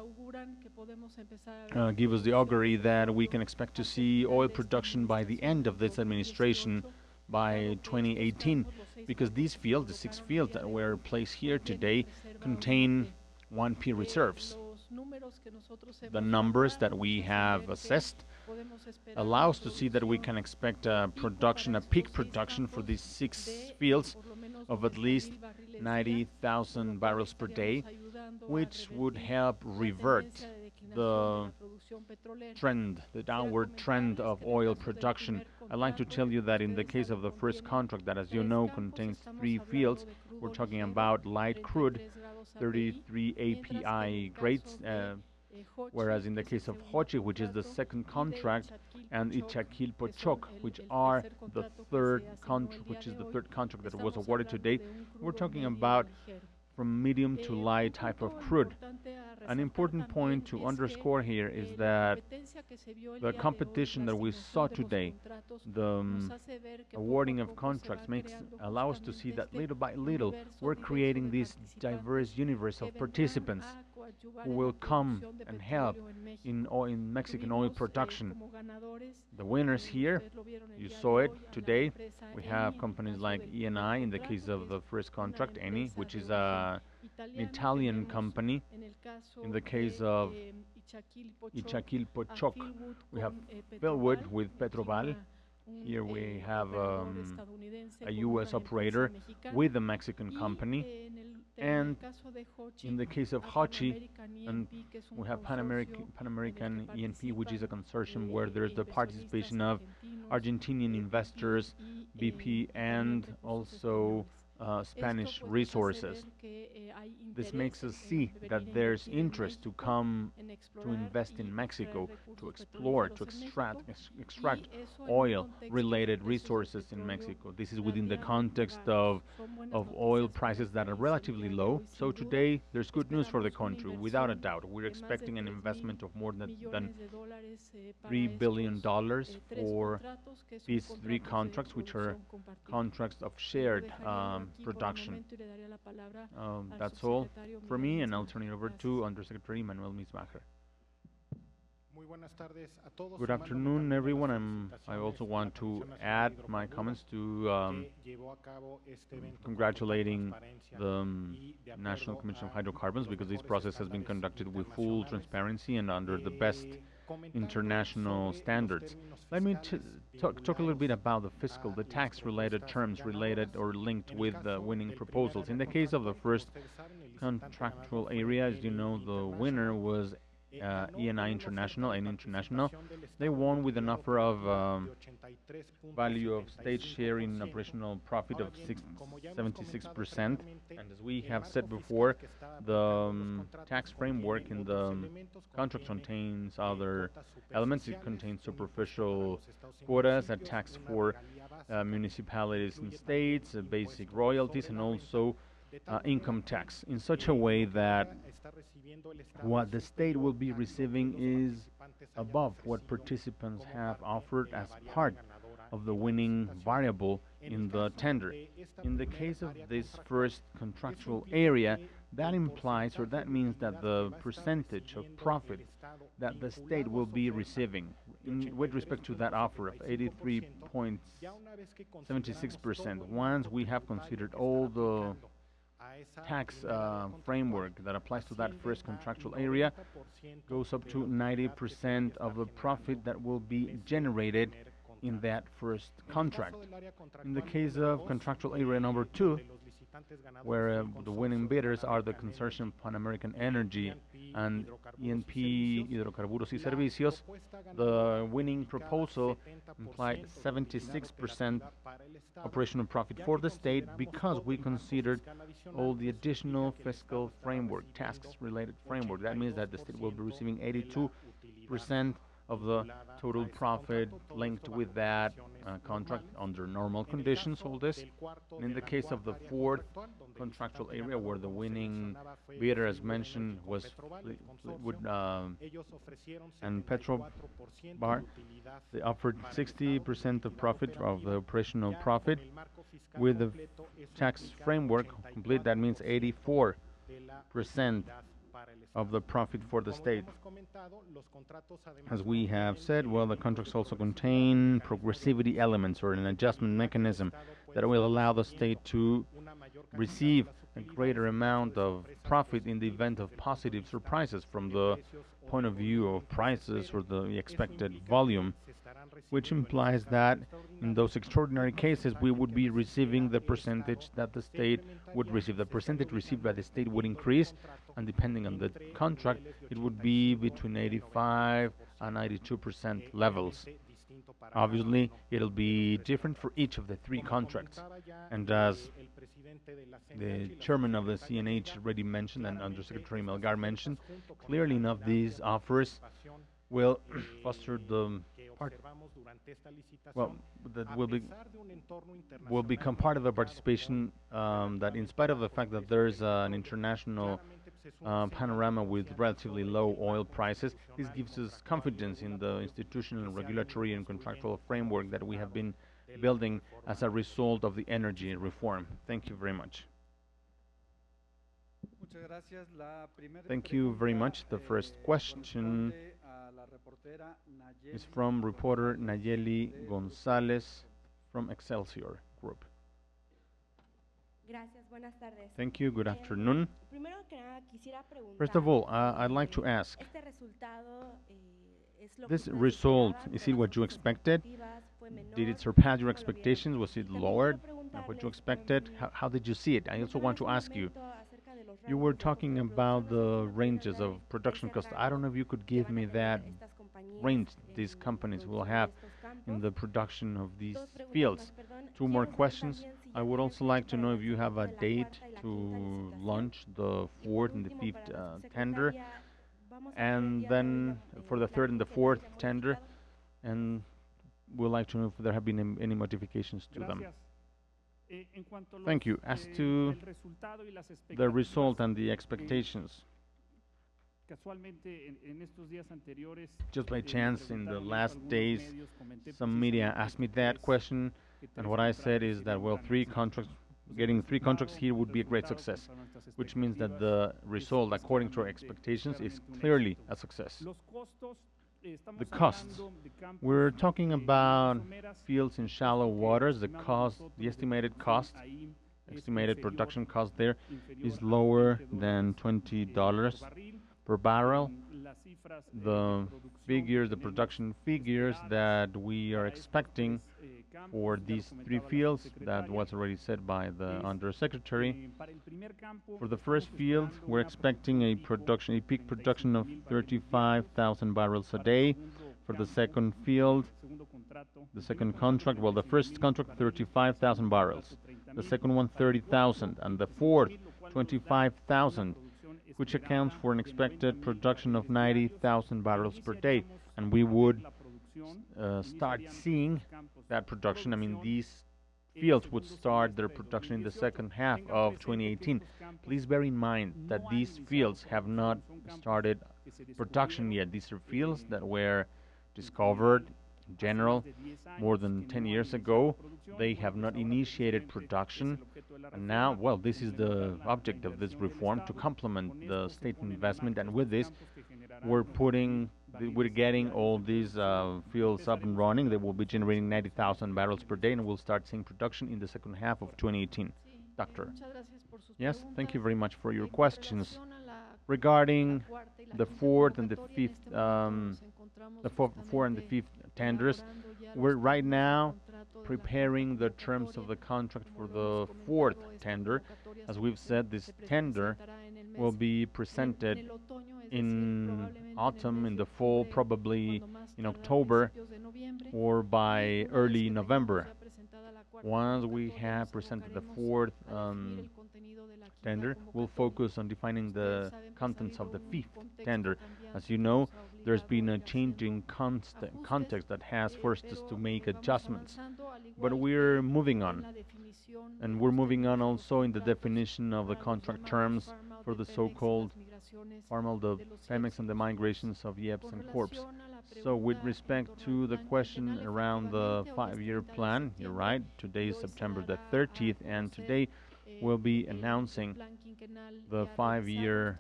C: give us the augury that we can expect to see oil production by the end of this administration, by 2018, because these fields, the 6 fields that were placed here today, contain 1P reserves. The numbers that we have assessed allow us to see that we can expect a peak production for these 6 fields of at least 90,000 barrels per day, which would help revert the downward trend of oil production. I'd like to tell you that in the case of the first contract, that, as you know, contains 3 fields, we're talking about light crude, 33 API grades, whereas in the case of Hochi, which is the second contract, and Ichaquil-Pochoc, which are the third contract that was awarded today, we're talking about from medium to light type of crude. An important point to underscore here is that the competition that we saw today, the awarding of contracts, allow us to see that little by little we're creating this diverse universe of participants who will come and help in Mexican oil production. The winners here, you saw it today. We have companies like Eni in the case of the first contract, Eni, which is an Italian company. In the case of Ichaquil Pochoc, we have Bellwood with Petroval. Here we have a U.S. operator with a Mexican company. And in the case of Hochi, and we have Pan American E&P, which is a consortium where there's the participation of Argentinian investors, BP, and also Spanish resources. This makes us see that there's interest to come to invest in Mexico, to explore, to extract oil-related resources in Mexico. This is within the context of oil prices that are relatively low. So today, there's good news for the country, without a doubt. We're expecting an investment of more than $3 billion for these three contracts, which are contracts of shared production. That's all for me, and I'll turn it over to Undersecretary Manuel Misbacher. Good afternoon, everyone. I also want to add my comments to congratulating the National Commission of Hydrocarbons, because this process has been conducted with full transparency and under the best international standards. Let me talk a little bit about the tax-related terms related or linked with the winning proposals. In the case of the first contractual area, as you know, the winner was Eni International, Eni International. They won with an offer of value of state share in operational profit of 76%. And as we have said before, the tax framework in the contract contains other elements. It contains superficial quotas, a tax for municipalities and states, basic royalties, and also income tax, in such a way that what the state will be receiving is above what participants have offered as part of the winning variable in the tender. In the case of this first contractual area, that implies, or that means, that the percentage of profit that the state will be receiving with respect to that offer of 83.76%, once we have considered all the tax framework that applies to that first contractual area, goes up to 90% of the profit that will be generated in that first contract. In the case of contractual area number 2, where the winning bidders are the consortium Pan American Energy and E&P Hidrocarburos y Servicios, the winning proposal implied 76% operational profit for the state, because we considered all the additional fiscal framework, tax-related framework. That means that the state will be receiving 82% of the total profit linked with that contract under normal conditions, all this. And in the case of the fourth contractual area, where the winning bidder, as mentioned, was and Petrobar, they offered 60% of profit of the operational profit. With the tax framework complete, that means 84% of the profit for the state. As we have said, well, the contracts also contain progressivity elements, or an adjustment mechanism that will allow the state to receive a greater amount of profit in the event of positive surprises from the point of view of prices or the expected volume, which implies that in those extraordinary cases we would be receiving the percentage that the state would receive. The percentage received by the state would increase, and depending on the contract, it would be between 85 and 92% levels. Obviously, it'll be different for each of the three contracts. And as the chairman of the CNH already mentioned, and Undersecretary Melgar mentioned, clearly enough, these offers will foster the that will become part of the participation, that in spite of the fact that there is an international panorama with relatively low oil prices. This gives us confidence in the institutional, regulatory, and contractual framework that we have been building as a result of the energy reform. Thank you very much. Thank you very much. The first question is from reporter Nayeli Gonzalez from Excelsior Group. Thank you. Good afternoon. First of all, I'd like to ask, this result, is it what you expected? Did it surpass your expectations? Was it lower than what you expected? How did you see it? I also want to ask you, you were talking about the ranges of production costs. I don't know if you could give me that range these companies will have in the production of these fields. Two more questions. I would also like to know if you have a date to launch the fourth and the fifth tender, and then for the third and the fourth tender, and we'd like to know if there have been any modifications to them. Thank you. As to the result and the expectations, just by chance, in the last days, some media asked me that question, and what I said is that, well, getting three contracts here would be a great success, which means that the result, according to our expectations, is clearly a success. The costs. We're talking about fields in shallow waters. The estimated production cost there is lower than $20 per barrel. The production figures that we are expecting for these three fields, that was already said by the Undersecretary. For the first field, we're expecting a peak production of 35,000 barrels a day. For the second field, the second contract, well, the first contract, 35,000 barrels. The second one, 30,000. And the fourth, 25,000, which accounts for an expected production of 90,000 barrels per day. And we would start seeing that production. I mean, these fields would start their production in the second half of 2018. Please bear in mind that these fields have not started production yet. These are fields that were discovered in general more than 10 years ago. They have not initiated production, and now, well, this is the object of this reform, to complement the state investment, and with this we're getting all these fields up and running. They will be generating 90,000 barrels per day, and we'll start seeing production in the second half of 2018. Doctor. Yes, thank you very much for your questions. Regarding the fourth and the fifth, tenders, we're right now preparing the terms of the contract for the fourth tender. As we've said, this tender will be presented in autumn, in the fall, probably in October or by early November. Once we have presented the fourth tender, we'll focus on defining the contents of the fifth tender. As you know, there's been a changing context that has forced us to make adjustments, but we're moving on. And we're moving on also in the definition of the contract terms for the so-called the Pemex and the migrations of IEPS and Corps. So with respect to the question around the 5-year plan, you're right, today is September the 30th, and today we'll be announcing the 5-year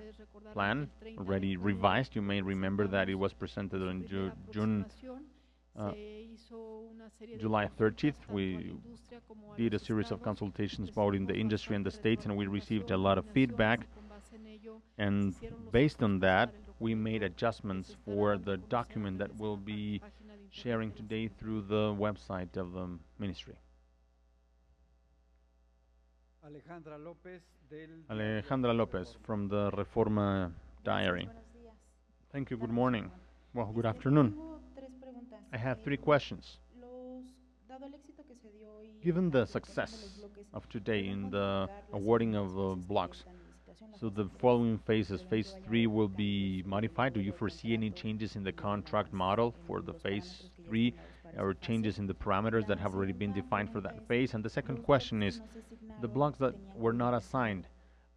C: plan, already revised. You may remember that it was presented on July 30th. We did a series of consultations both in the industry and the states, and we received a lot of feedback. And based on that, we made adjustments for the document that we'll be sharing today through the website of the ministry. Alejandra Lopez from the Reforma Diary. Thank you. Good morning. Well, good afternoon. I have 3 questions. Given the success of today in the awarding of blocks, so the following phases, phase 3 will be modified. Do you foresee any changes in the contract model for the phase 3, or changes in the parameters that have already been defined for that phase? And the second question is, the blocks that were not assigned,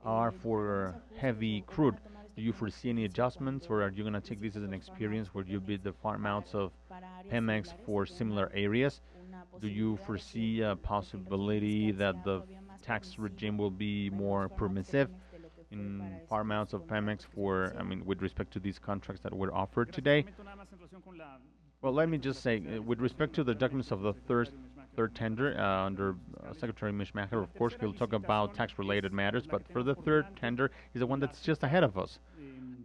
C: are for heavy crude. Do you foresee any adjustments, or are you going to take this as an experience where you bid the farm outs of Pemex for similar areas? Do you foresee a possibility that the tax regime will be more permissive in farm outs of Pemex for, I mean, with respect to these contracts that were offered today? Well, let me just say, with respect to the documents of the third tender under Secretary Mishmacher, of course, he'll talk about tax-related matters, but for the third tender is the one that's just ahead of us.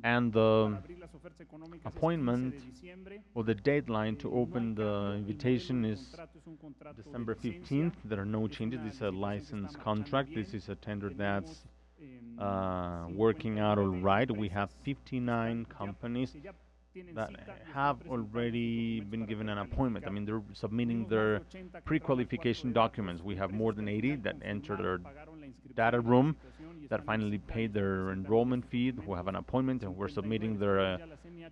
C: And the appointment, or the deadline to open the invitation is December 15th. There are no changes. This is a license contract. This is a tender that's working out all right. We have 59 companies that have already been given an appointment. I mean, they're submitting their pre-qualification documents. We have more than 80 that entered our data room, that finally paid their enrollment fee, who have an appointment, and we're submitting their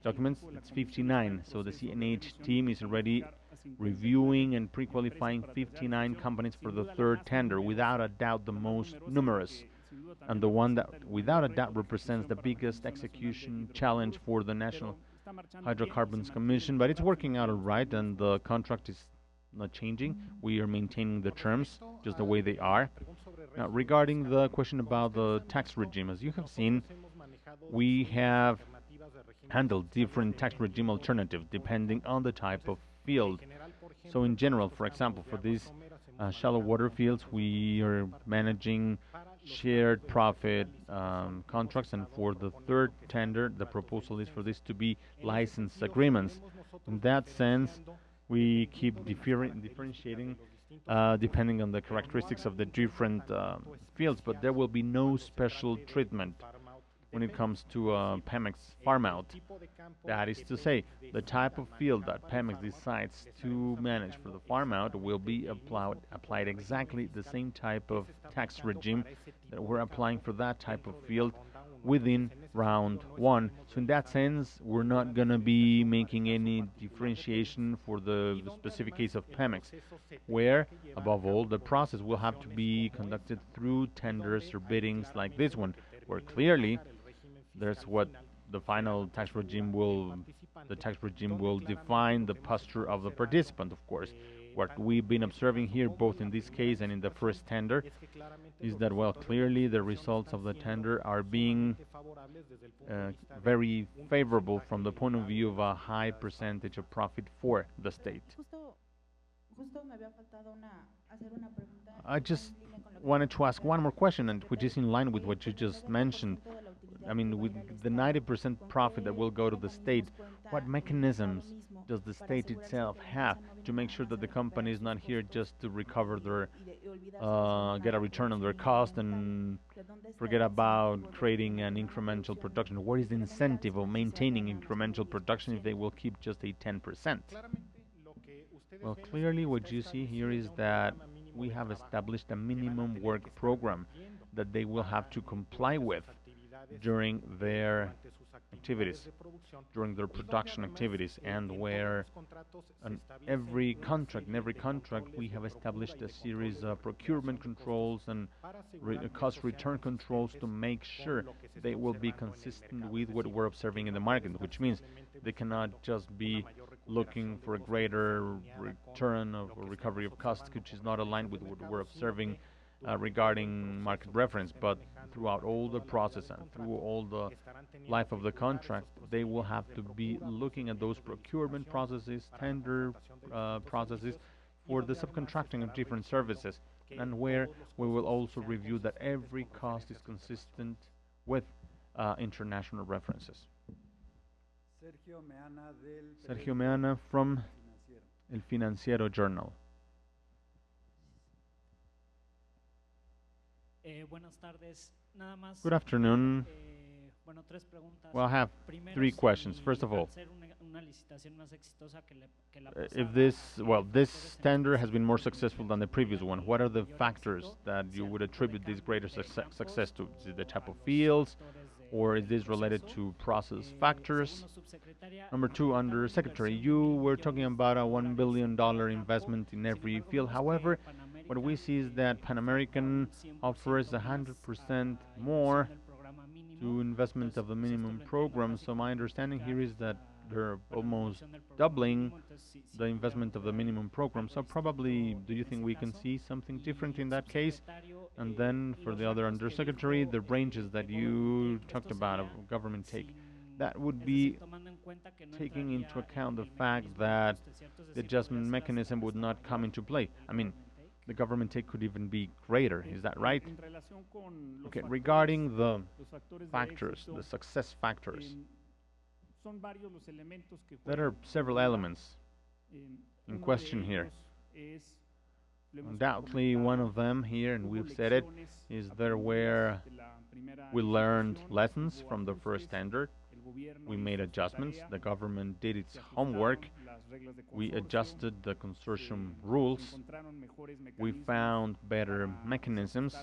C: documents. It's 59. So the CNH team is already reviewing and pre-qualifying 59 companies for the third tender, without a doubt the most numerous, and the one that without a doubt represents the biggest execution challenge for the National Hydrocarbons Commission. But it's working out all right, and the contract is not changing. We are maintaining the terms just the way they are. Now, regarding the question about the tax regime, as you have seen, we have handled different tax regime alternatives depending on the type of field. So in general, for example, for these shallow water fields, we are managing shared profit contracts, and for the third tender, the proposal is for this to be license agreements. In that sense, we keep differentiating depending on the characteristics of the different fields, but there will be no special treatment when it comes to Pemex farm out. That is to say, the type of field that Pemex decides to manage for the farm out will be applied exactly the same type of tax regime that we're applying for that type of field within round one. So in that sense, we're not going to be making any differentiation for the specific case of Pemex, where, above all, the process will have to be conducted through tenders or biddings like this one, where clearly there's what the final tax regime will define the posture of the participant, of course. What we've been observing here, both in this case and in the first tender, is that, well, clearly the results of the tender are being very favorable from the point of view of a high percentage of profit for the state. I just wanted to ask one more question, and which is in line with what you just mentioned. I mean, with the 90% profit that will go to the state, what mechanisms does the state itself have to make sure that the company is not here just to recover their, get a return on their cost and forget about creating an incremental production? What is the incentive of maintaining incremental production if they will keep just a 10%? Well, clearly what you see here is that we have established a minimum work program that they will have to comply with during their activities, during their production activities, and where in every contract we have established a series of procurement controls and cost return controls to make sure they will be consistent with what we're observing in the market, which means they cannot just be looking for a greater return of recovery of costs, which is not aligned with what we're observing regarding market reference, but throughout all the process and through all the life of the contract, they will have to be looking at those procurement processes, tender processes for the subcontracting of different services, and where we will also review that every cost is consistent with international references. Sergio Meana from El Financiero Journal. Good afternoon. Well, I have three questions. First of all, if this tender has been more successful than the previous one, what are the factors that you would attribute this greater success to? Is it the type of fields, or is this related to process factors? Number two, under Secretary, you were talking about a $1 billion investment in every field. However, what we see is that Pan American offers 100% more to investment of the minimum program. So my understanding here is that they're almost doubling the investment of the minimum program. So probably, do you think we can see something different in that case? And then for the other undersecretary, the ranges that you talked about of government take, that would be taking into account the fact that the adjustment mechanism would not come into play. I mean, the government take could even be greater, is that right? Okay, regarding the factors, the success factors, there are several elements in question here. Undoubtedly, one of them here, and we've said it, is there where we learned lessons from the first tender. We made adjustments. The government did its homework. We adjusted the consortium rules. We found better mechanisms,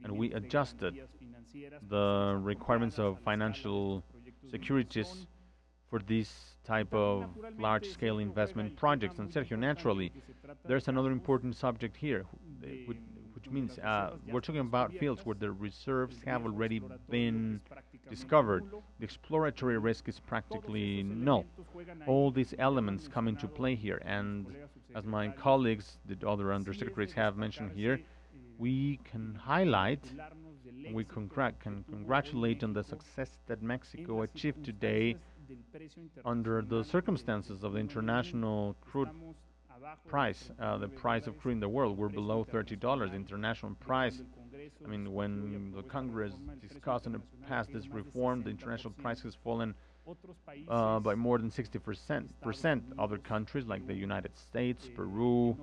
C: and we adjusted the requirements of financial securities for this type of large-scale investment projects. And Sergio, naturally, there's another important subject here, which means we're talking about fields where the reserves have already been discovered. The exploratory risk is practically null. All these elements come into play here, and as my colleagues, the other undersecretaries have mentioned here, we can highlight, we can congratulate on the success that Mexico achieved today under the circumstances of the international crude price, the price of crude in the world. We're below $30. The international price, I mean, when the Congress discussed and passed this reform, the international price has fallen by more than 60%. Other countries like the United States, Peru,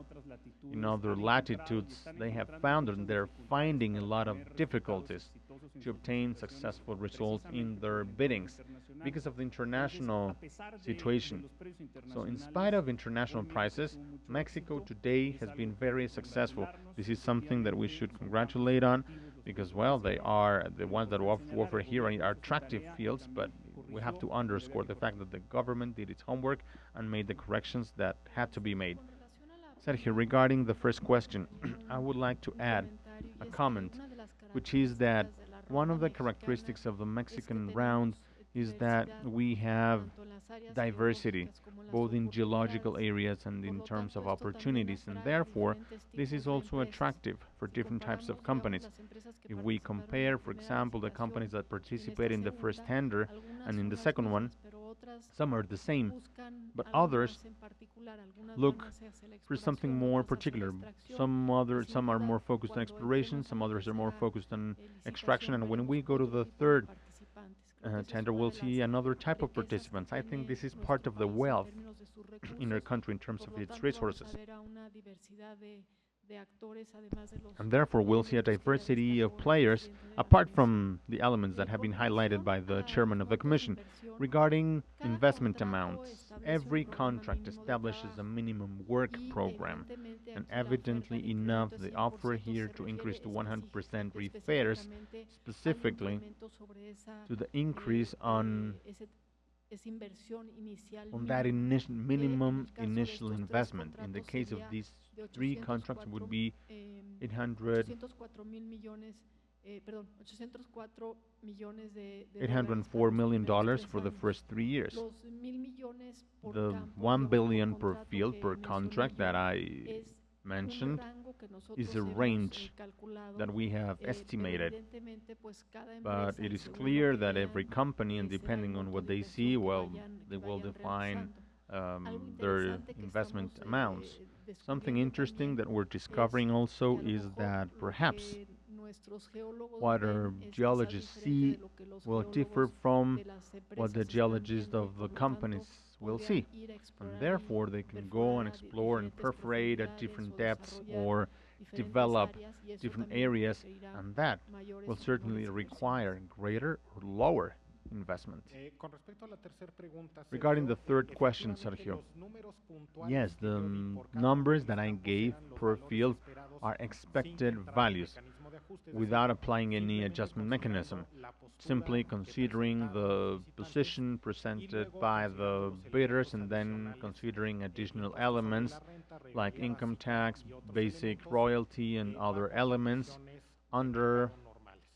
C: in other latitudes, they have found and they're finding a lot of difficulties to obtain successful results in their biddings because of the international situation. So in spite of international prices, Mexico today has been very successful. This is something that we should congratulate on because, well, they are the ones that offer here are attractive fields, but we have to underscore the fact that the government did its homework and made the corrections that had to be made. Sergio, regarding the first question, I would like to add a comment, which is that one of the characteristics of the Mexican round is that we have diversity, both in geological areas and in terms of opportunities, and therefore this is also attractive for different types of companies. If we compare, for example, the companies that participate in the first tender and in the second one, some are the same, but others look for something more particular. Some are more focused on exploration, some others are more focused on extraction, and when we go to the third tender, we'll see another type of participants. I think this is part of the wealth in our country in terms of its resources. And therefore, we'll see a diversity of players, apart from the elements that have been highlighted by the chairman of the commission. Regarding investment amounts, every contract establishes a minimum work program, and evidently enough, the offer here to increase to 100% refers specifically to the increase on that minimum initial investment. In the case of these three contracts, would be $804 million for the first 3 years. The $1 billion per field per contract that I mentioned is a range that we have estimated, but it is clear that every company, and depending on what they see, well, they will define their investment amounts. Something interesting that we're discovering also is that perhaps what our geologists see will differ from what the geologists of the companies will see. And therefore, they can go and explore and perforate at different depths or develop different areas, and that will certainly require greater or lower investment. Regarding the third question, Sergio, yes, the numbers that I gave per field are expected values. without applying any adjustment mechanism, simply considering the position presented by the bidders and then considering additional elements like income tax, basic royalty, and other elements under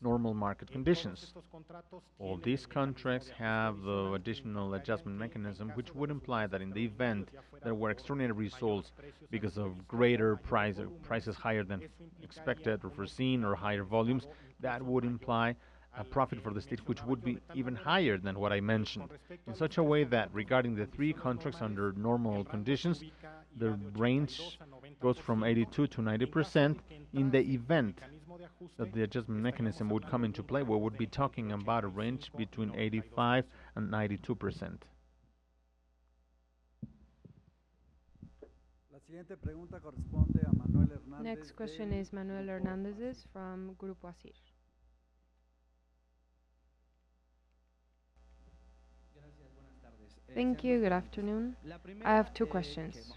C: normal market conditions. All these contracts have the additional adjustment mechanism, which would imply that in the event there were extraordinary results because of greater prices higher than expected or foreseen, or higher volumes, that would imply a profit for the state which would be even higher than what I mentioned, in such a way that regarding the three contracts under normal conditions, the range goes from 82 to 90%. In the event that the adjustment mechanism would come into play, we would be talking about a range between 85 and 92%.
B: Next question is Manuel Hernández's from Grupo Asir. Thank you. Good afternoon. I have two questions.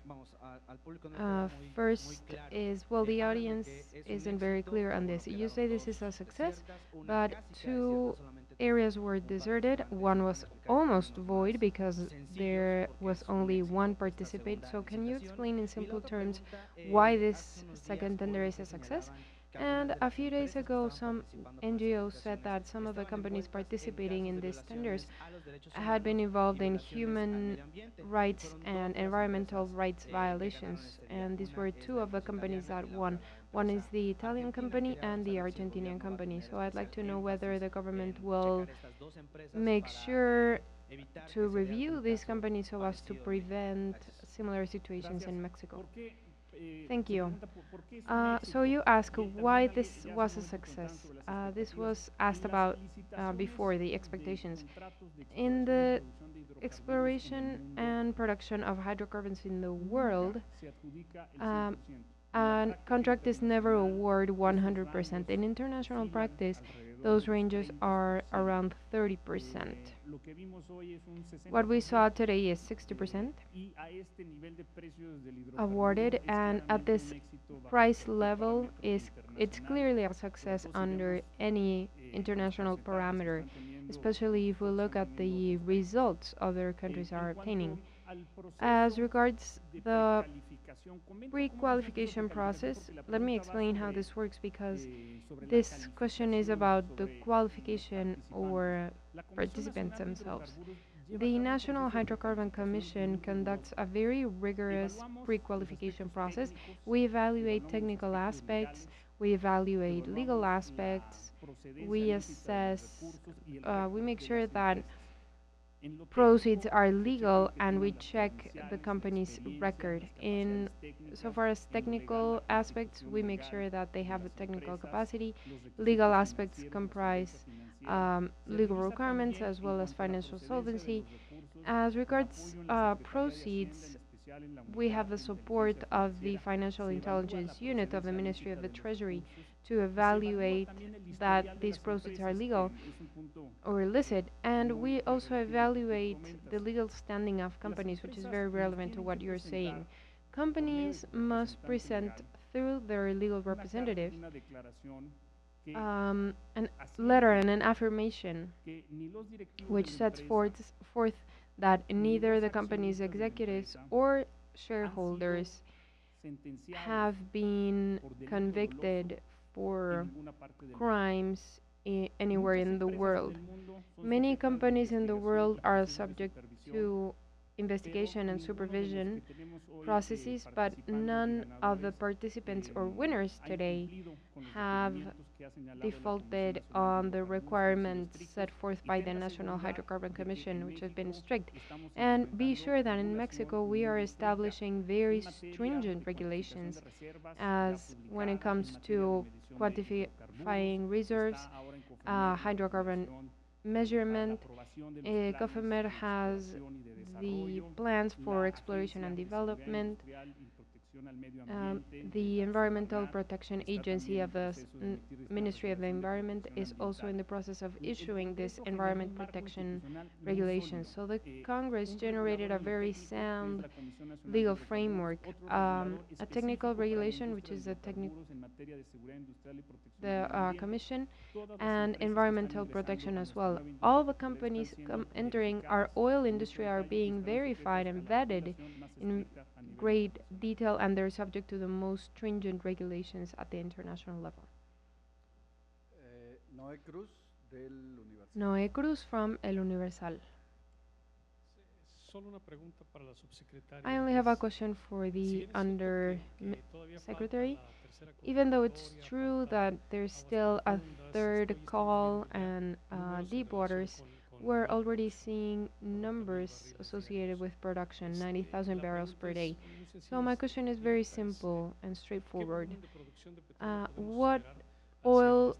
B: First is, well, the audience isn't very clear on this. You say this is a success, but two areas were deserted. One was almost void because there was only one participant. So can you explain in simple terms why this second tender is a success? And a few days ago, some NGOs said that some of the companies participating in these tenders had been involved in human rights and environmental rights violations. And these were two of the companies that won. One is the Italian company and the Argentinian company. So I'd like to know whether the government will make sure to review these companies so as to prevent similar situations in Mexico. Thank you. So you ask why this was a success. This was asked about before, the expectations. In the exploration and production of hydrocarbons in the world, a contract is never awarded 100%. In international practice, those ranges are around 30%. What we saw today is 60% awarded, and at this price level, it's clearly a success under any international parameter, especially if we look at the results other countries are obtaining. As regards the pre-qualification process, let me explain how this works, because this question is about the qualification or participants themselves. The National Hydrocarbon Commission conducts a very rigorous pre-qualification process. We evaluate technical aspects, we evaluate legal aspects, we assess, we make sure that proceeds are legal, and we check the company's record. In so far as technical aspects, we make sure that they have the technical capacity. Legal aspects comprise legal requirements as well as financial solvency. As regards proceeds, we have the support of the Financial Intelligence Unit of the Ministry of the Treasury to evaluate that these proceeds are legal or illicit, and we also evaluate the legal standing of companies, which is very relevant to what you're saying. Companies must present through their legal representative a letter and an affirmation which sets forth that neither the company's executives or shareholders have been convicted for crimes anywhere in the world. Many companies in the world are subject to investigation and supervision processes, but none of the participants or winners today have defaulted on the requirements set forth by the National Hydrocarbon Commission, which has been strict. And be sure that in Mexico we are establishing very stringent regulations as when it comes to quantifying reserves, hydrocarbon measurement. COFEMER has the plans for exploration and development, The Environmental Protection Agency of the Ministry of the Environment is also in the process of issuing this environment protection regulations. So the Congress generated a very sound legal framework, a technical regulation, which is the Commission, and environmental protection as well. All the companies entering our oil industry are being verified and vetted in great detail, and they're subject to the most stringent regulations at the international level. Noé Cruz from El Universal. I only have a question for the Secretary. Even though it's true that there's still a third call and deep waters, we're already seeing numbers associated with production, 90,000 barrels per day. So my question is very simple and straightforward. What oil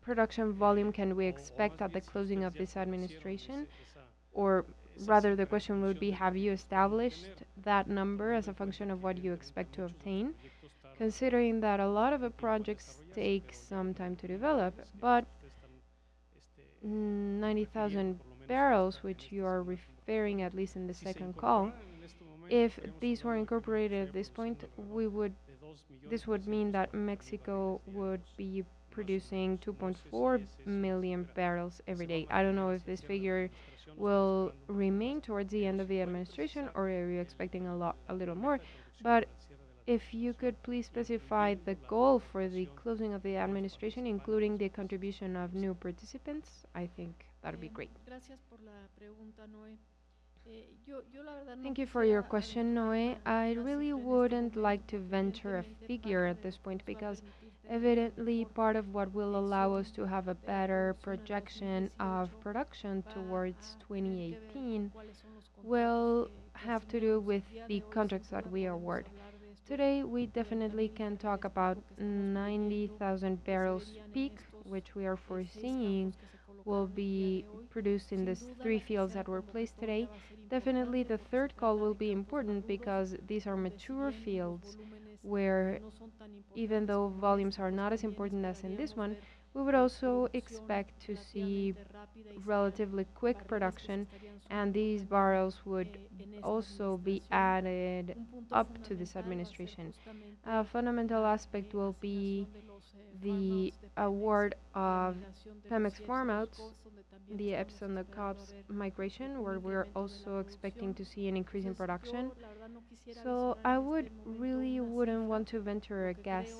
B: production volume can we expect at the closing of this administration? Or rather, the question would be, have you established that number as a function of what you expect to obtain? Considering that a lot of the projects take some time to develop, but 90,000 barrels, which you are referring at least in the second call, if these were incorporated at this point, this would mean that Mexico would be producing 2.4 million barrels every day. I don't know if this figure will remain towards the end of the administration, or are you expecting a little more? But if you could please specify the goal for the closing of the administration, including the contribution of new participants, I think that would be great. Thank you for your question, Noé. I really wouldn't like to venture a figure at this point because evidently part of what will allow us to have a better projection of production towards 2018 will have to do with the contracts that we award. Today, we definitely can talk about 90,000 barrels peak, which we are foreseeing will be produced in these 3 fields that were placed today. Definitely, the third call will be important because these are mature fields where, even though volumes are not as important as in this one, we would also expect to see relatively quick production, and these barrels would also be added up to this administration. A fundamental aspect will be the award of Pemex farm-outs, the EPS and the COPS migration, where we're also expecting to see an increase in production. So I wouldn't want to venture a guess.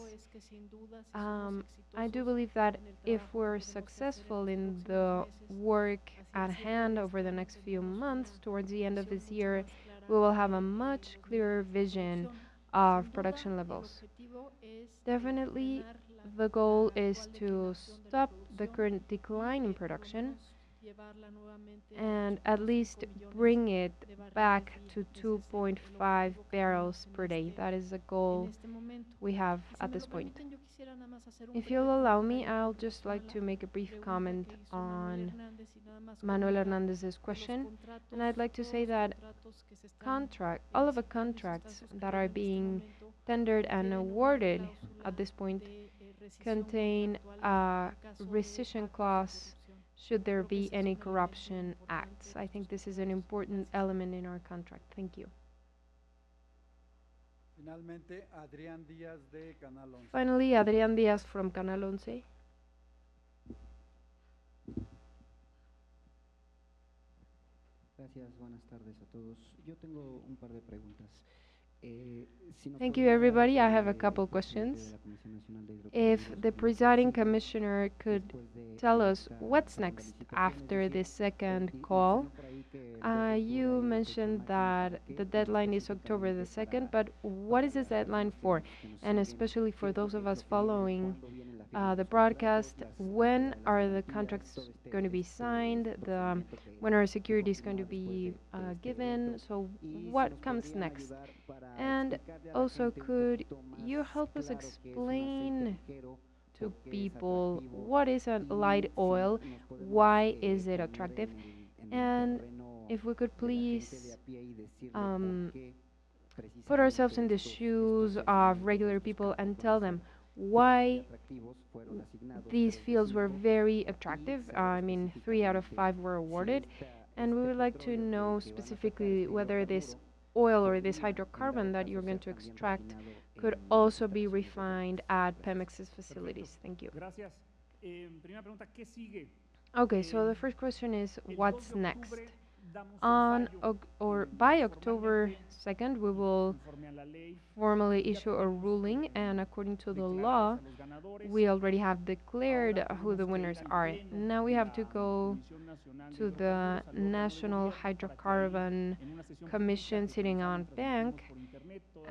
B: I do believe that if we're successful in the work at hand over the next few months, towards the end of this year, we will have a much clearer vision of production levels. Definitely, the goal is to stop the current decline in production and at least bring it back to 2.5 barrels per day. That is the goal we have at this point. If you'll allow me, I'll just like to make a brief comment on Manuel Hernandez's question, and I'd like to say that all of the contracts that are being tendered and awarded at this point contain a rescission clause should there be any corruption acts. I think this is an important element in our contract. Thank you. Finally, Adrián Díaz from Canal 11.
F: Gracias, buenas tardes a todos. Yo tengo un par de preguntas.
B: Thank you, everybody. I have a couple questions. If the presiding commissioner could tell us what's next after the second call. You mentioned that the deadline is October the 2nd, but what is this deadline for? And especially for those of us following the broadcast, when are the contracts going to be signed? When are securities going to be given? So what comes next? And also, could you help us explain to people what is a light oil? Why is it attractive? And if we could please put ourselves in the shoes of regular people and tell them why these fields were very attractive. I mean, 3 out of 5 were awarded, and we would like to know specifically whether this oil or this hydrocarbon that you're going to extract could also be refined at Pemex's facilities. Thank you. Okay, so the first question is, what's next? By October 2nd, we will formally issue a ruling, and according to the law, we already have declared who the winners are. Now we have to go to the National Hydrocarbon Commission sitting on bank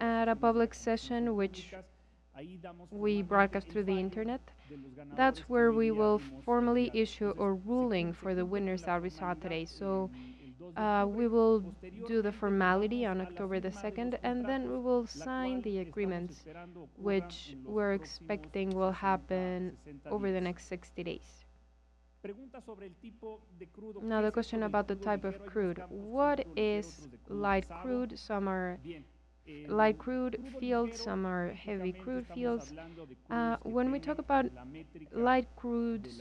B: at a public session which we broadcast through the internet. That's where we will formally issue a ruling for the winners that we saw today. So we will do the formality on October the 2nd, and then we will sign the agreements, which we're expecting will happen over the next 60 days. Now the question about the type of crude. What is light crude? Some are light crude fields, some are heavy crude fields. When we talk about light crudes,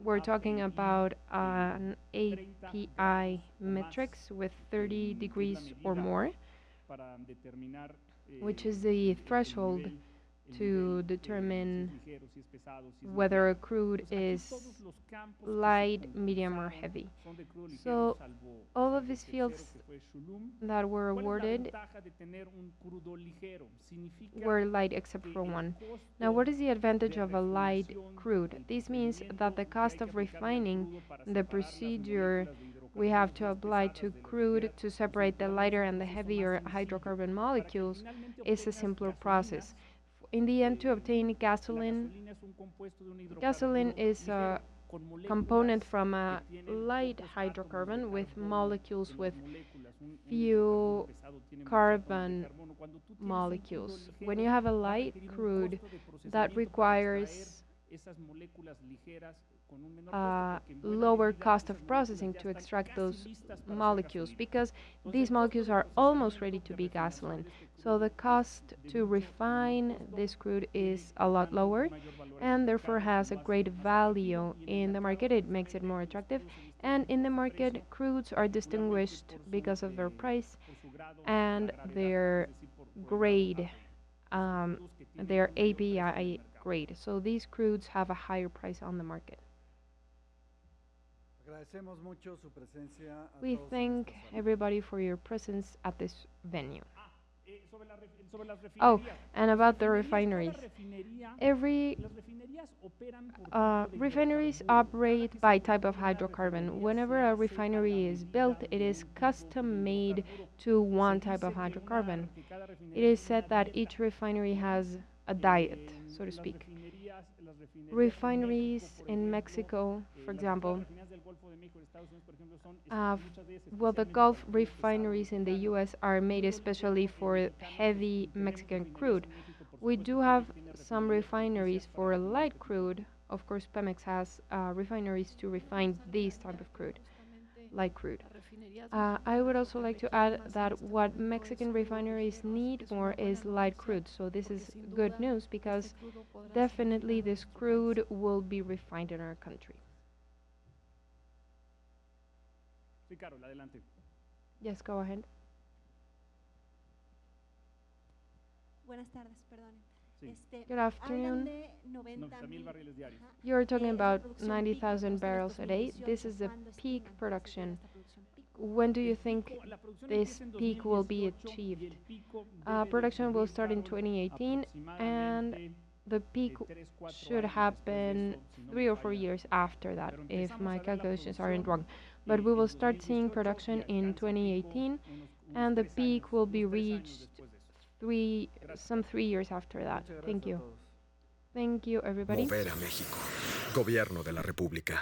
B: we're talking about an API metrics with 30 degrees or more, which is the threshold to determine whether a crude is light, medium, or heavy. So all of these fields that were awarded were light except for one. Now, what is the advantage of a light crude? This means that the cost of refining, the procedure we have to apply to crude to separate the lighter and the heavier hydrocarbon molecules is a simpler process. In the end, to obtain gasoline is a component from a light hydrocarbon with molecules with few carbon molecules. When you have a light crude, that requires lower cost of processing to extract those molecules, because these molecules are almost ready to be gasoline. So the cost to refine this crude is a lot lower, and therefore has a great value in the market. It makes it more attractive, and in the market, crudes are distinguished because of their price and their grade, their API grade. So these crudes have a higher price on the market. We thank everybody for your presence at this venue. Oh, and about the refineries. Refineries operate by type of hydrocarbon. Whenever a refinery is built, it is custom made to one type of hydrocarbon. It is said that each refinery has a diet, so to speak. Refineries in Mexico, for example, the Gulf refineries in the U.S. are made especially for heavy Mexican crude. We do have some refineries for light crude. Of course, Pemex has refineries to refine this type of crude, light crude. I would also like to add that what Mexican refineries need more is light crude. So this is good news, because definitely this crude will be refined in our country. Yes, go ahead. Good afternoon. You're talking about 90,000 barrels a day. This is the peak production. When do you think this peak will be achieved? Production will start in 2018, and the peak should happen 3 or 4 years after that, if my calculations aren't wrong. But we will start seeing production in 2018, and the peak will be reached 3 years after that. Thank you. Thank you, everybody.
G: Mover a México. Gobierno de la República.